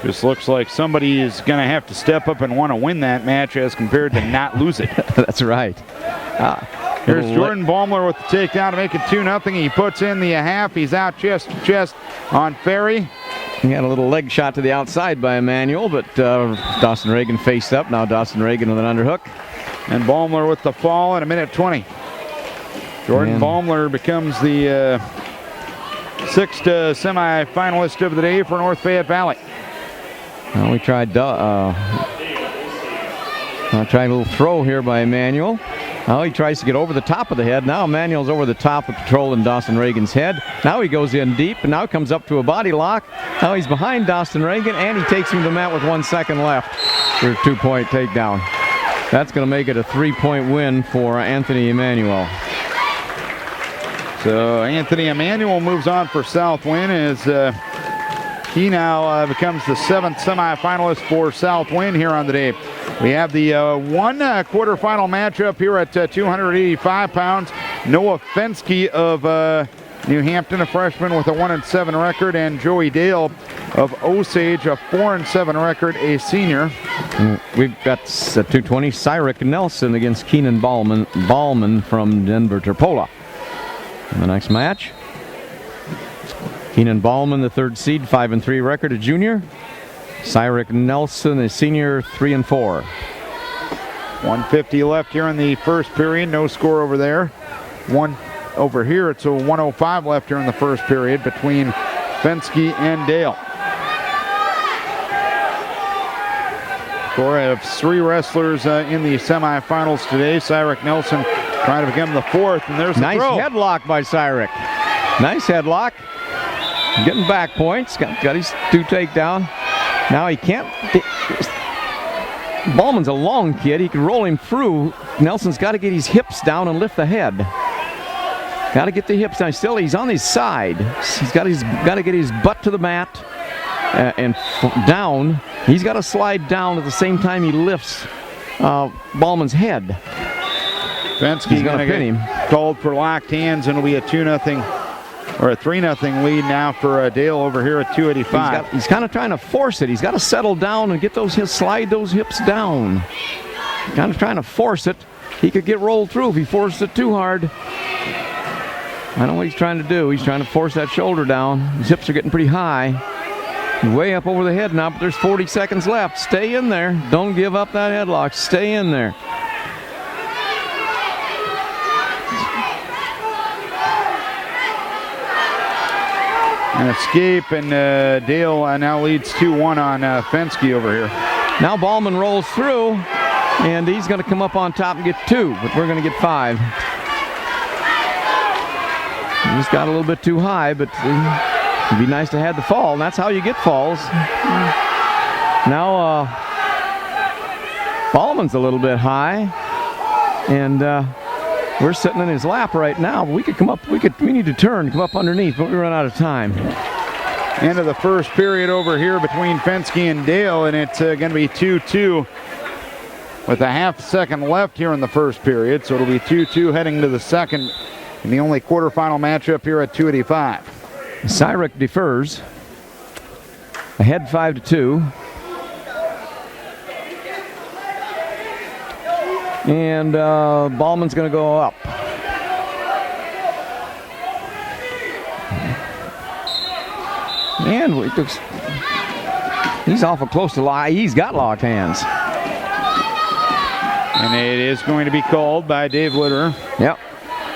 This looks like somebody is going to have to step up and want to win that match as compared to not lose it. That's right. Here's Jordan Baumler with the takedown to make it 2-0. He puts in the half. He's out chest to chest on Ferry. He had a little leg shot to the outside by Emanuel, but Dawson Reagan faced up. Now Dawson Reagan with an underhook. And Baumler with the fall at 1:20. Jordan Baumler becomes the sixth semifinalist of the day for North Fayette Valley. Well, we tried a little throw here by Emanuel. Now he tries to get over the top of the head. Now Emanuel's over the top of controlling Dawson Reagan's head. Now he goes in deep, and now comes up to a body lock. Now he's behind Dawson Reagan, and he takes him to the mat with 1 second left for a 2-point takedown. That's going to make it a 3-point win for Anthony Emanuel. So Anthony Emanuel moves on for Southwind as he now becomes the 7th semifinalist for Southwind here on the day. We have the one quarterfinal matchup here at 285 pounds. Noah Fensky of New Hampton, a freshman with a 1-7 record, and Joey Dale of Osage, a 4-7 record, a senior. And we've got at 220 Cyric Nelson against Keenan Ballman from Denver Terpola. In the next match, Keenan Ballman, the 3rd seed, 5-3 record, a junior. Cyric Nelson, a senior, 3-4. 150 left here in the first period. No score over there. One over here. It's a 105 left here in the first period between Fensky and Dale. Of 3 wrestlers in the semifinals today. Cyric Nelson trying to become the 4th, and there's a nice throw. Headlock by Cyric. Nice headlock. Getting back points. Got his 2 takedown. Now he can't. Ballman's a long kid. He can roll him through. Nelson's got to get his hips down and lift the head. Got to get the hips down. Still, he's on his side. He's got to get his butt to the mat and down. He's got to slide down at the same time he lifts Ballman's head. Fensky's going to get called for locked hands, and it'll be a 2-0 or a 3-0 lead now for Dale over here at 285. He's kind of trying to force it. He's got to settle down and get slide those hips down. Kind of trying to force it. He could get rolled through if he forced it too hard. I know what he's trying to do. He's trying to force that shoulder down. His hips are getting pretty high. Way up over the head now, but there's 40 seconds left. Stay in there. Don't give up that headlock. Stay in there. An escape, and Dale now leads 2-1 on Fensky over here. Now Ballman rolls through, and he's going to come up on top and get 2, but we're going to get 5. He just got a little bit too high, but it'd be nice to have the fall, and that's how you get falls. Now Ballman's a little bit high, and we're sitting in his lap right now. We could come up. We need to turn, come up underneath, but we run out of time. End of the first period over here between Fensky and Dale, and it's going to be 2-2 with a half second left here in the first period. So it'll be 2-2 heading to the second in the only quarterfinal matchup here at 285. Cyric defers. Ahead 5-2. And Ballman's going to go up. And he's awful close to lock. He's got locked hands. And it is going to be called by Dave Litterer. Yep.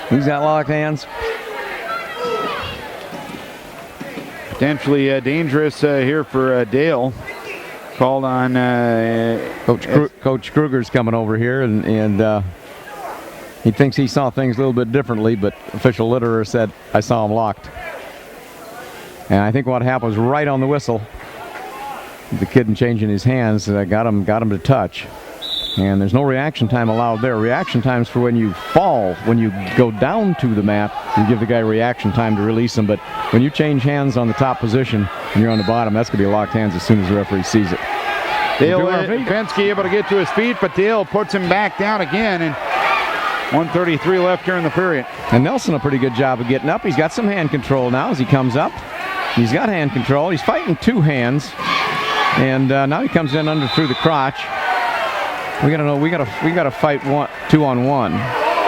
He's got locked hands. Potentially dangerous here for Dale. Called on Coach Kruger's coming over here, and he thinks he saw things a little bit differently, but official Litterer said, I saw him locked. And I think what happened was right on the whistle. The kid changing his hands got him to touch. And there's no reaction time allowed there. Reaction time's for when you fall, when you go down to the mat, you give the guy reaction time to release him. But when you change hands on the top position and you're on the bottom, that's going to be locked hands as soon as the referee sees it. Dale Fensky able to get to his feet, but Dale puts him back down again, and 1:33 left here in the period. And Nelson a pretty good job of getting up. He's got some hand control now as he comes up. He's got hand control. He's fighting 2 hands, and now he comes in under through the crotch. We gotta fight 2-on-1.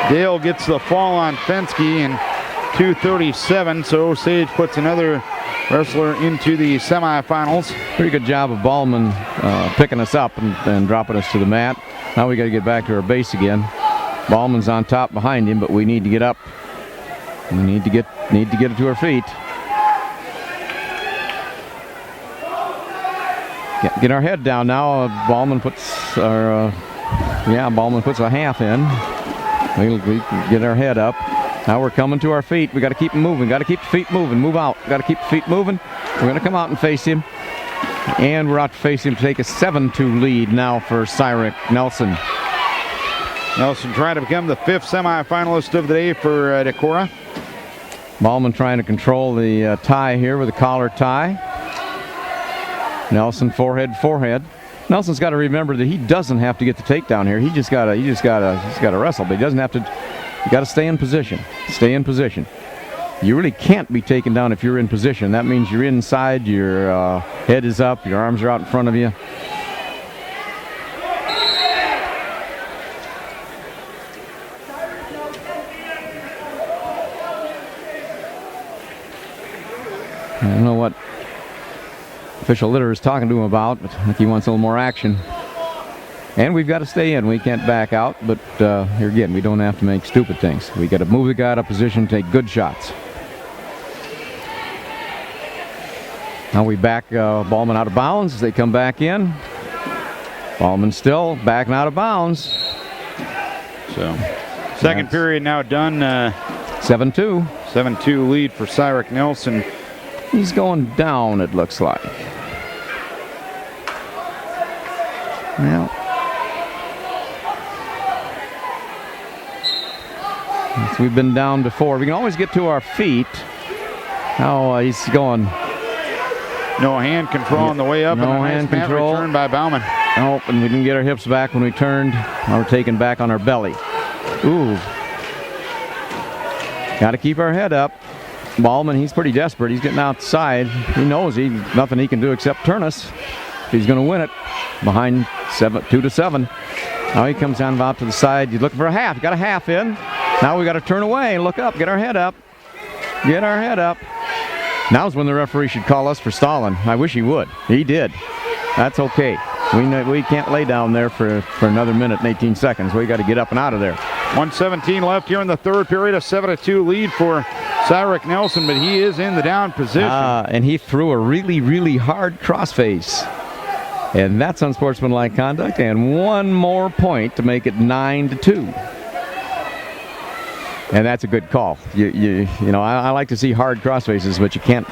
Dale gets the fall on Fensky, and 2:37. So Osage puts another wrestler into the semifinals. Pretty good job of Ballman picking us up and dropping us to the mat. Now we got to get back to our base again. Ballman's on top behind him, but we need to get up. We need to get it to our feet. Get our head down now. Ballman puts a half in. We get our head up. Now we're coming to our feet. We got to keep them moving. Got to keep the feet moving. Move out. Got to keep the feet moving. We're going to come out and face him. And we're out to face him to take a 7-2 lead now for Cyrek Nelson. Nelson trying to become the 5th semifinalist of the day for Decorah. Ballman trying to control the tie here with a collar tie. Nelson forehead. Nelson's got to remember that he doesn't have to get the takedown here. He's got to wrestle, but he doesn't have to. You got to stay in position. Stay in position. You really can't be taken down if you're in position. That means you're inside, your head is up, your arms are out in front of you. I don't know what official Litter is talking to him about, but I think he wants a little more action. And we've got to stay in. We can't back out, but here again, we don't have to make stupid things. We got to move the guy out of position, take good shots. Now we back Ballman out of bounds. They come back in. Ballman still backing out of bounds. So, second period now done. 7-2. 7-2 lead for Cyrek Nelson. He's going down, it looks like. Well, we've been down before. We can always get to our feet. Now he's going. No hand control on the way up. No and hand control. Return by Bauman. Oh, and we didn't get our hips back when we turned. Now we're taken back on our belly. Ooh. Got to keep our head up. Ballman, he's pretty desperate. He's getting outside. He knows nothing he can do except turn us. He's going to win it. Behind 2-7. Now he comes down about to the side. He's looking for a half. Got a half in. Now we got to turn away and look up. Get our head up. Get our head up. Now's when the referee should call us for stalling. I wish he would. He did. That's okay. We can't lay down there for another minute and 18 seconds. We got to get up and out of there. 1:17 left here in the third period. A 7-2 lead for Cyrek Nelson, but he is in the down position. And he threw a really, really hard crossface. And that's unsportsmanlike conduct. And one more point to make it 9-2. And that's a good call. You know, I like to see hard crossfaces, but you can't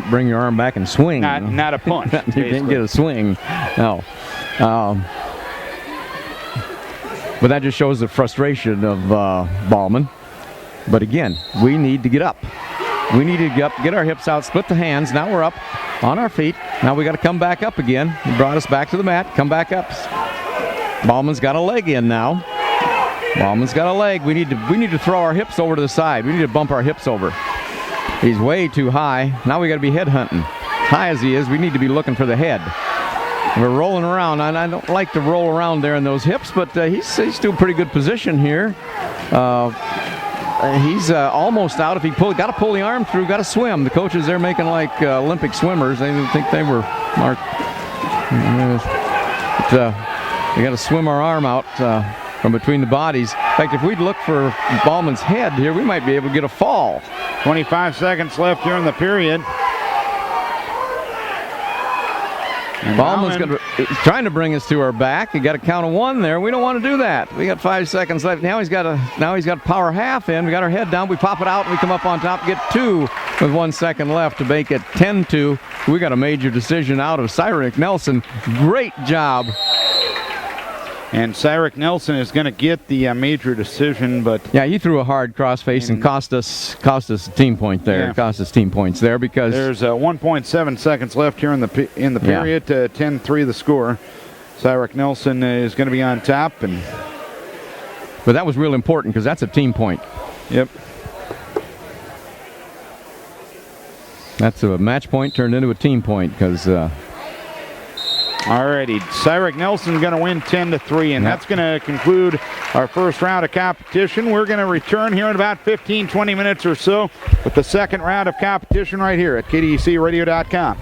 bring your arm back and swing. Not a punch. You didn't get a swing. No. But that just shows the frustration of Ballman. But again, we need to get up. We need to get our hips out, split the hands. Now we're up on our feet. Now we got to come back up again. He brought us back to the mat. Come back up. Ballman's got a leg in now. Ballman's got a leg. We need to throw our hips over to the side. We need to bump our hips over. He's way too high. Now we got to be head hunting. High as he is, we need to be looking for the head. We're rolling around, and I don't like to roll around there in those hips, but he's still a pretty good position here. He's almost out. If he got to pull the arm through, got to swim. The coaches, they're making like Olympic swimmers. They didn't think they were marked. We got to swim our arm out from between the bodies. In fact, if we'd look for Ballman's head here, we might be able to get a fall. 25 seconds left here in the period. And Ballman's trying to bring us to our back. He got a count of one there. We don't want to do that. We got 5 seconds left. Now he's got a power half in. We got our head down. We pop it out and we come up on top, get 2 with 1 second left to make it 10-2. We got a major decision out of Cyrek Nelson. Great job. And Cyrek Nelson is going to get the major decision, but yeah, he threw a hard crossface and cost us a team point there. Yeah. Cost us team points there because there's 1.7 seconds left here in the period. 10-3 the score. Cyrek Nelson is going to be on top, but that was real important because that's a team point. Yep. That's a match point turned into a team point because Alrighty, Cyric Nelson's going to win 10-3, and that's going to conclude our first round of competition. We're going to return here in about 15-20 minutes or so with the second round of competition right here at KDECradio.com.